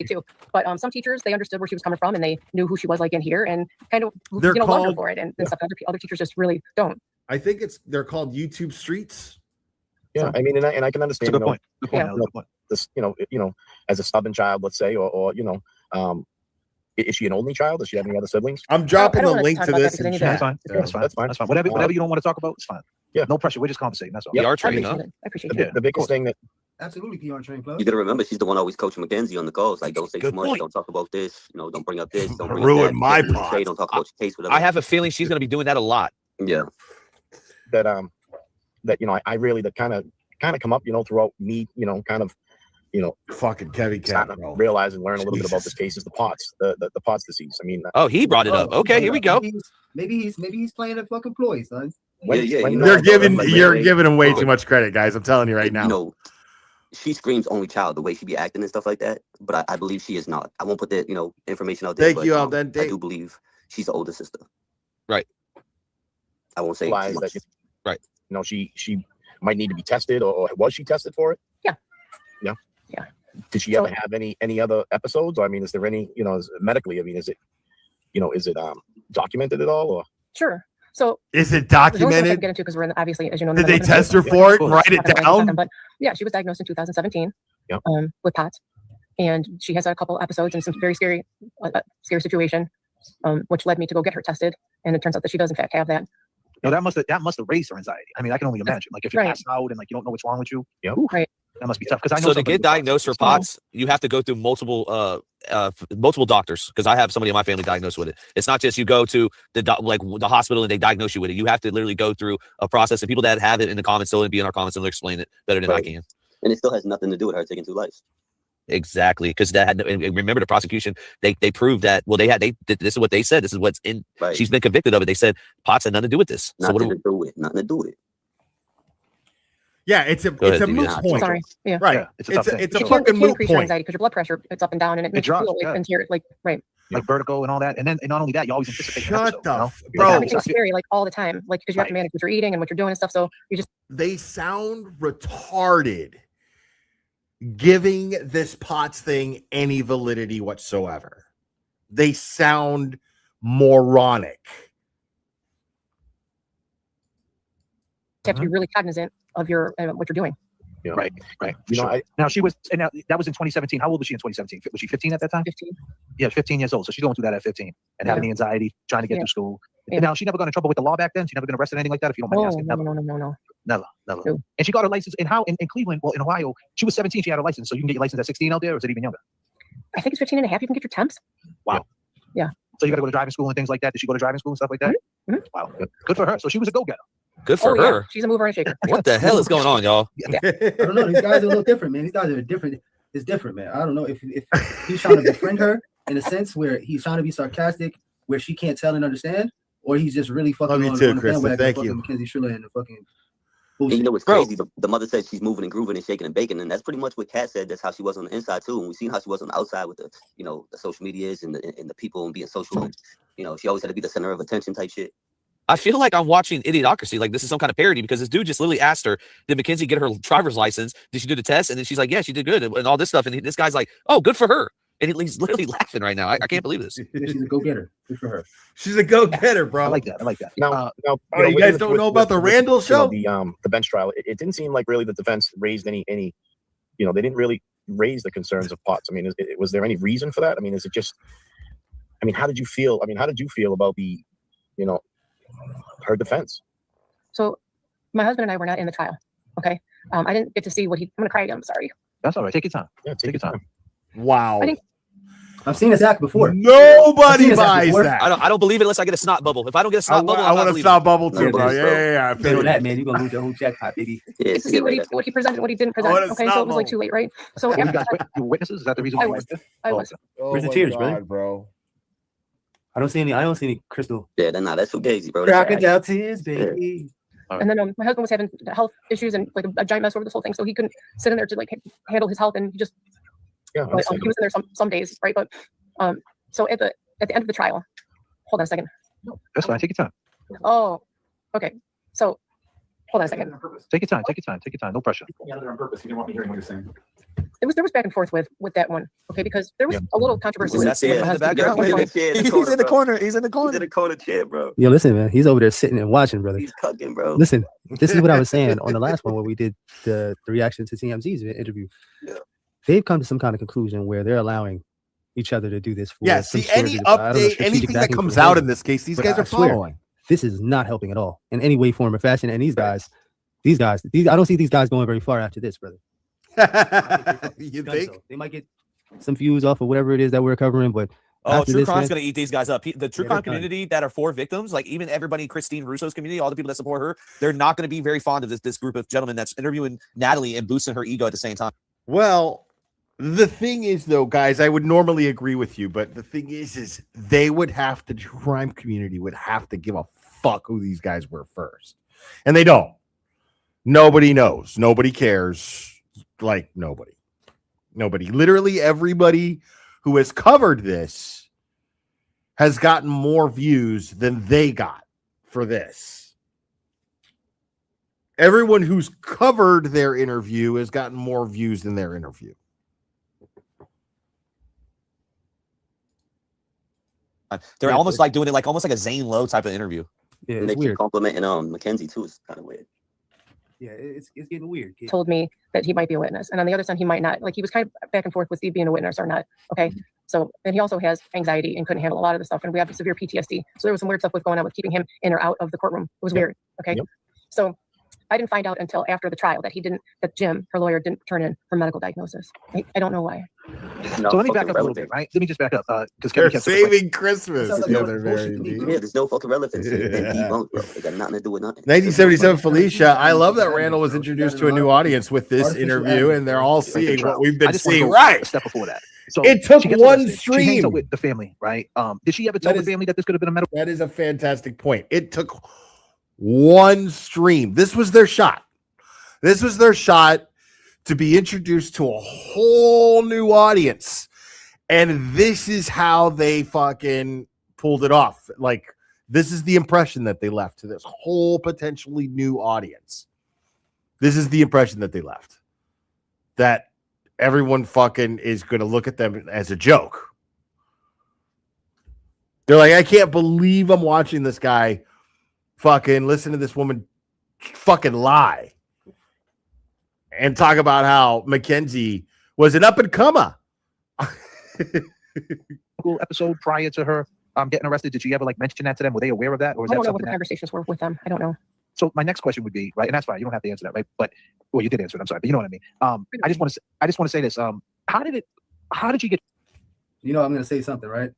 Too, but some teachers, they understood where she was coming from and they knew who she was like in here and kind of They're loved her called- for it and stuff. Other teachers just really don't. I think they're called YouTube streets. Yeah, I mean, and I can understand. That's a good you know, point. Good point, you Alan, know, good point. this, you know, as a stubborn child, let's say, or is she an only child? Does she have any other siblings? I'm dropping don't the wanna link talk to about that this. because I in need chat. That's fine. That's fine. That's fine. That's fine. Whatever you don't want to talk about, it's fine. Yeah. No pressure. We're just conversating. That's all. Yeah. PR I training, appreciate huh? it. I appreciate Yeah. it. The biggest thing that Absolutely, PR train club. You gotta remember, she's the one always coaching Mackenzie on the calls. Like, don't say too Good much. point. Don't talk about this. You know, don't bring up this. Don't bring Ruin up that. my Don't pod. say, don't talk about your case. Whatever. I have a feeling she's going to be doing that a lot. Yeah. that you know, I really that kind of come up, you know, throughout me, you know, kind of, you know, Fucking Kevin starting to realize and learn a little bit about this case is the POTS, the POTS disease. I mean, Oh, he brought it up. Okay, here we go. Maybe he's playing a fucking ploy, son. Yeah, you know, You're giving like, you're like, giving him way um, too much credit, guys. I'm telling you right now. You know, she screams only child the way she be acting and stuff like that. But I believe she is not. I won't put that, you know, information out there. Thank but, you, I Aldente. do believe she's the older sister. Right. I won't say realize too much. that, Right. you know, she might need to be tested, or was she tested for it? Yeah. Yeah. Yeah. Did she ever have any other episodes? Or I mean, is there any, you know, medically? I mean, is it documented at all? Or Sure. So Is it there's only so much I can documented? get into because we're obviously, as you know, in the Did they middle of test her the for it and case. write it Not gonna down? happen, but yeah, she was diagnosed in 2017 Yep. With POTS, and she has a couple episodes in some very scary situation, which led me to go get her tested, and it turns out that she does in fact have that. No, that must have raised her anxiety. I mean, I can only imagine. Like if you're Right. passed out and like you don't know what's wrong with you, yeah, Right. that must be tough. Because I know So to somebody get with POTS. diagnosed for POTS, you have to go through multiple doctors. Because I have somebody in my family diagnosed with it. It's not just you go to the hospital and they diagnose you with it. You have to literally go through a process. And people that have it in the comments still be in our comments and they'll explain it better than I Right. can. And it still has nothing to do with her taking 2 lives. Exactly, because that had and remember the prosecution. They proved that. Well, this is what they said. This is what's in. Right. She's been convicted of it. They said POTS had nothing to do with this. So Nothing what? to do with it. Nothing to do with it. Yeah, it's a Go ahead, moot DBS. point. Sorry. Yeah. Right. Yeah, it's a tough thing. It's It a can, fucking it can moot increase your point. anxiety because your blood pressure, it's up and down, and it makes you drops, feel like yeah. into your, like, right. like vertigo and all that, and not only that, you always anticipate. an Shut episode, the you know? f- Like, bro. that It makes makes me you scary, like, all the time, like, because you have to manage what you're eating and what you're doing and stuff. So you just They sound retarded giving this POTS thing any validity whatsoever. They sound moronic. have to be really cognizant of your what you're doing. Yeah. Right. You know, Sure. Now she was, and now, that was in 2017. How old was she in 2017? Was she 15 at that time? 15. Yeah, 15 years old. So she's going through that at 15 and having the anxiety, trying to get Yeah. through school. Yeah. And now she never got in trouble with the law back then. She never been arrested or anything like that. If you don't mind me Oh, asking, no, never, no. never. No. And she got her license in in Cleveland. Well, in Ohio, she was 17. She had her license, so you can get your license at 16 out there, or is it even younger? I think it's 15 and a half. You can get your temps. Wow. Yeah. So you got to go to driving school and things like that. Did she go to driving school and stuff like that? Mm-hmm. Wow. Good for her. So she was a go-getter. Good for Yeah. her. She's a mover and a shaker. What the hell is going on, y'all? I don't know. These guys are a little different, man. These guys are different. It's different, man. I don't know if he's trying to befriend her in a sense where he's trying to be sarcastic, where she can't tell and understand, or he's just really fucking Love you on, too, on the Krista. bandwagon. Thank Fucking you. Mackenzie Schiller and the fucking And bullshit. you know what's Bro. crazy? The mother said she's moving and grooving and shaking and baking, and that's pretty much what Kat said. That's how she was on the inside too. And we've seen how she was on the outside with the, you know, the social medias and the people and being social. And, you know, she always had to be the center of attention type shit. I feel like I'm watching Idiocracy. Like this is some kind of parody because this dude just literally asked her, "Did Mackenzie get her driver's license? Did she do the test?" And then she's like, "Yeah, she did good," and all this stuff. And this guy's like, "Oh, good for her." And he's literally laughing right now. I can't believe this. Yeah, she's a go-getter. Good for her. She's a go-getter, bro. I like that. Now, Oh, know, you with- guys with- don't with- know about the Randall show? You know, the bench trial. It didn't seem like really the defense raised any. You know, they didn't really raise the concerns of POTS. I mean, was there any reason for that? I mean, is it just? I mean, how did you feel? I mean, how did you feel about the, you know, her defense? So my husband and I were not in the trial. Okay. I didn't get to see what I'm going to cry again. I'm sorry. That's all right. Take your time. Yeah, take your time. Wow. I think I've seen this act before. Nobody buys that. I don't believe it unless I get a snot bubble. If I don't get a snot bubble, I want a snot bubble too, bro. Yeah, Yeah. You know that, man. You're gonna lose your whole jackpot, baby. To see what he presented and what he didn't present. want a Okay, so it was like snot too late, right? So You after guys you witnesses? Is that the reason why I you was. went I was. Where's the my tears, God, brother? bro? I don't see any crystal. Yeah, that's fugazi, bro. Crocodile tears, baby. And then my husband was having health issues and like a giant mess over this whole thing, so he couldn't sit in there to like handle his health, and he just he was in there some days, right? But so at the end of the trial, hold on a second. No, that's fine. Take your time. Oh, okay. So hold on a second. Take your time. Take your time. Take your time. No pressure. Yeah, on purpose. He didn't want me hearing what you're saying. There was back and forth with that one, okay, because there was a little controversy. Is that Sam in the background? He's in the corner. He's in the corner. He's in the corner chair, bro. Yo, listen, man. He's over there sitting and watching, brother. He's cooking, bro. Listen, this is what I was saying on the last one where we did the reaction to TMZ's interview. Yeah. They've come to some kind of conclusion where they're allowing each other to do this. For Yeah, some see, sort any of, I don't know, update, strategic anything that backing comes from out them. in this case, these But guys I are swear, following. This is not helping at all in any way, form, or fashion. And these guys, I don't see these guys going very far after this, brother. You think? They might get some views off of whatever it is that we're covering, but Oh, after true this, crime's man, gonna eat these guys up. The true they're crime done. community that are for victims, like even everybody in Christine Russo's community, all the people that support her, they're not going to be very fond of this group of gentlemen that's interviewing Natalie and boosting her ego at the same time. Well, the thing is, though, guys, I would normally agree with you, but the thing is they would have to, the crime community would have to give a fuck who these guys were first. And they don't. Nobody knows. Nobody cares. Like, nobody. Literally everybody who has covered this has gotten more views than they got for this. Everyone who's covered their interview has gotten more views than their interview. They're almost like doing it like almost like a Zane Lowe type of interview. Yeah, And they keep complimenting Mackenzie too. It's kind of weird. Yeah, it's getting weird. Told me that he might be a witness, and on the other side, he might not. Like he was kind of back and forth with Steve being a witness or not. Okay, so and he also has anxiety and couldn't handle a lot of the stuff, and we have severe PTSD. So there was some weird stuff with going on with keeping him in or out of the courtroom. It was weird. Okay, so I didn't find out until after the trial that Jim, her lawyer, didn't turn in her medical diagnosis. I don't know why. So let me back up a little bit, right? Let me just back up because They're saving Christmas. Yeah, there's no fucking relevance. They debunked, bro. They got nothing to do with nothing. 1977 Felicia. I love that Randall was introduced to a new audience with this interview, and they're all seeing what we've been seeing. Right. A step before that. So it took she gets one arrested. She hangs stream out with the family, right? Did she ever tell the family that this could have been a medical? That is a fantastic point. It took one stream. This was their shot. This was their shot to be introduced to a whole new audience. And this is how they fucking pulled it off. Like, this is the impression that they left to this whole potentially new audience. This is the impression that they left. That everyone fucking is going to look at them as a joke. They're like, I can't believe I'm watching this guy fucking listen to this woman fucking lie and talk about how Mackenzie was an up-and-comer. Episode prior to her getting arrested, did she ever like mention that to them? Were they aware of that, or was I that don't know what something the conversations were with them. I don't know. So my next question would be, right, and that's fine. You don't have to answer that, right? But well, you did answer it. I'm sorry, but you know what I mean. I just want to say this. How did you get? You know, I'm gonna say something, right?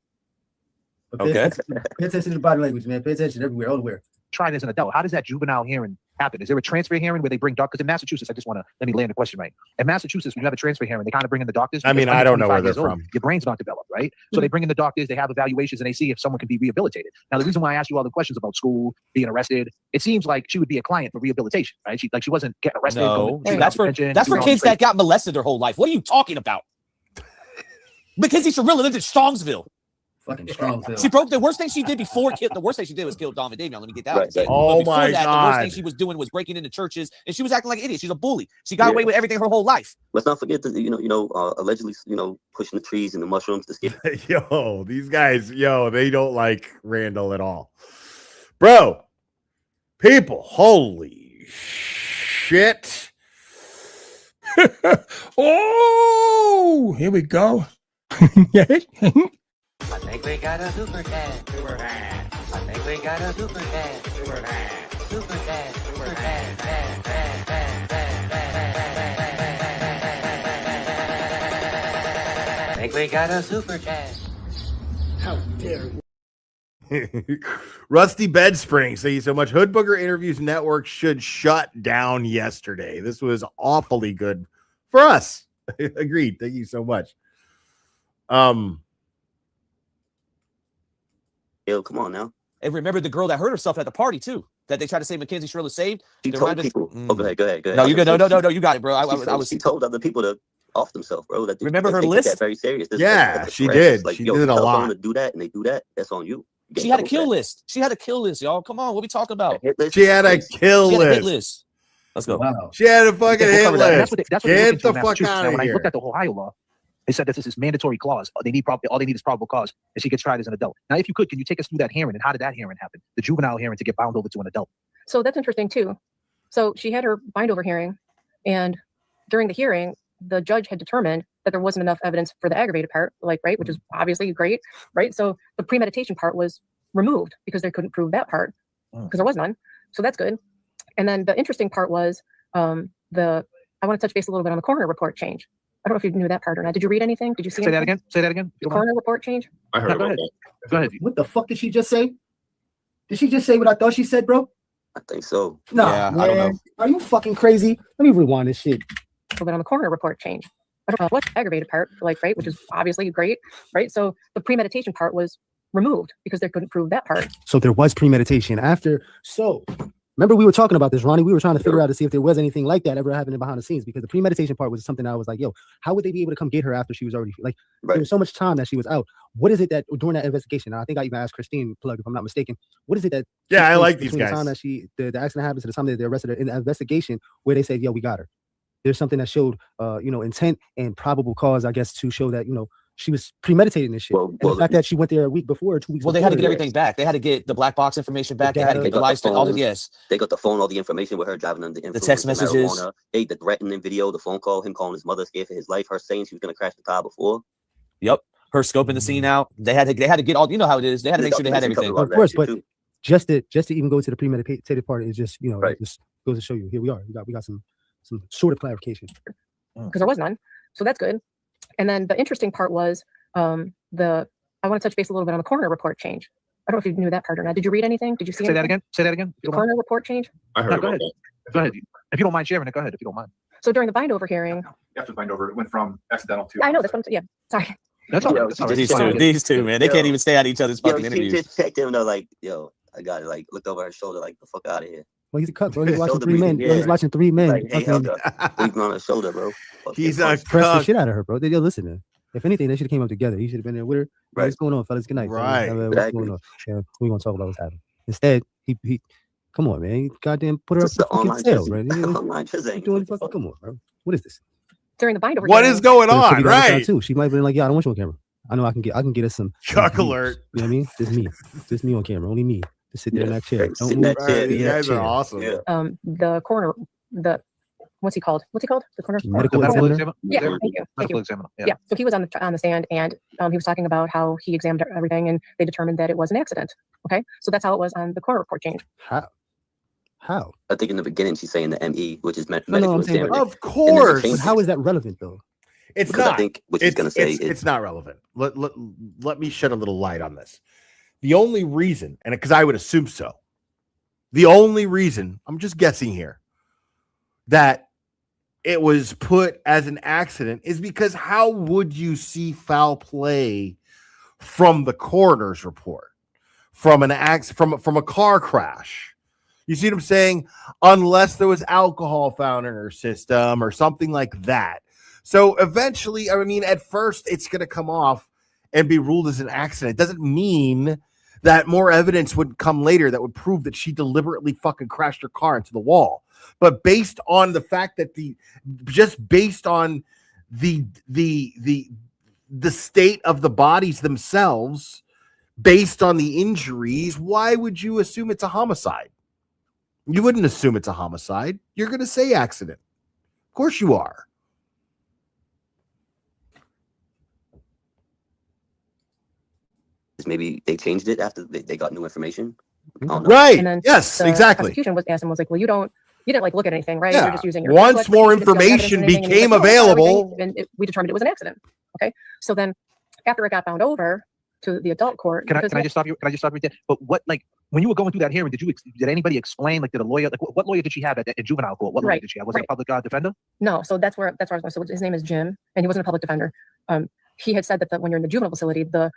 But pay Okay. attention to the body language, man. Pay attention everywhere, everywhere. Trying as an adult, how does that juvenile hearing happen? Is there a transfer hearing where they bring doctors? Because in Massachusetts, I just want to let me land the question right. In Massachusetts, when you have a transfer hearing, they kind of bring in the doctors. I mean, because I under don't know where 25 they're years old, from. Your brain's not developed, right? So they bring in the doctors, they have evaluations, and they see if someone can be rehabilitated. Now, the reason why I asked you all the questions about school, being arrested, it seems like she would be a client for rehabilitation, right? She wasn't getting arrested. No, going to that's for detention, that's for doing all kids this that got molested their whole life. What are you talking about? Mackenzie Cirillo lived in Strongsville. Fucking Strongsville. She broke the worst thing she did before. The worst thing she did was kill Dom and Davion. Let me get that. Right, right. Oh But before my that, the worst thing God. she was doing was breaking into churches, and she was acting like an idiot. She's a bully. She got away with everything her whole life. Let's not forget that allegedly pushing the trees and the mushrooms to skip. Yo, these guys, they don't like Randall at all. Bro, people, holy shit. Oh, here we go. I think we got a super cat. Super cat. I think we got a super cat. Super cat. Super cat. Super cat. I think We got a super chat. How dare you? Rusty Bedspring, thank you so much. Hood Booger Interviews Network should shut down yesterday. This was awfully good for us. Agreed. Thank you so much. Yo, come on now. And remember the girl that hurt herself at the party too. That they tried to say Mackenzie Shirley saved. She There told might have people. been- Oh, go ahead, go ahead, go ahead. No, you good. No, you got it, bro. She told other people to off themselves, bro. That Remember her they take list? that very serious. Yeah, a she threat. did. It's like, She yo, did if you a tell lot. someone to do that and they do that, that's on you. You She get had a double kill threat. list. She had a kill list, y'all. Come on, what we talking about? She had a kill She had a hit list. list. Let's go. Wow. She had a fucking We'll hit cover that. And list. that's what they look Get into the in fuck Massachusetts. out Now, of when I here. looked at the Ohio law, they said this is this mandatory clause. All they need is probable cause, and she gets tried as an adult. Now, if you could, can you take us through that hearing and how did that hearing happen? The juvenile hearing to get bound over to an adult. So that's interesting too. So she had her bind over hearing, and during the hearing, the judge had determined that there wasn't enough evidence for the aggravated part, like, right, which is obviously great, right? So the premeditation part was removed because they couldn't prove that part because there was none. So that's good. And then the interesting part was I want to touch base a little bit on the coroner report change. I don't know if you knew that part or not. Did you read anything? Did you see Say that anything? again. Say that again. The coroner report change? I heard No, go about ahead. that. Go ahead. What the fuck did she just say? Did she just say what I thought she said, bro? I think so. Nah, Yeah, man. I don't know. Are you fucking crazy? Let me rewind this shit. A little bit on the coroner report change. I don't know what aggravated part, like, right, which is obviously great, right? So the premeditation part was removed because they couldn't prove that part. So there was premeditation after. So remember we were talking about this, Ronnie. We were trying to figure out to see if there was anything like that ever happening behind the scenes, because the premeditation part was something I was like, yo, how would they be able to come get her after she was already like there was so much time that she was out? What is it that during that investigation? I think I even asked Christine Plug, if I'm not mistaken. What is it that Yeah, took I place like these between guys. the time that the accident happens to the time that they arrested her in the investigation where they said, yo, we got her? There's something that showed intent and probable cause, I guess, to show that, she was premeditating this shit. And the fact that she went there a week before or 2 weeks Well, they before. had to get everything back. They had to get the black box information back. They had to get the license. All the yes. They got the phone, all the information with her driving under the influence. text of messages. marijuana. Hey, the threatening video, the phone call, him calling his mother scared for his life, her saying she was gonna crash the car before. Yep. Her scoping the scene out. They had to get all. You know how it is. They had to make sure they had everything. Of course, but just to even go to the premeditated part is just it just goes to show you here we are. We got some sort of clarification. Because there was none. So that's good. And then the interesting part was I want to touch base a little bit on the coroner report change. I don't know if you knew that part or not. Did you read anything? Did you see Say that anything? again. Say that again. The coroner report change? I heard No, about go ahead. that. Go ahead. If you don't mind sharing it, go ahead. If you don't mind. So during the bind over hearing, You have to find over. It went from accidental to. I know that's what I'm yeah. Sorry. That's all right. That's all right. These two, man. They can't even stay at each other's Yo, fucking she interviews. just checked him though, like, yo, I got it. Like, looked over her shoulder, like, the fuck out of here. Well, he's a cut, bro. He's watching Shoulder three men. breathing, Bro, he's watching three men. Like, hey, fucking breathing on her shoulder, bro. He's a press the cuck. shit out of her, bro. Yo, listen, man. If anything, they should have came up together. He should have been there with her. Right. What's going on, fellas? Good night. Right. What's going on? Yeah, we're gonna talk about what's happening. Instead, he come on, man. He goddamn put her up Just for the fucking online sale, trizzy. right? Online trizzy. Doing fucking, come on, bro. What is this? During the bind over What hearing, is going Could be on? the other side, Right. too. She might have been like, yeah, I don't want you on camera. I know I can get us some Chuck views. alert. You know what I mean? Just me on camera. Only me. Just sit there in that chair. Don't Sit in move. that chair. Right, you Be in that guys are chair. awesome. the coroner, what's he called? The coroner? Medical The medical examiner. Yeah, examiner. thank you. Thank Medical you. examiner. Yeah. So he was on the stand, and he was talking about how he examined everything, and they determined that it was an accident. Okay, so that's how it was on the coroner report change. How? I think in the beginning she's saying the ME, which is No, medical I'm saying, examiner. Of And then it course. changed But how is that relevant though? It's because not. I think what she's gonna say is it's not relevant. Let me shed a little light on this. The only reason, and because I would assume so, the only reason, I'm just guessing here, that it was put as an accident is because how would you see foul play from the coroner's report, from from a car crash? You see what I'm saying? Unless there was alcohol found in her system or something like that. So eventually, I mean, at first it's going to come off and be ruled as an accident. It doesn't mean that more evidence would come later that would prove that she deliberately fucking crashed her car into the wall. But based on the fact that based on the state of the bodies themselves, based on the injuries, why would you assume it's a homicide? You wouldn't assume it's a homicide. You're going to say accident. Of course you are. maybe they changed it after they got new information. Right. And then Yes, the exactly. prosecution was asked him, was like, well, you don't You didn't like look at anything, right? Yeah. You're just using your Once foot, more you didn't see any evidence information or anything, and he was became like, "No, I saw available." everything," and we determined it was an accident. Okay. So then after it got bound over to the adult court, Can I because just stop you? Can I just stop right there? But what, like, when you were going through that hearing, did anybody explain, like, did a lawyer, like, what lawyer did she have at juvenile court? What lawyer Right, did she have? Was it a right. public defender? No, so that's where I was going. So his name is Jim, and he wasn't a public defender. He had said that when you're in the juvenile facility, the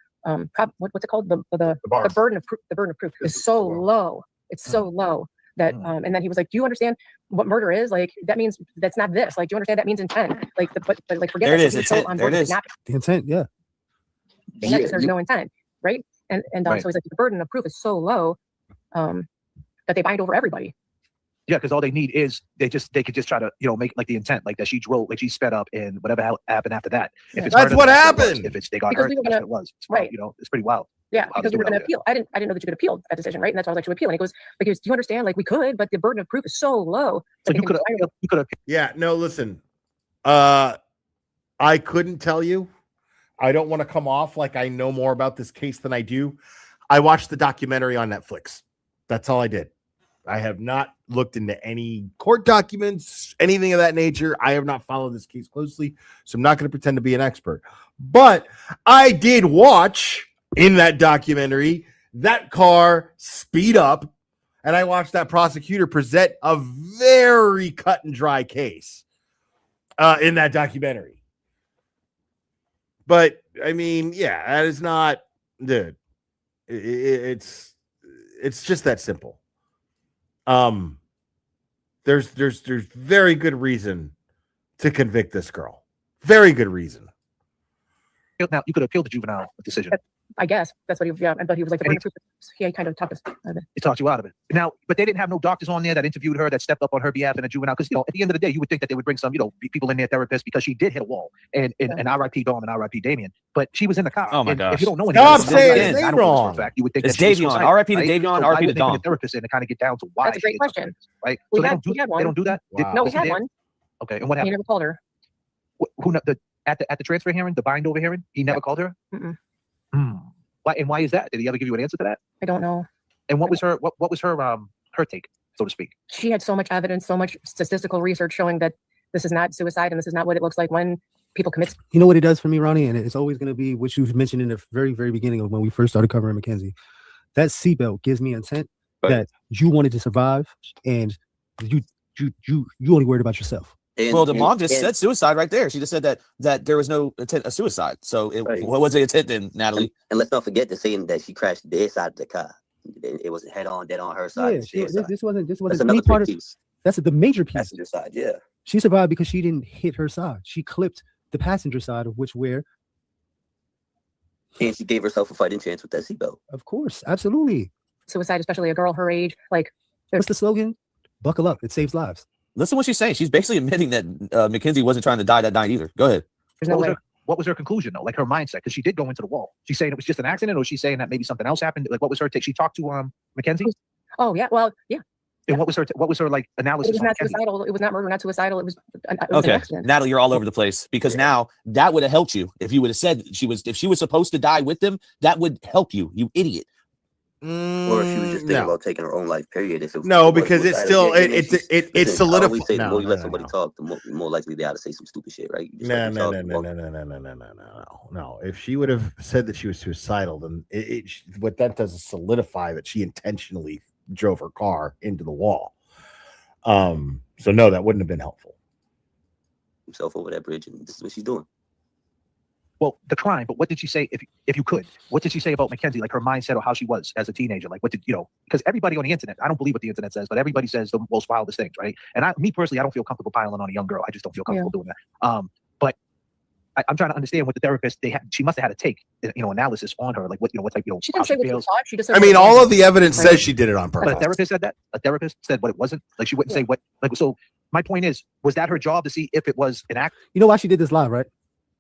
what's it called? The burden of proof is so low. It's so low that and then he was like, "Do you understand what murder is? Like that means that's not this. Like, do you understand that means intent? Like but like forget There that." it is. So he was so Intent. on There board it with is. kidnapping. The intent, yeah. And that's just there's no intent, right? And Right. so he's like, the burden of proof is so low that they bind over everybody. Yeah, because all they need is they could just try to make like the intent, like that she drove, like she sped up, and whatever happened after that. If it's That's murder, what then that's it was. happened. If it's they got Because hurt, we were that's gonna- what it was. right. It's pretty wild. Yeah, How because they we were do it going out to appeal. I didn't know that you could appeal that decision, right? And that's why I was like, "Should we appeal?" And he goes, "Do you understand? Like we could, but the burden of proof is so low." So you could have. Yeah, no, listen. I couldn't tell you. I don't want to come off like I know more about this case than I do. I watched the documentary on Netflix. That's all I did. I have not looked into any court documents, anything of that nature. I have not followed this case closely, so I'm not going to pretend to be an expert. But I did watch in that documentary that car speed up, and I watched that prosecutor present a very cut and dry case in that documentary. But I mean, yeah, that is not, dude. It's just that simple. There's very good reason to convict this girl. Very good reason. Now you could appeal the juvenile decision. I guess that's what he was. Yeah, but he was like, the burden of proof. He kind of talked us out of it. It talked you out of it. Now, but they didn't have no doctors on there that interviewed her, that stepped up on her behalf in a juvenile. Because at the end of the day, you would think that they would bring some people in there, therapists, because she did hit a wall. And R.I.P. Dom and R.I.P. Damien. But she was in the car. Oh my and gosh! if you don't know Stop anything, saying I his name don't know this for a wrong. fact, you would think It's that she was Davion. suicidal, R.I.P. to right? Davion, So R.I.P. why to would they bring Dom. a therapist in to kind of get down to why? That's a great she did question. Right? We So had they don't do that. Wow. No, we Wasn't had there? one. Okay, and what He happened? never called her. Who at the transfer hearing, the bind over hearing? He never called her. Mm-mm. Why? And why is that? Did he ever give you an answer to that? I don't know. And what was her her take, so to speak? She had so much evidence, so much statistical research showing that this is not suicide and this is not what it looks like when people commit. You know what it does for me, Ronnie, and it's always going to be what you mentioned in the very, very beginning of when we first started covering Mackenzie. That seatbelt gives me intent that you wanted to survive, and you only worried about yourself. Well, the mom just said suicide right there. She just said that there was no intent of suicide. So what was the intent then, Natalie? And let's not forget the saying that she crashed dead side of the car. It wasn't head on, dead on her side. Yeah, this wasn't That's any another part of. big piece. That's the major piece. Passenger side, yeah. She survived because she didn't hit her side. She clipped the passenger side, of which And she gave herself a fighting chance with that seatbelt. Of course, absolutely. Suicide, especially a girl her age, like what's the slogan? Buckle up, it saves lives. Listen what she's saying. She's basically admitting that Mackenzie wasn't trying to die that night either. Go ahead. There's no way. What was her conclusion though? Like her mindset, because she did go into the wall. She's saying it was just an accident, or she's saying that maybe something else happened. Like what was her take? She talked to Mackenzie. Oh yeah, well yeah. And what was her like analysis? It was on not Mackenzie? suicidal. It was not murder, not suicidal. It was an Okay, accident. Natalie, you're all over the place because now that would have helped you if you would have said if she was supposed to die with them. That would help you, you idiot. Or if she was just thinking about taking her own life, period. If it was, No, because it's still it solidifies. The more you let somebody talk, the more likely they are to say some stupid shit, right? You just let them talk. No. If she would have said that she was suicidal, then what that does is solidify that she intentionally drove her car into the wall. So no, that wouldn't have been helpful. Himself over that bridge, and this is what she's doing. Well, the crime, but what did she say? If you could, what did she say about Mackenzie? Like her mindset or how she was as a teenager? Like what did because everybody on the internet, I don't believe what the internet says, but everybody says the most wildest things, right? And me personally, I don't feel comfortable piling on a young girl. I just don't feel comfortable doing that. But I'm trying to understand what the therapist she must have had to take analysis on her, like what type She didn't say what she thought. She just said. I mean, all of the evidence says she did it on purpose. But a therapist said that. A therapist said what it wasn't. Like she wouldn't say what. Like so, my point is, was that her job to see if it was an act? You know why she did this live, right?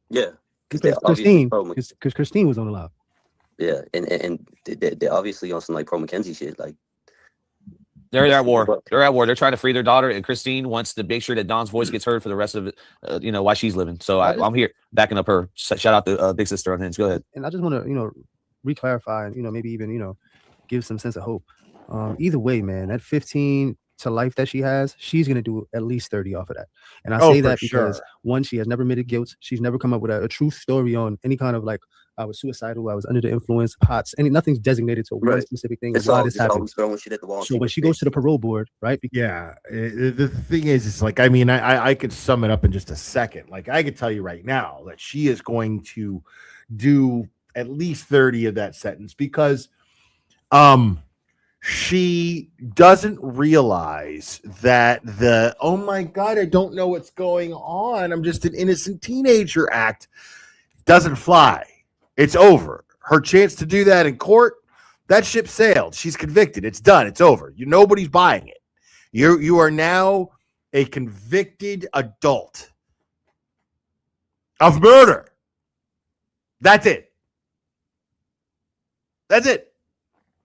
Yeah. Because Christine was on the live. Yeah, and they're obviously on some like pro Mackenzie shit. Like they're at war. They're at war. They're trying to free their daughter, and Christine wants to make sure that Don's voice gets heard for the rest of it. While she's living. So I'm here backing up her. Shout out to Big Sister on Hinge. Go ahead. And I just want to re-clarify and maybe even give some sense of hope. Either way, man, that 15 to life that she has, she's gonna do at least 30 off of that. And I Oh, say for that because sure. one, she has never admitted guilt. She's never come up with a true story on any kind of like I was suicidal, I was under the influence, pots, nothing's designated to one specific thing. It's Why always, this happened. always throwing shit at the wall. So when she goes to the parole board, right? Yeah, the thing is, it's like, I mean, I could sum it up in just a second. Like, I could tell you right now that she is going to do at least 30 of that sentence because she doesn't realize that oh my God, I don't know what's going on, I'm just an innocent teenager act doesn't fly. It's over. Her chance to do that in court, that ship sailed. She's convicted. It's done. It's over. Nobody's buying it. You are now a convicted adult of murder. That's it. That's it.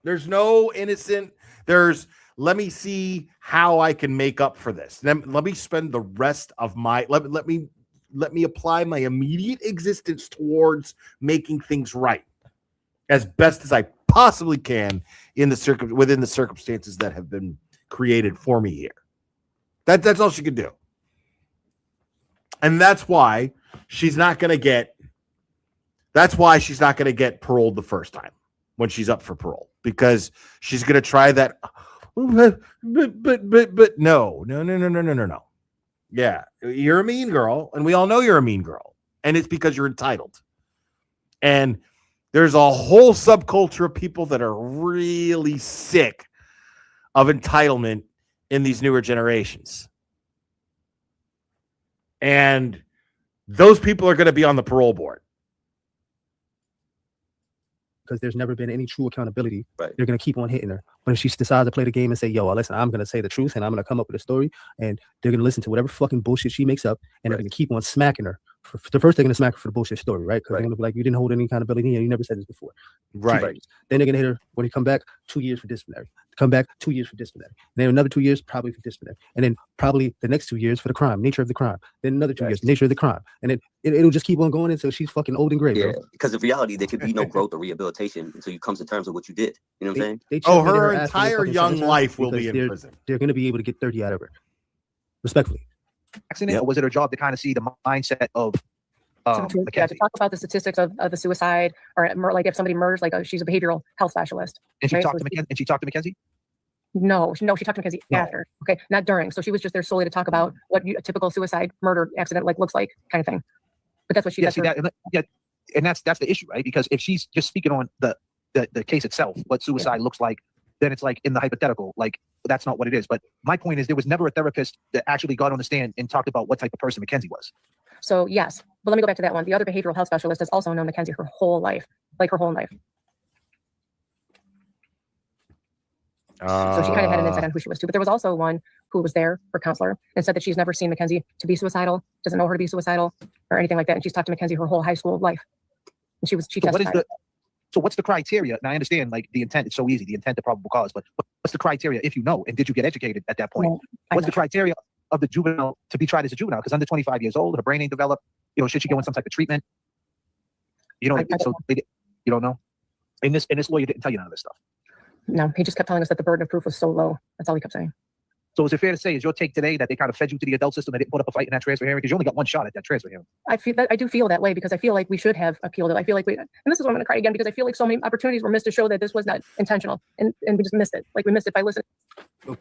There's no innocent. Let me see how I can make up for this. Let me spend the rest of my let me apply my immediate existence towards making things right as best as I possibly can within the circumstances that have been created for me here. That's all she could do. And that's why she's not going to get paroled the first time when she's up for parole, because she's going to try that. But no. Yeah, you're a mean girl, and we all know you're a mean girl, and it's because you're entitled. And there's a whole subculture of people that are really sick of entitlement in these newer generations. And those people are going to be on the parole board. Because there's never been any true accountability. Right. They're going to keep on hitting her. But if she decides to play the game and say, yo, listen, I'm going to say the truth and I'm going to come up with a story, and they're going to listen to whatever fucking bullshit she makes up, and they're going to keep on smacking her. The first, they're going to smack her for the bullshit story, right? Because they're going to be like, you didn't hold any accountability and you never said this before. Right. Then they're going to hit her when you come back 2 years for disciplinary. Come back 2 years for disciplinary. And then another 2 years probably for disciplinary. And then probably the next 2 years for the crime, nature of the crime. Then another 2 years, nature of the crime. And then it'll just keep on going until she's fucking old and gray. Yeah, bro. because in reality, there could be no growth or rehabilitation until you come to terms with what you did. You know what I'm saying? Her entire young life will be in prison. They're going to be able to get 30 out of her. Respectfully. Accident, or was it her job to kind of see the mindset of to talk about the statistics of the suicide, or like if somebody murders, like she's a behavioral health specialist. And she talked to Mackenzie? No, she talked to Mackenzie after. Okay, not during. So she was just there solely to talk about what a typical suicide murder accident looks like, kind of thing. But that's what she does. And that's the issue, right? Because if she's just speaking on the case itself, what suicide looks like, then it's like in the hypothetical, like that's not what it is. But my point is, there was never a therapist that actually got on the stand and talked about what type of person Mackenzie was. So yes, but let me go back to that one. The other behavioral health specialist has also known Mackenzie her whole life, like her whole life. So she kind of had an insight on who she was too. But there was also one who was there, her counselor, and said that she's never seen Mackenzie to be suicidal, doesn't know her to be suicidal or anything like that. And she's talked to Mackenzie her whole high school life. And she testified. So what's the criteria? Now I understand, like, the intent is so easy, the intent to probable cause, but what's the criteria if you know? And did you get educated at that point? What's the criteria of the juvenile to be tried as a juvenile? Because under 25 years old, her brain ain't developed. Should she go in some type of treatment? You don't know. And this lawyer didn't tell you none of this stuff. No, he just kept telling us that the burden of proof was so low. That's all he kept saying. So is it fair to say, is your take today that they kind of fed you to the adult system, they didn't put up a fight in that transfer hearing? Because you only got one shot at that transfer hearing. I do feel that way, because I feel like we should have appealed it. I feel like and this is why I'm going to cry again, because I feel like so many opportunities were missed to show that this was not intentional, and we just missed it. Like we missed it by listening.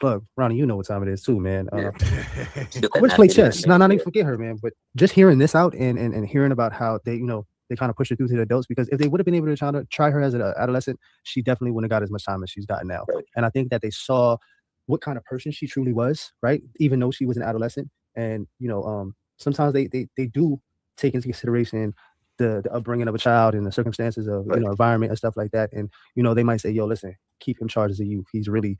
Plug, Ronnie, you know what time it is too, man. Let's play chess. Not even forget her, man. But just hearing this out and hearing about how they, they kind of pushed her through to the adults, because if they would have been able to try her as an adolescent, she definitely wouldn't have got as much time as she's gotten now. Right. And I think that they saw what kind of person she truly was, right? Even though she was an adolescent. And, sometimes they do take into consideration the upbringing of a child and the circumstances of, environment and stuff like that. And, they might say, yo, listen, keep him charged as a youth. He's really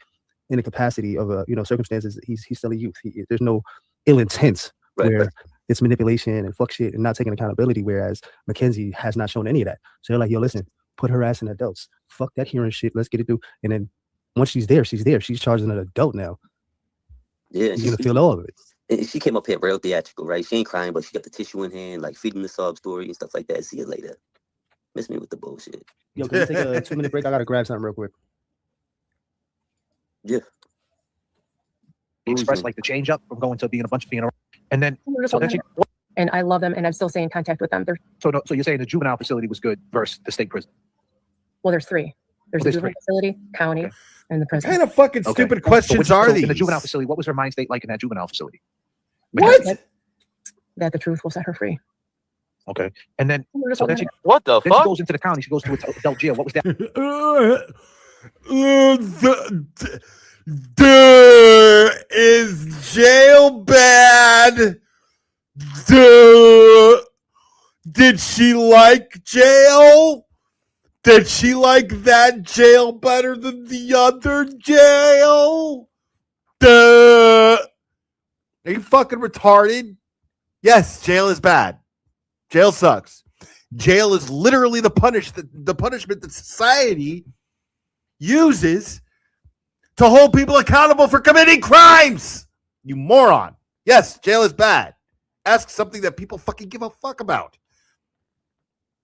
in the capacity of, circumstances. He's still a youth. There's no ill intent where it's manipulation and fuck shit and not taking accountability. Whereas Mackenzie has not shown any of that. So they're like, yo, listen, put her ass in adults. Fuck that hearing shit. Let's get it through. And then once she's there, she's there. She's charged as an adult now. Yeah, she's gonna feel all of it. And she came up here real theatrical, right? She ain't crying, but she got the tissue in hand, like feeding the sob story and stuff like that. See you later. Miss me with the bullshit. Yo, can we take a 2-minute break? I gotta grab something real quick. Yeah. expressed like the change up from going to being a bunch of being around, and then and I love them, and I'm still staying in contact with them. so you're saying the juvenile facility was good versus the state prison? Well, there's three. There's the juvenile facility, county, and the prison. What kind of fucking stupid questions are these? In the juvenile facility, what was her mind state like in that juvenile facility? What? That the truth will set her free. Okay, and then What then the she fuck? goes into the county. She goes to adult jail. What was that? Is jail bad? Did she like jail? Did she like that jail better than the other jail? Are you fucking retarded? Yes, jail is bad. Jail sucks. Jail is literally the punishment that society uses to hold people accountable for committing crimes. You moron. Yes, jail is bad. Ask something that people fucking give a fuck about.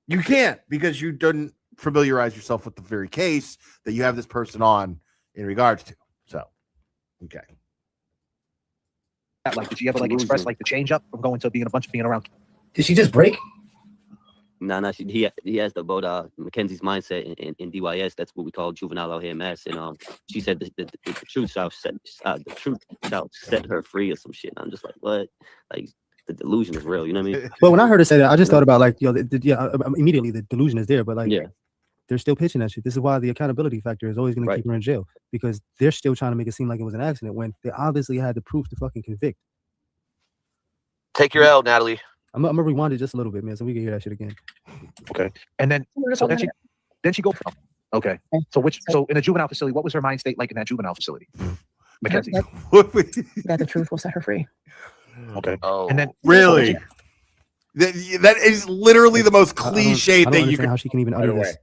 You can't because you didn't familiarize yourself with the very case that you have this person on in regards to. So, okay. Like, did you ever like express like the change up from going to being a bunch of being around? Did she just break? No, he has the about Mackenzie's mindset in DYS. That's what we call juvenile out here in Mass. And she said the truth shall set her free or some shit. And I'm just like, what? Like the delusion is real. You know what I mean? Well, when I heard her say that, I just thought about like, immediately the delusion is there, but like, they're still pitching that shit. This is why the accountability factor is always going to keep her in jail, because they're still trying to make it seem like it was an accident when they obviously had the proof to fucking convict. Take your L, Natalie. I'm gonna rewind it just a little bit, man, so we can hear that shit again. Okay, and then then she go. Okay, so in a juvenile facility, what was her mind state like in that juvenile facility, Mackenzie? That the truth will set her free. Okay, and then really. That is literally the most cliche thing you can. How she can even utter this,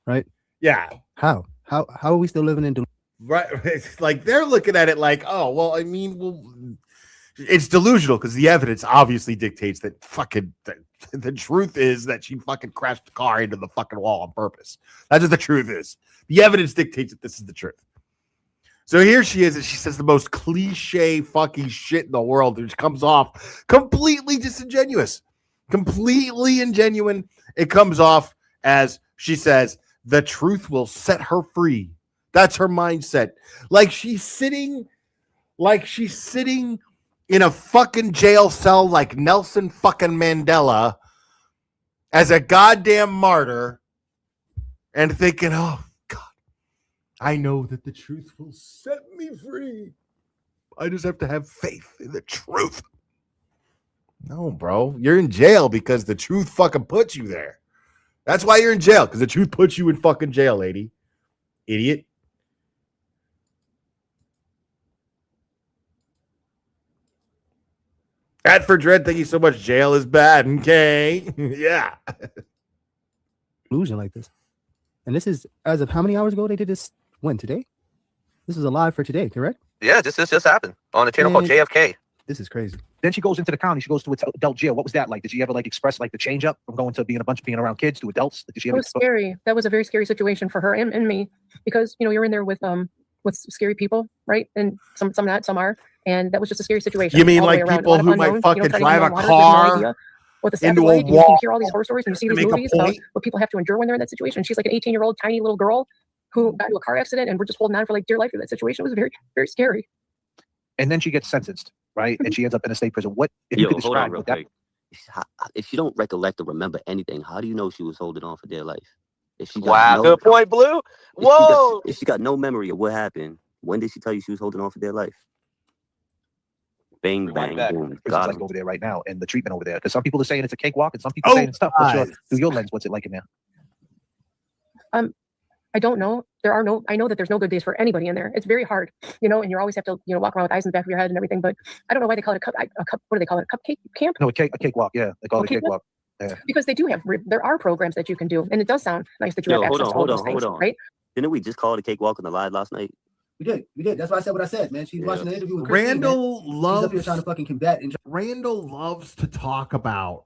right? Yeah. How are we still living in delusion? Right. It's like they're looking at it like, oh, well, I mean, it's delusional because the evidence obviously dictates that fucking the truth is that she fucking crashed the car into the fucking wall on purpose. That's what the truth is. The evidence dictates that this is the truth. So here she is, and she says the most cliche fucking shit in the world, which comes off completely disingenuous. Completely ingenuine. It comes off as she says, the truth will set her free. That's her mindset. Like she's sitting in a fucking jail cell like Nelson fucking Mandela as a goddamn martyr and thinking, oh God, I know that the truth will set me free. I just have to have faith in the truth. No, bro. You're in jail because the truth fucking puts you there. That's why you're in jail, because the truth puts you in fucking jail, lady. Idiot. At for Dread, thank you so much. Jail is bad, okay? Yeah. Illusion like this. And this is as of how many hours ago they did this? When? Today? This is a live for today, correct? Yeah, this just happened on a channel called JFK. This is crazy. Then she goes into the county. She goes to adult jail. What was that like? Did she ever like express like the change up from going to being a bunch of being around kids to adults? Did she It ever? was scary. That was a very scary situation for her and me, because you're in there with scary people, right? And some not, some are, and that was just a scary situation. You mean all the way like around. people A lot of who might unknowns, fucking trying to get drive on a water, they have no car idea what the staff into is a like. You wall hear all these horror stories and you see to these make a movies about point? what people have to endure when they're in that situation. She's like an 18-year-old tiny little girl who got into a car accident, and we're just holding on for like dear life for that situation. It was very, very scary. And then she gets sentenced, right? And she ends up in a state prison. What if you could hold on describe real what that? quick. If you don't recollect or remember anything, how do you know she was holding on for dear life? If she got Good point, Blue. Whoa. If she got no memory of what happened, when did she tell you she was holding on for dear life? Bang, bang, boom. It's like over there right now, and the treatment over there. Because some people are saying it's a cakewalk, and some people are saying it's tough. Through your lens, what's it like in there? I don't know. I know that there's no good days for anybody in there. It's very hard, and you always have to, walk around with eyes in the back of your head and everything. But I don't know why they call it a cup. What do they call it? A cupcake camp? No, a cakewalk. Yeah, they call it a cakewalk. Yeah. Because they do there are programs that you can do, and it does sound nice that you have access to all those things, right? Didn't we just call it a cakewalk on the live last night? We did. That's why I said what I said, man. She's watching the interview with Randall loves. She's up here trying to fucking combat. Randall loves to talk about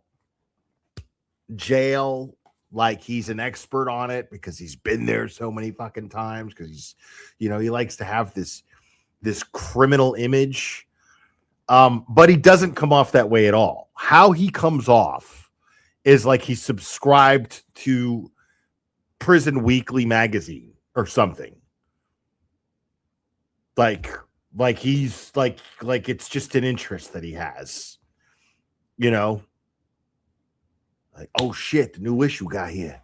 jail like he's an expert on it because he's been there so many fucking times. Because he's, he likes to have this criminal image But he doesn't come off that way at all. How he comes off is like he's subscribed to Prison Weekly magazine or something. Like he's like it's just an interest that he has, you know. Like, oh shit, the new issue got here.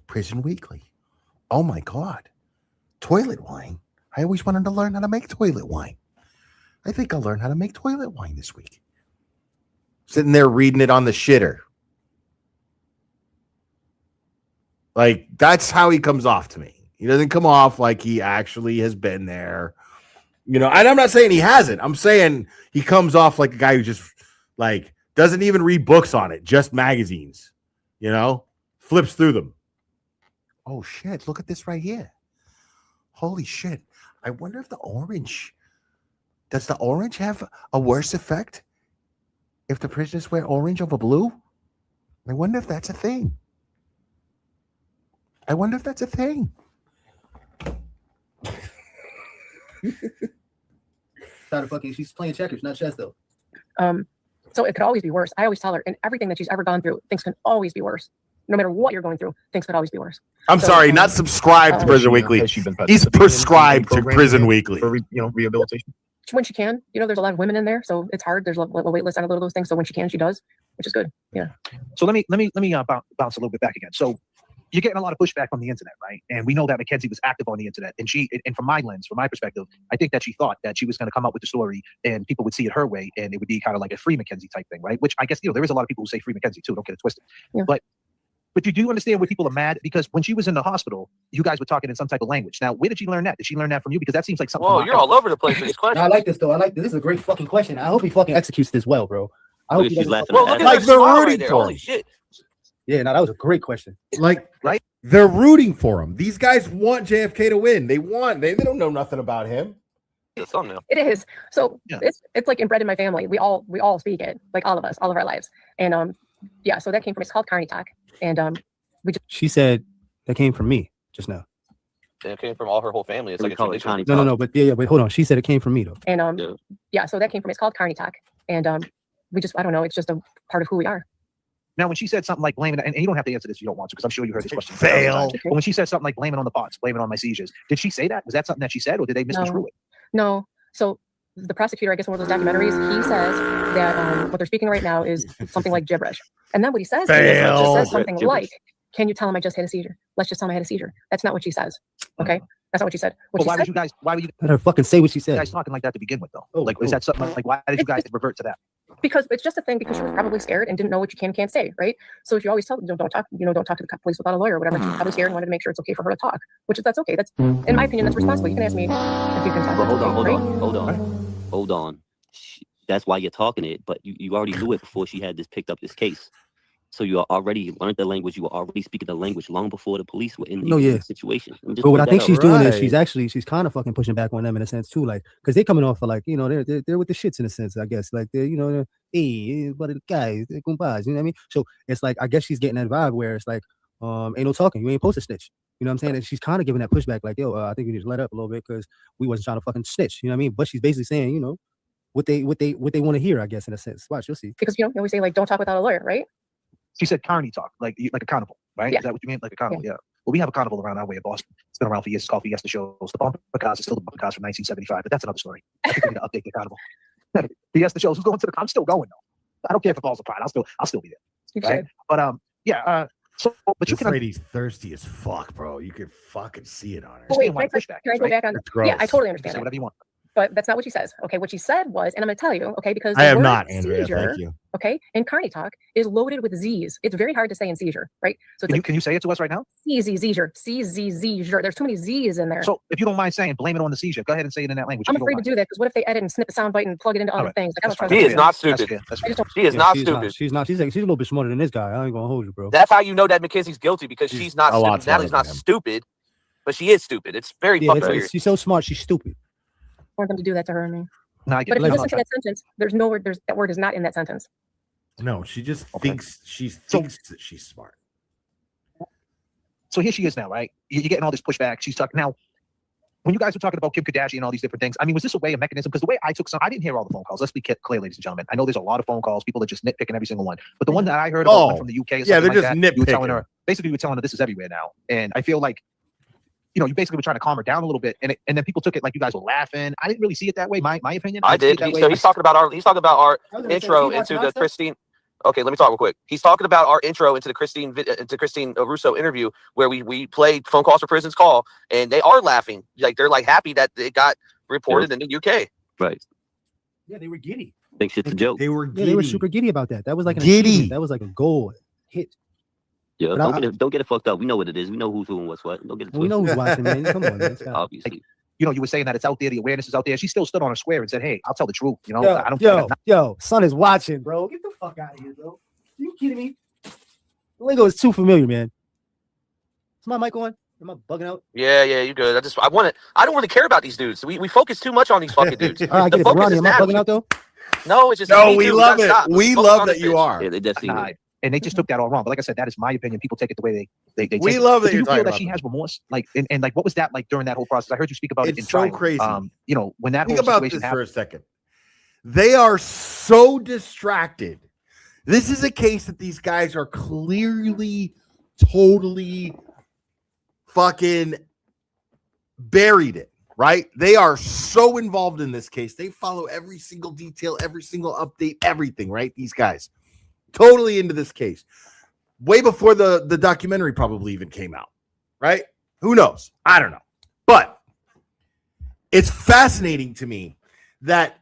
Prison Weekly. Oh my God. Toilet wine. I always wanted to learn how to make toilet wine. I think I'll learn how to make toilet wine this week. Sitting there reading it on the shitter. Like, that's how he comes off to me. He doesn't come off like he actually has been there. You know, and I'm not saying he hasn't. I'm saying he comes off like a guy who just, like, doesn't even read books on it, just magazines. You know? Flips through them. Oh, shit. Look at this right here. Holy shit. I wonder if the orange... Does the orange have a worse effect if the prisoners wear orange over blue? I wonder if that's a thing. She's playing checkers, not chess, though. So it could always be worse. I always tell her, and everything that she's ever gone through, things can always be worse. No matter what you're going through, things could always be worse. I'm sorry, not subscribed to Prison Weekly. He's prescribed to Prison Weekly. For rehabilitation. When she can, you know, there's a lot of women in there, so it's hard. There's a wait list on a lot of those things. So when she can, she does, which is good. Yeah. So let me bounce a little bit back again. So you're getting a lot of pushback from the internet, right? And we know that Mackenzie was active on the internet, and from my lens, from my perspective, I think that she thought that she was going to come up with the story, and people would see it her way, and it would be kind of like a free Mackenzie type thing, right? Which I guess, you know, there is a lot of people who say free Mackenzie too. Don't get it twisted. Yeah. But you do understand where people are mad, because when she was in the hospital, you guys were talking in some type of language. Now, where did she learn that? Did she learn that from you? Because that seems like something. Whoa, you're all over the place with these questions. I like this though. This is a great fucking question. I hope he fucking executes this well, bro. I hope he doesn't. Well, look at they're rooting for him. Holy shit. Yeah, no, that was a great question. Like, right? They're rooting for him. These guys want JFK to win. They don't know nothing about him. It is. So it's like inbred in my family. We all speak it, like all of us, all of our lives. And yeah, so that came from, it's called Carney Talk. And she said that came from me just now. It came from all her whole family. It's like a tradition. No, but yeah, but hold on. She said it came from me though. And yeah, so that came from, it's called Carney Talk. And we just, I don't know, it's just a part of who we are. Now, when she said something like blaming, and you don't have to answer this if you don't want to, because I'm sure you heard this question. Fail. But when she said something like blaming on the pots, blaming on my seizures, did she say that? Was that something that she said, or did they misconstrue it? No. So the prosecutor, I guess in one of those documentaries, he says that what they're speaking right now is something like gibberish. And then what he says is just says something like, can you tell him I just had a seizure? Let's just tell him I had a seizure. That's not what she says. Okay? That's not what she said. Well, why would you let her fucking say what she said? You guys talking like that to begin with, though? Is that something like, why did you guys revert to that? Because it's just a thing, because she was probably scared and didn't know what you can and can't say, right? So if you always tell them, don't talk to the police without a lawyer or whatever, she's probably scared and wanted to make sure it's okay for her to talk, that's okay. That's, in my opinion, that's responsible. You can ask me if you can talk. But hold on. That's why you're talking it, but you already knew it before she had picked up this case. So you already learned the language. You were already speaking the language long before the police were in the situation. But what I think she's doing is she's kind of fucking pushing back on them in a sense too, like, because they're coming off of, like, you know, they're with the shits in a sense, I guess, like they're, you know, hey, but the guys, they're compadres, you know what I mean? So it's like, I guess she's getting that vibe where it's like, ain't no talking, you ain't supposed to snitch. You know what I'm saying? And she's kind of giving that pushback, like, yo, I think you need to let up a little bit because we wasn't trying to fucking snitch. You know what I mean? But she's basically saying, you know, what they want to hear, I guess, in a sense. Watch, you'll see. Because, you know, they always say, like, don't talk without a lawyer, right? She said carny talk, like a carnival, right? Yeah. Is that what you mean? Like a carnival, yeah. Well, we have a carnival around our way in Boston. It's been around for years. It's called Fiesta Shows. The bumper cars is still the bumper cars from 1975, but that's another story. I think we need to update the carnival. Fiesta Shows. Who's going to the? I'm still going though. I don't care if it falls apart. I'll still be there. Right? But yeah. So, but this lady's thirsty as fuck, bro. You can fucking see it on her. But wait, can I go back on? Yeah, I totally understand. Say whatever you want. But that's not what she says. Okay, what she said was, and I'm going to tell you, okay, because I have not, Andrea. Thank you. Okay, and Carney Talk is loaded with Z's. It's very hard to say in seizure, right? So can you say it to us right now? Seizure. There's too many Z's in there. So if you don't mind saying, blame it on the seizure. Go ahead and say it in that language. I'm afraid to do that because what if they edit and snip a soundbite and plug it into other things? She is not stupid. She is not stupid. She's not. She's a little bit smarter than this guy. I ain't gonna hold you, bro. That's how you know that Mackenzie's guilty, because she's not stupid. Natalie's not stupid, but she is stupid. It's very fucking weird. She's so smart. She's stupid. I want them to do that to her and me. No, but if you listen to that sentence, there's no word. That word is not in that sentence. No, she just thinks that she's smart. So here she is now, right? You're getting all this pushback. She's talking now. when you guys were talking about Kim Kardashian and all these different things, I mean, was this a way, a mechanism? Because the way I took some, I didn't hear all the phone calls. Let's be clear, ladies and gentlemen. I know there's a lot of phone calls. People are just nitpicking every single one. But the one that I heard about one from the UK, yeah, they're like just that, nitpicking. you were telling her, basically, you were telling her this is everywhere now. And I feel like, you know, you basically were trying to calm her down a little bit, and then people took it like you guys were laughing. I didn't really see it that way. My opinion. I did. So he's talking about our intro into the Christine. Okay, let me talk real quick. He's talking about our intro into the Christine Russo interview, where we played phone calls for Prison's Call, and they are laughing, like they're like happy that it got reported in the UK. Right. Yeah, they were giddy. Think shit's a joke. They were Yeah, they were super giddy about that. That was like an Giddy. achievement. That was like a goal hit. Yeah, But don't get it fucked up. We know what it is. We know who's who and what's what. Don't get it We know twisted. who's watching, man. Come on, man. Stop. Obviously. You know, you were saying that it's out there, the awareness is out there. She still stood on her square and said, "Hey, I'll tell the truth." You know, I don't. Yo, son is watching, bro. Get the fuck out of here, bro. You kidding me? The lingo is too familiar, man. Is my mic on? Am I bugging out? Yeah, you good. I don't really care about these dudes. We focus too much on these fucking dudes. All right, I The get it. But focus Ronnie, is am I now. bugging out though? No, it's just No, me we too. love gotta it. stop. We Focus love on that this you bitch. are. Yeah, they definitely. And they just took that all wrong. But like I said, that is my opinion. People take it the way they take We it. love But that do you're you feel talking that about she them. has remorse? Like, and like, what was that like during that whole process? I heard you speak about it in It's so trial. crazy. You know, when that Think whole about situation this for happened. a second. They are so distracted. This is a case that these guys are clearly, totally fucking buried in, right? They are so involved in this case. They follow every single detail, every single update, everything, right? These guys totally into this case. Way before the documentary probably even came out, right? Who knows? I don't know. But it's fascinating to me that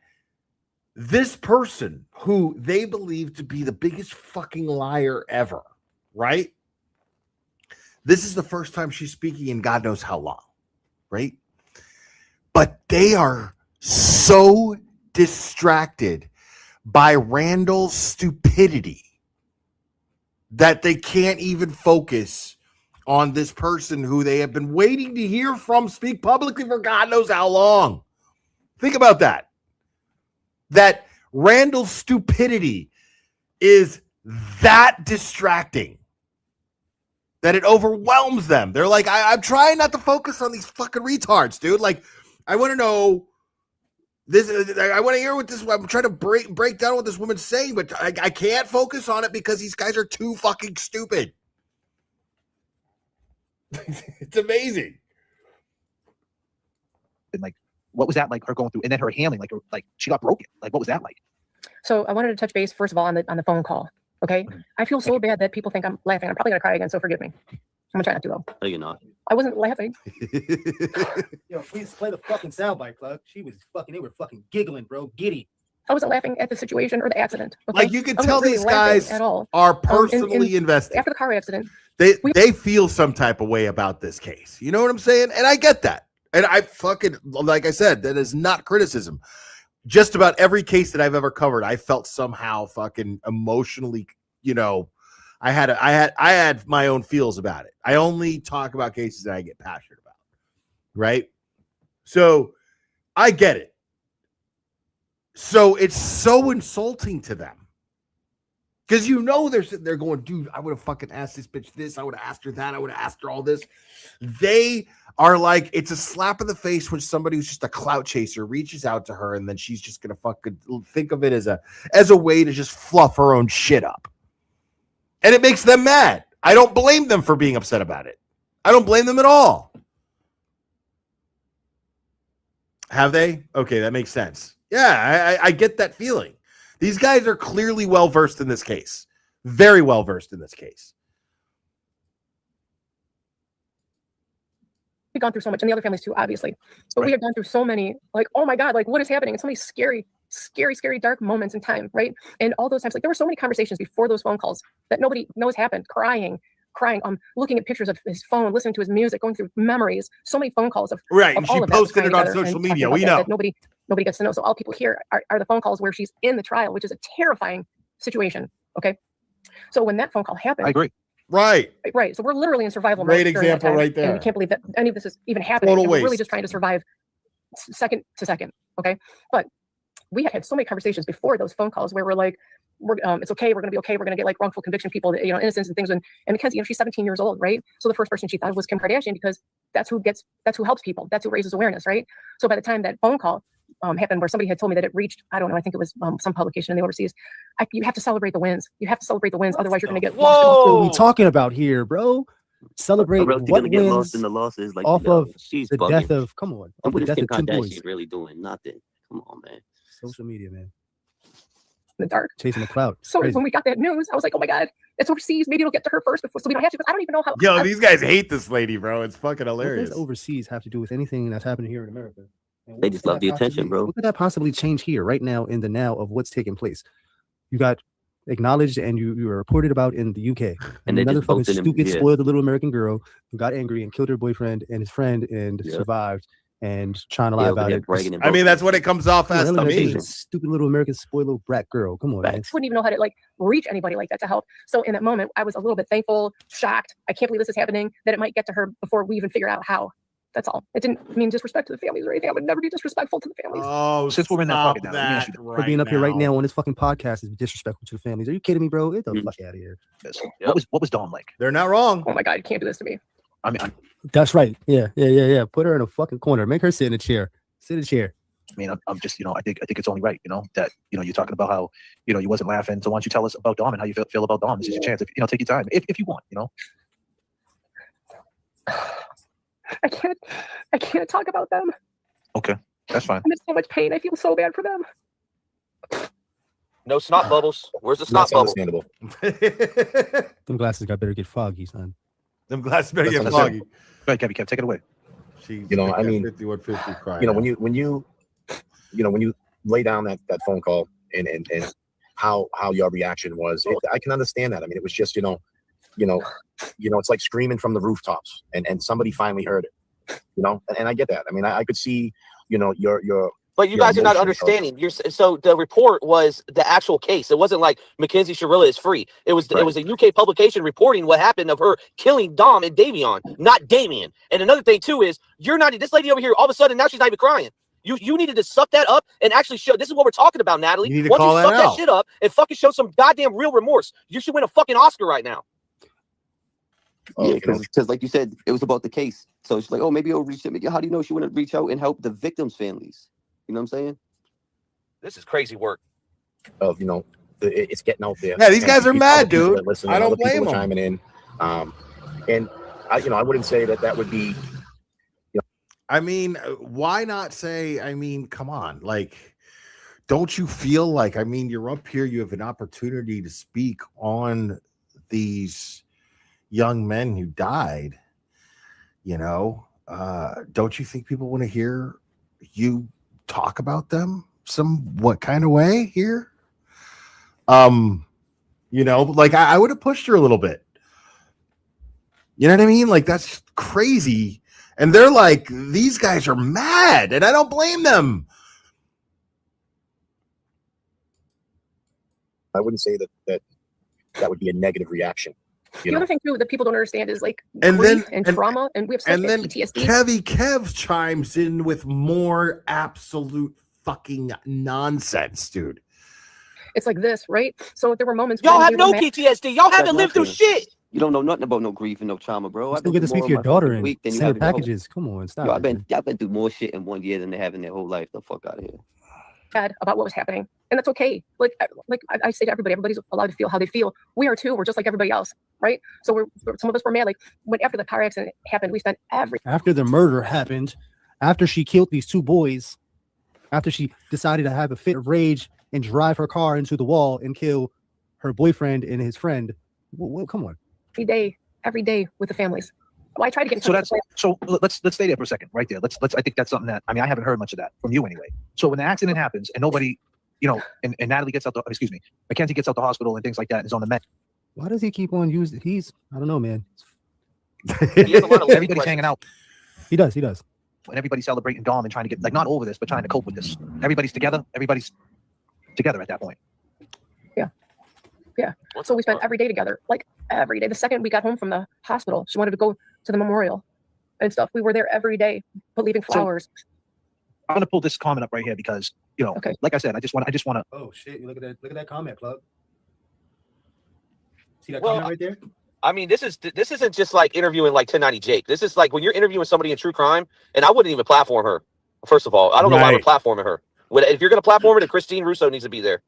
this person who they believe to be the biggest fucking liar ever, right? This is the first time she's speaking in God knows how long, right? But they are so distracted by Randall's stupidity that they can't even focus on this person who they have been waiting to hear from speak publicly for God knows how long. Think about that. That Randall's stupidity is that distracting that it overwhelms them. They're like, I'm trying not to focus on these fucking retards, dude. Like, I want to know this. I want to hear what this. I'm trying to break down what this woman's saying, but I can't focus on it because these guys are too fucking stupid. It's amazing. And like, what was that like? Her going through, and then her handling, like she got broken. Like, what was that like? So I wanted to touch base first of all on the phone call. Okay, I feel so bad that people think I'm laughing. I'm probably gonna cry again, so forgive me. I'm gonna try not to though. No, you're not. I wasn't laughing. Yo, please play the fucking soundbite, Plug. They were fucking giggling, bro. Giddy. I wasn't laughing at the situation or the accident. Okay? Like, you can I wasn't tell really these laughing guys at all. are personally invested. After the car accident, They feel some type of way about this case. You know what I'm saying? And I get that. And I fucking, like I said, that is not criticism. Just about every case that I've ever covered, I felt somehow fucking emotionally, you know, I had my own feels about it. I only talk about cases that I get passionate about. Right? So I get it. So it's so insulting to them. Because you know they're sitting there going, dude, I would have fucking asked this bitch this. I would have asked her that. I would have asked her all this. They are like, it's a slap in the face when somebody who's just a clout chaser reaches out to her, and then she's just gonna fucking think of it as a way to just fluff her own shit up. And it makes them mad. I don't blame them for being upset about it. I don't blame them at all. Have they? Okay, that makes sense. Yeah, I get that feeling. These guys are clearly well-versed in this case. Very well-versed in this case. we've gone through so much, and the other families too, obviously. But we have gone through so many, like, oh my God, like what is happening? And so many scary, dark moments in time, right? And all those times, like there were so many conversations before those phone calls that nobody knows happened, crying, looking at pictures of his phone, listening to his music, going through memories, so many phone calls of right. Of She all of posted that it on together social and media. talking We about know. that nobody gets to know. So all people hear are the phone calls where she's in the trial, which is a terrifying situation. Okay. So when that phone call happened, I agree. Right. Right. So we're literally in survival Great mode. during that example time, right there. And we can't believe that any of this is even happening. Total And we're really waste. just trying to survive second to second. Okay. But we had so many conversations before those phone calls where we're like, it's okay, we're gonna be okay, we're gonna get like wrongful conviction people, that, innocence and things. And Mackenzie, she's 17 years old, right? So the first person she thought was Kim Kardashian, because that's who helps people, that's who raises awareness, right? So by the time that phone call happened, where somebody had told me that it reached, I don't know, I think it was some publication in the overseas. You have to celebrate the wins. You have to celebrate the wins, otherwise you're gonna get lost. What are we talking about here, bro? Celebrate what gonna get wins lost in the losses, like off of she's the bugging. death of, come on, And off what the is death Kim of two boys. Kardashian really doing? Nothing. Come on, man. Social media, man. In the dark, chasing the cloud. So when we got that news, I was like, oh my god, it's overseas. Maybe it'll get to her first before, so we don't have to. Because I don't even know how. Yo, these guys hate this lady, bro. It's fucking What hilarious. does overseas have to do with anything that's happening here in America? And They what just could love the that attention, possibly- bro. What could that possibly change here, right now, in the now of what's taking place? You got acknowledged and you were reported about in the UK. And they another just fucking posted him, stupid, yeah. spoiled little American girl who got angry and killed her boyfriend and his friend and Yeah. survived and trying to Yeah, lie over about there it. bragging and I mean, that's what it comes off Come on, as to Ellen, me. that's a stupid little American spoiled little brat girl. Come on, man. I wouldn't even know how to like reach anybody like that to help. So in that moment, I was a little bit thankful, shocked. I can't believe this is happening, that it might get to her before we even figure out how. That's all. It didn't mean disrespect to the families or anything. I would never be disrespectful to the families. Oh, Since we're in that stop pocket now, let me ask you that For being up here right now. now on this fucking podcast is disrespectful to the families. Are you kidding me, bro? Get the fuck out of here. this. What was Dawn like? They're not wrong. Oh my god, you can't do this to me. I mean, That's right. Yeah. Put her in a fucking corner. Make her sit in a chair. Sit in a chair. I mean, I'm just, I think it's only right, that, you're talking about how, you wasn't laughing. So why don't you tell us about Dom and how you feel about Dom? This is your chance. If, take your time if you want, I can't talk about them. Okay, that's fine. I'm in so much pain. I feel so bad for them. No snot bubbles. Where's the snot That's bubble? understandable. Them glasses got better get foggy, son. Them glasses better That's get foggy. Go ahead, Kevin, take it away. Jeez, I mean, 5150 cry. when you lay down that phone call and how your reaction was, I can understand that. I mean, it was just it's like screaming from the rooftops, and somebody finally heard it, and I get that. I mean, I could see your But you your guys are not emotion of- understanding. So the report was the actual case. It wasn't like Mackenzie Shirilla is free. It was Right. it was a UK publication reporting what happened of her killing Dom and Davion, not Damien. And another thing too is you're not this lady over here. All of a sudden now she's not even crying. You needed to suck that up and actually show. This is what we're talking about, Natalie. You need to Once call you that suck that out. shit up and fucking show some goddamn real remorse, you should win a fucking Oscar right now. Yeah, because like you said, it was about the case. So she's like, oh, maybe I'll reach out. How do you know she wouldn't reach out and help the victims' families? You know what I'm saying? This is crazy work. of it's getting out there. Yeah, these And guys are people- mad, other people dude. are listening, I don't other people blame are 'em. chiming in, and I wouldn't say that would be. I mean, why not say, come on, like, don't you feel like, you're up here, you have an opportunity to speak on these young men who died, don't you think people want to hear you talk about them what kind of way here? Like I would have pushed her a little bit. You know what I mean? Like, that's crazy. And they're like, these guys are mad, and I don't blame them. I wouldn't say that would be a negative reaction. The other thing too that people don't understand is like And grief then- and trauma, and we have such And bad then PTSD. Kev chimes in with more absolute fucking nonsense, dude. It's like this, right? So there were moments. Y'all when have we no were mad- PTSD. Y'all haven't That's lived through nothing. shit. You don't know nothing about no grief and no trauma, bro. Still get to speak to your daughter and send her packages. Come on, stop. Yo, it, I've been through more shit in 1 year than they have in their whole life. The fuck out of here. Bad about what was happening, and that's okay. Like I say to everybody, everybody's allowed to feel how they feel. We are too. We're just like everybody else, right? So some of us were mad. Like when after the car accident happened, we spent every After the murder happened, after she killed these two boys, after she decided to have a fit of rage and drive her car into the wall and kill her boyfriend and his friend. Well, come on. every day with the families. Well, I try to get in So touch that's so let's stay there for a second, right there. Let's I think that's something that I haven't heard much of that from you anyway. So when the accident happens and nobody, and Natalie gets out Mackenzie gets out the hospital and things like that and is on the med. Why does he keep on using? I don't know, man. Everybody's hanging out. He does. And everybody's celebrating Dom and trying to get not over this, but trying to cope with this. Everybody's together. Everybody's together at that point. Yeah. So we spent every day together, like every day. The second we got home from the hospital, she wanted to go to the memorial and stuff. We were there every day, but leaving flowers. I'm gonna pull this comment up right here because like I said, I just want to. Oh shit! Look at that comment, Club. See that Well, comment right there? I mean, this isn't just like interviewing like 1090 Jake. This is like when you're interviewing somebody in true crime, and I wouldn't even platform her. First of all, I don't know why we're platforming her. If you're gonna platform her, then Christine Russo needs to be there.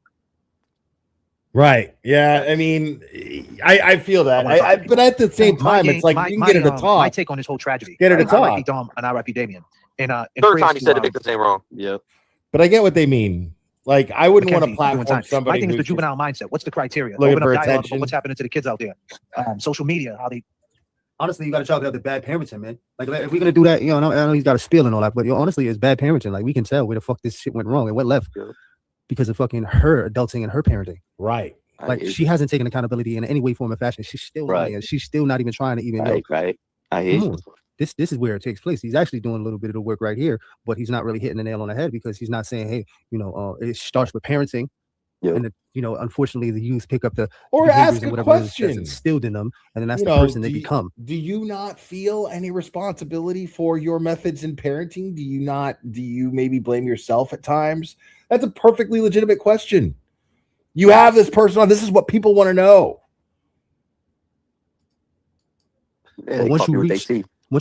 Right. Yeah. I mean, I feel that. But at the same time, it's like you can get her to talk. My take on this whole tragedy. Get her to talk. R.I.P. Dom and R.I.P. Damien. And third time he said to make the same wrong. Yeah. But I get what they mean. Like, I wouldn't want to platform somebody. My thing is the who's juvenile mindset. What's the criteria? looking Open for up dialogue attention. about what's happening to the kids out there. Social media, how they. Honestly, you got to chalk it up to bad parenting, man. Like, if we're gonna do that, I know he's got a spiel and all that, but honestly, it's bad parenting. Like, we can tell where the fuck this shit went wrong and what left because of fucking her adulting and her parenting. Right. Like, she hasn't taken accountability in any way, form, or fashion. She's still lying. She's still not even trying to even. Right. I hear you. This is where it takes place. He's actually doing a little bit of the work right here, but he's not really hitting the nail on the head because he's not saying, hey, it starts with parenting. And unfortunately, the youth pick up the or behaviors ask and a whatever that's question instilled in them, and then that's the person they become. Do you not feel any responsibility for your methods in parenting? Do you maybe blame yourself at times? That's a perfectly legitimate question. You have this person on. This is what people want to know. Yeah, once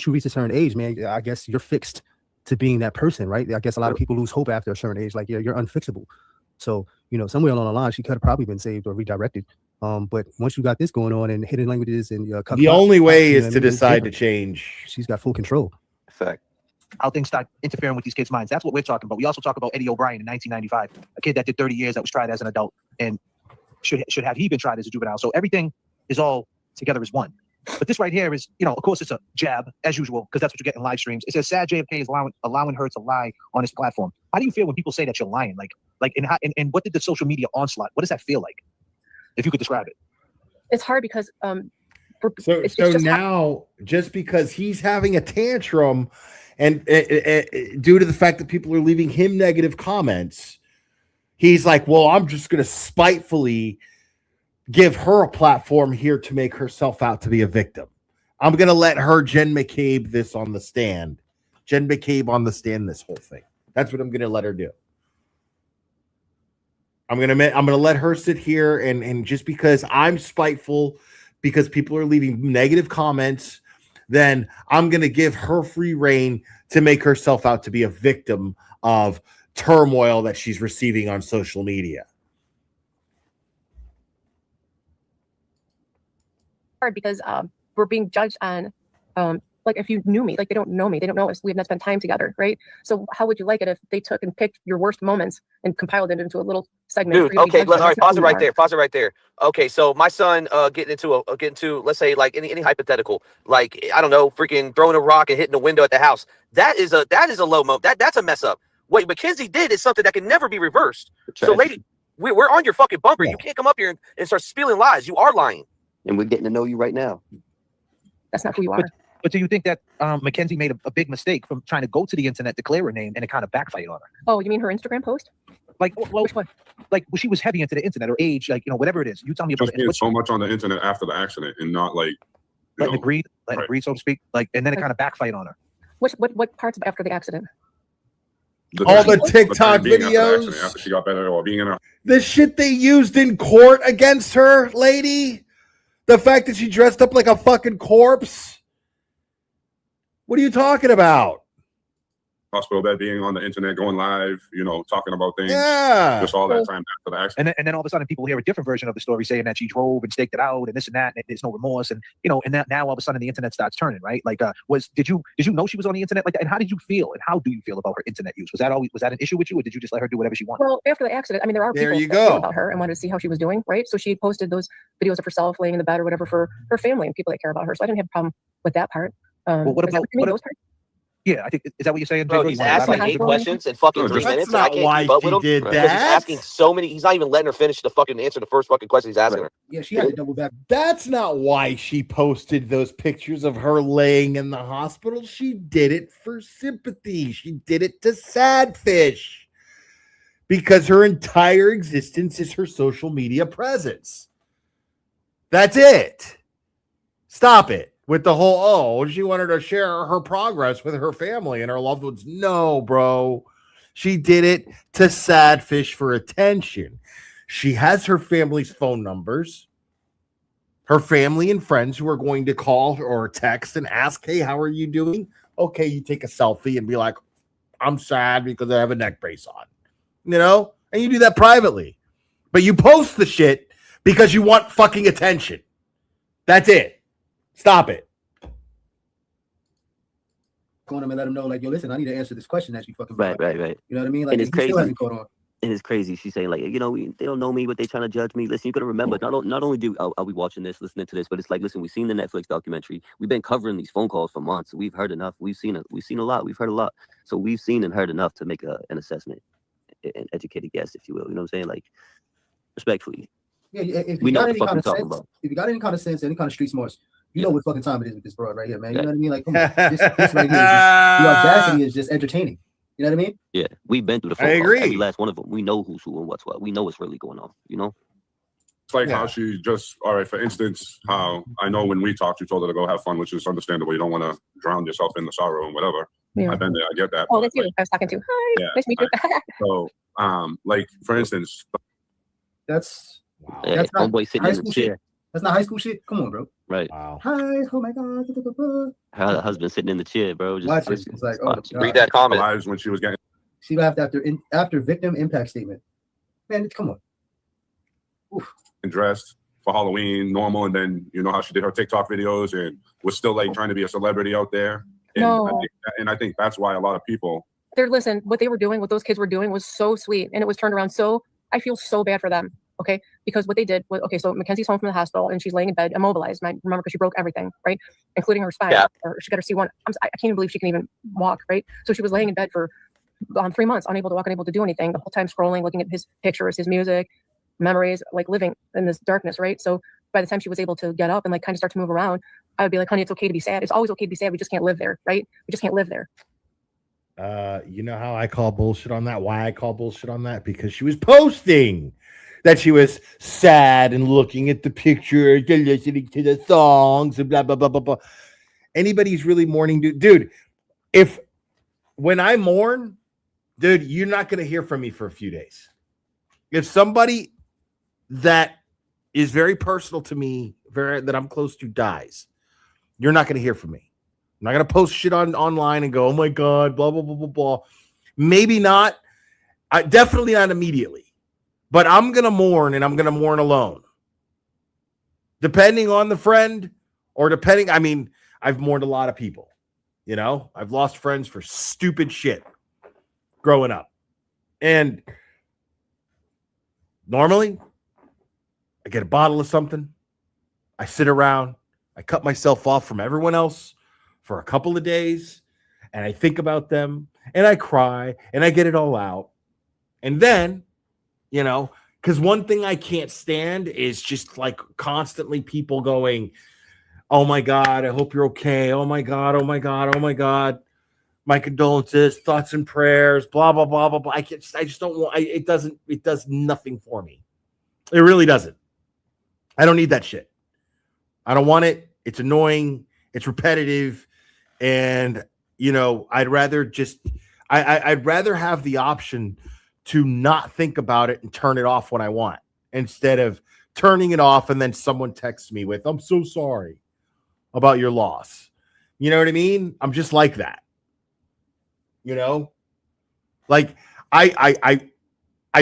you reach a certain age, man, I guess you're fixed to being that person, right? I guess a lot of people lose hope after a certain age. Like, you're unfixable. So, somewhere along the line, she could have probably been saved or redirected. But once you got this going on and hidden languages and the only way is to decide to change. She's got full control. Fact. How things start interfering with these kids' minds. That's what we're talking about. We also talk about Eddie O'Brien in 1995, a kid that did 30 years that was tried as an adult and should have he been tried as a juvenile. So everything is all together as one. But this right here is, of course, it's a jab as usual because that's what you get in live streams. It says sad JFK is allowing her to lie on his platform. How do you feel when people say that you're lying? And what did the social media onslaught? What does that feel like? If you could describe it. It's hard because so now just because he's having a tantrum and due to the fact that people are leaving him negative comments, he's like, well, I'm just going to spitefully give her a platform here to make herself out to be a victim. I'm going to let her Jen McCabe this on the stand. Jen McCabe on the stand this whole thing. That's what I'm going to let her do. I'm going to let her sit here and just because I'm spiteful because people are leaving negative comments, then I'm going to give her free reign to make herself out to be a victim of turmoil that she's receiving on social media. Hard because we're being judged on like if you knew me, like they don't know me, they don't know us, we've not spent time together, right? So how would you like it if they took and picked your worst moments and compiled it into a little segment? Dude, okay, all right, pause it right there. Okay, so my son getting into let's say like any hypothetical, like I don't know, freaking throwing a rock and hitting a window at the house. That is a low moment. That's a mess up. What Mackenzie did is something that can never be reversed. So lady, we're on your fucking bumper. Yeah. You can't come up here and start spilling lies. You are lying. And we're getting to know you right now. That's not who you are. But do you think that Mackenzie made a big mistake from trying to go to the internet, declare her name, and it kind of backfired on her? Oh, you mean her Instagram post? Like, well, which one? Like, she was heavy into the internet, or age, like, whatever it is. You tell me about it. Just being so much on the internet after the accident and not like letting it breathe, so to speak. Like, and then it kind of backfired on her. What parts after the accident? All the TikTok videos after she got better, or being in her. The shit they used in court against her, lady. The fact that she dressed up like a fucking corpse. What are you talking about? Hospital bed, being on the internet, going live, talking about things. Yeah. Just all that time after the accident. And then all of a sudden people hear a different version of the story saying that she drove and staked it out and this and that, and there's no remorse. And, and that now all of a sudden the internet starts turning, right? Like, did you know she was on the internet like that? And how did you feel? And how do you feel about her internet use? Was that an issue with you, or did you just let her do whatever she wanted? Well, after the accident, I mean, there are people that care about her and wanted to see how she was doing, right? So she posted those videos of herself laying in the bed or whatever for her family and people that care about her. So I didn't have a problem with that part. Well, what about those parts? Yeah, I think is that what you're saying? Bro, he's asking like 8 questions in fucking 3 minutes. That's not why she did that. He's asking so many. He's not even letting her finish the fucking answer the first fucking question he's asking her. Yeah, she had to double back. That's not why she posted those pictures of her laying in the hospital. She did it for sympathy. She did it to Sadfish because her entire existence is her social media presence. That's it. Stop it. With the whole, she wanted to share her progress with her family and her loved ones. No, bro. She did it to Sadfish for attention. She has her family's phone numbers, her family and friends who are going to call or text and ask, hey, how are you doing? Okay, you take a selfie and be like, I'm sad because I have a neck brace on, you know? And you do that privately. But you post the shit because you want fucking attention. That's it. Stop it. Call him and let him know, like, yo, listen, I need to answer this question that you fucking Right. You know what I mean? Like, And he it's crazy. still hasn't caught on. And it's crazy. She's saying, like, you know, they don't know me, but they trying to judge me. Listen, you got to remember, not only are we watching this, listening to this, but it's like, listen, we've seen the Netflix documentary. We've been covering these phone calls for months. We've heard enough. We've seen a lot. We've heard a lot. So we've seen and heard enough to make an assessment, an educated guess, if you will. You know what I'm saying? Like, respectfully. Yeah, if We you know got what any the fuck kind we're of talking sense, about. if you got any kind of sense, any kind of street smarts, you know what fucking time it is with this broad right here, man. You know what I mean? Like, come on, this right here, the audacity is just entertaining. You know what I mean? Yeah, we've been through the phone calls, every last one of them. We know who's who and what's what. We know what's really going on, you know? It's like how she just, all right, for instance, how I know when we talked, you told her to go have fun, which is understandable. You don't want to drown yourself in the sorrow and whatever. Yeah. I've been there, I get that. Oh, that's you. I was talking to. Hi. Yeah, Nice to meet you. So, like, for instance, That's Yeah, that's not homeboy sitting high in school the shit. chair. That's not high school shit. Come on, bro. Right. Wow. Hi. Oh my god. Her husband sitting in the chair, bro. Watch it. It's like, oh, God. Read that comment. Lives when she was getting. She laughed after victim impact statement. Man, come on. Dressed for Halloween, normal, and then you know how she did her TikTok videos and was still like trying to be a celebrity out there. And, No. I think that's why a lot of people. Listen, what they were doing, what those kids were doing was so sweet. And it was turned around so, I feel so bad for them. Okay. Because what they did was, okay, so Mackenzie's home from the hospital and she's laying in bed, immobilized. And I remember because she broke everything, right? Including her spine. Yeah. Or she got her C1. I can't even believe she can even walk, right? So she was laying in bed for 3 months, unable to walk, unable to do anything, the whole time scrolling, looking at his pictures, his music, memories, like living in this darkness, right? So by the time she was able to get up and like kind of start to move around, I would be like, honey, it's okay to be sad. It's always okay to be sad. We just can't live there, right? We just can't live there. You know how I call bullshit on that? Why I call bullshit on that? Because she was posting that she was sad and looking at the pictures and listening to the songs and blah, blah, blah, blah, blah. Anybody's really mourning, dude, when I mourn, dude, you're not going to hear from me for a few days. If somebody that is very personal to me, that I'm close to dies, you're not going to hear from me. I'm not going to post shit online and go, oh my God, blah, blah, blah, blah, blah. Maybe not. Definitely not immediately. But I'm going to mourn, and I'm going to mourn alone. Depending on the friend or I've mourned a lot of people. You know, I've lost friends for stupid shit growing up. And normally, I get a bottle of something. I sit around. I cut myself off from everyone else for a couple of days. And I think about them. And I cry. And I get it all out. And then, you know, because one thing I can't stand is just like constantly people going, oh my God, I hope you're okay. Oh my God, oh my God, oh my God. My condolences, thoughts and prayers, blah, blah, blah, blah, blah. I just don't want, it does nothing for me. It really doesn't. I don't need that shit. I don't want it. It's annoying. It's repetitive. And, you know, I'd rather have the option to not think about it and turn it off when I want, instead of turning it off and then someone texts me with, I'm so sorry about your loss. You know what I mean? I'm just like that. You know? Like I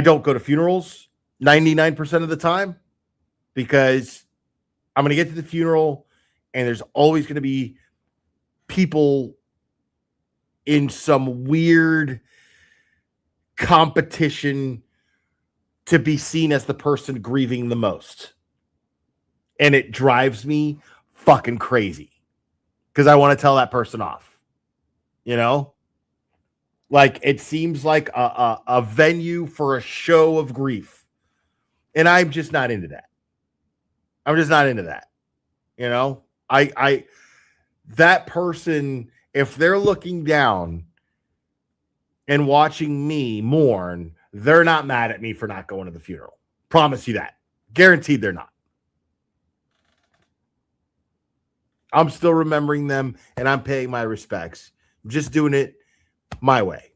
don't go to funerals 99% of the time because I'm going to get to the funeral and there's always going to be people in some weird competition to be seen as the person grieving the most. And it drives me fucking crazy because I want to tell that person off. You know? Like it seems like a venue for a show of grief. And I'm just not into that. I'm just not into that. You know? That person, if they're looking down and watching me mourn, they're not mad at me for not going to the funeral. Promise you that. Guaranteed they're not. I'm still remembering them and I'm paying my respects. I'm just doing it my way.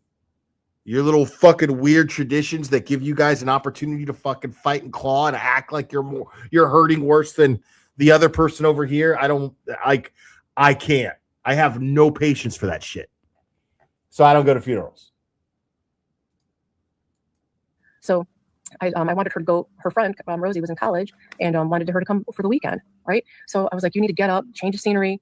Your little fucking weird traditions that give you guys an opportunity to fucking fight and claw and act like you're hurting worse than the other person over here. I can't. I have no patience for that shit. So I don't go to funerals. So I wanted her to go. Her friend Rosie was in college and wanted her to come for the weekend, right? So I was like, you need to get up, change the scenery,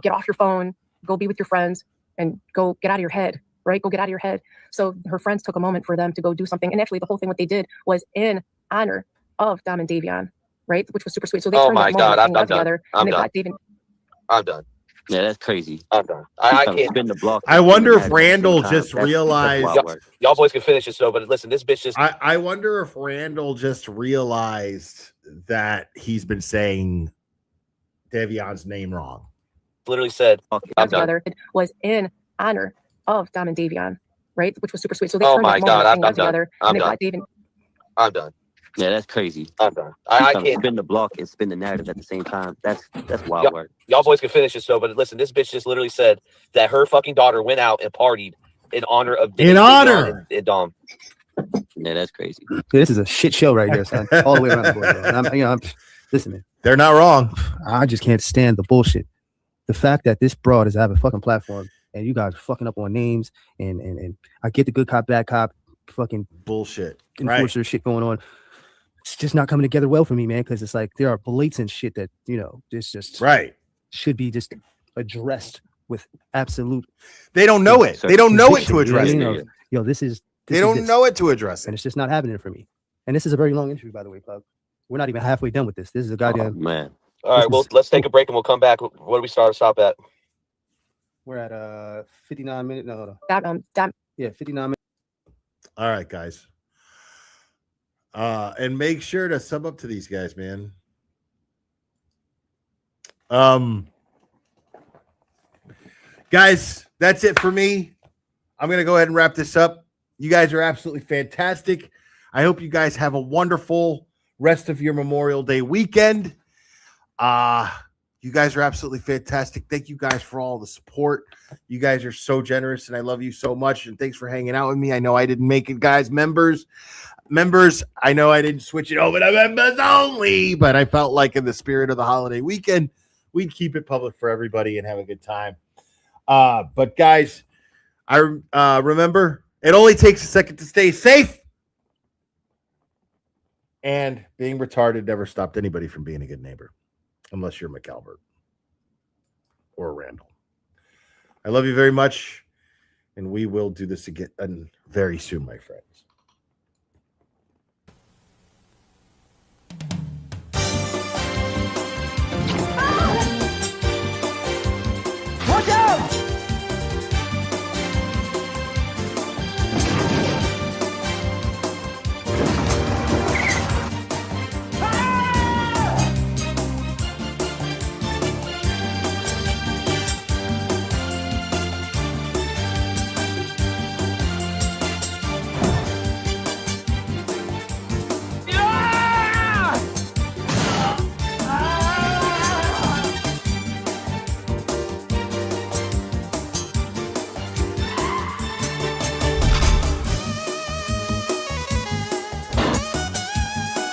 get off your phone, go be with your friends, and go get out of your head, right? Go get out of your head. So her friends took a moment for them to go do something, and actually the whole thing what they did was in honor of Dom and Davion, right? Which was super sweet. So they turned that moment hanging out together, and they got David. I'm done. Yeah, that's crazy. I'm done. I can't spin the block. I wonder if Randall just realized. Y'all boys can finish this though, but listen, this bitch just. I wonder if Randall just realized that he's been saying Davion's name wrong. Literally said, I'm together was in honor of Dom and Davion, right? Which was super sweet. So they Oh turned my that moment God, hanging I'm out together, done. and they I'm got David. I'm done. Yeah, that's crazy. I'm done. I can't spin the block and spin the narrative at the same time. That's wild work. Y'all boys can finish this though, but listen, this bitch just literally said that her fucking daughter went out and partied in honor of Davion and Dom. Yeah, that's crazy. Dude, this is a shit show right here, son. All the way around the board, bro. And I'm listen, man. They're not wrong. I just can't stand the bullshit. The fact that this broad is having a fucking platform and you guys are fucking up on names and I get the good cop, bad cop, fucking bullshit, enforcer shit going on. It's just not coming together well for me, man, because it's like there are blatant shit that, you know, this just should be just addressed with absolute. They don't know it. They don't know it to address it. Yo, this is. They don't know it to address it. And it's just not happening for me. And this is a very long interview, by the way, Plug. We're not even halfway done with this. This is a goddamn. Man. All right, well, let's take a break and we'll come back. What do we stop at? We're at 59 minutes. No. Yeah, 59 minutes. All right, guys. And make sure to sub up to these guys, man. Guys, that's it for me. I'm going to go ahead and wrap this up. You guys are absolutely fantastic. I hope you guys have a wonderful rest of your Memorial Day weekend. You guys are absolutely fantastic. Thank you guys for all the support. You guys are so generous, and I love you so much. And thanks for hanging out with me. I know I didn't make it, guys. Members, I know I didn't switch it over to members only, but I felt like in the spirit of the holiday weekend, we'd keep it public for everybody and have a good time. But guys, I remember it only takes a second to stay safe. And being retarded never stopped anybody from being a good neighbor, unless you're McAlbert or Randall. I love you very much, and we will do this again very soon, my friends. Watch out!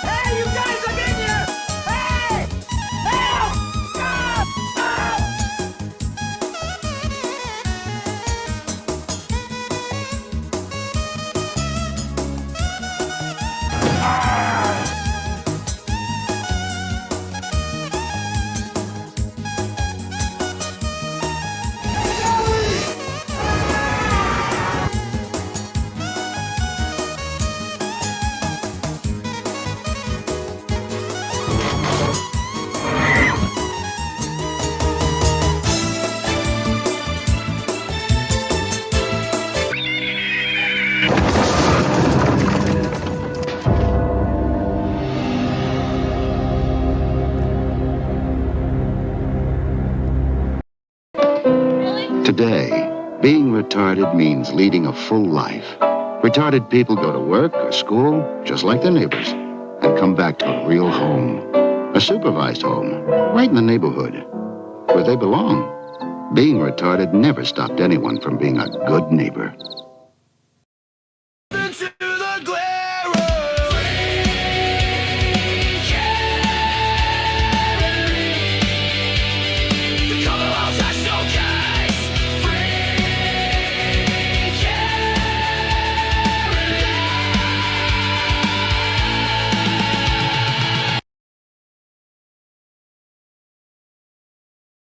Hey, you guys are in here! Hey! Help! Today, being retarded means leading a full life. Retarded people go to work or school, just like their neighbors, and come back to a real home. A supervised home, right in the neighborhood, where they belong. Being retarded never stopped anyone from being a good neighbor.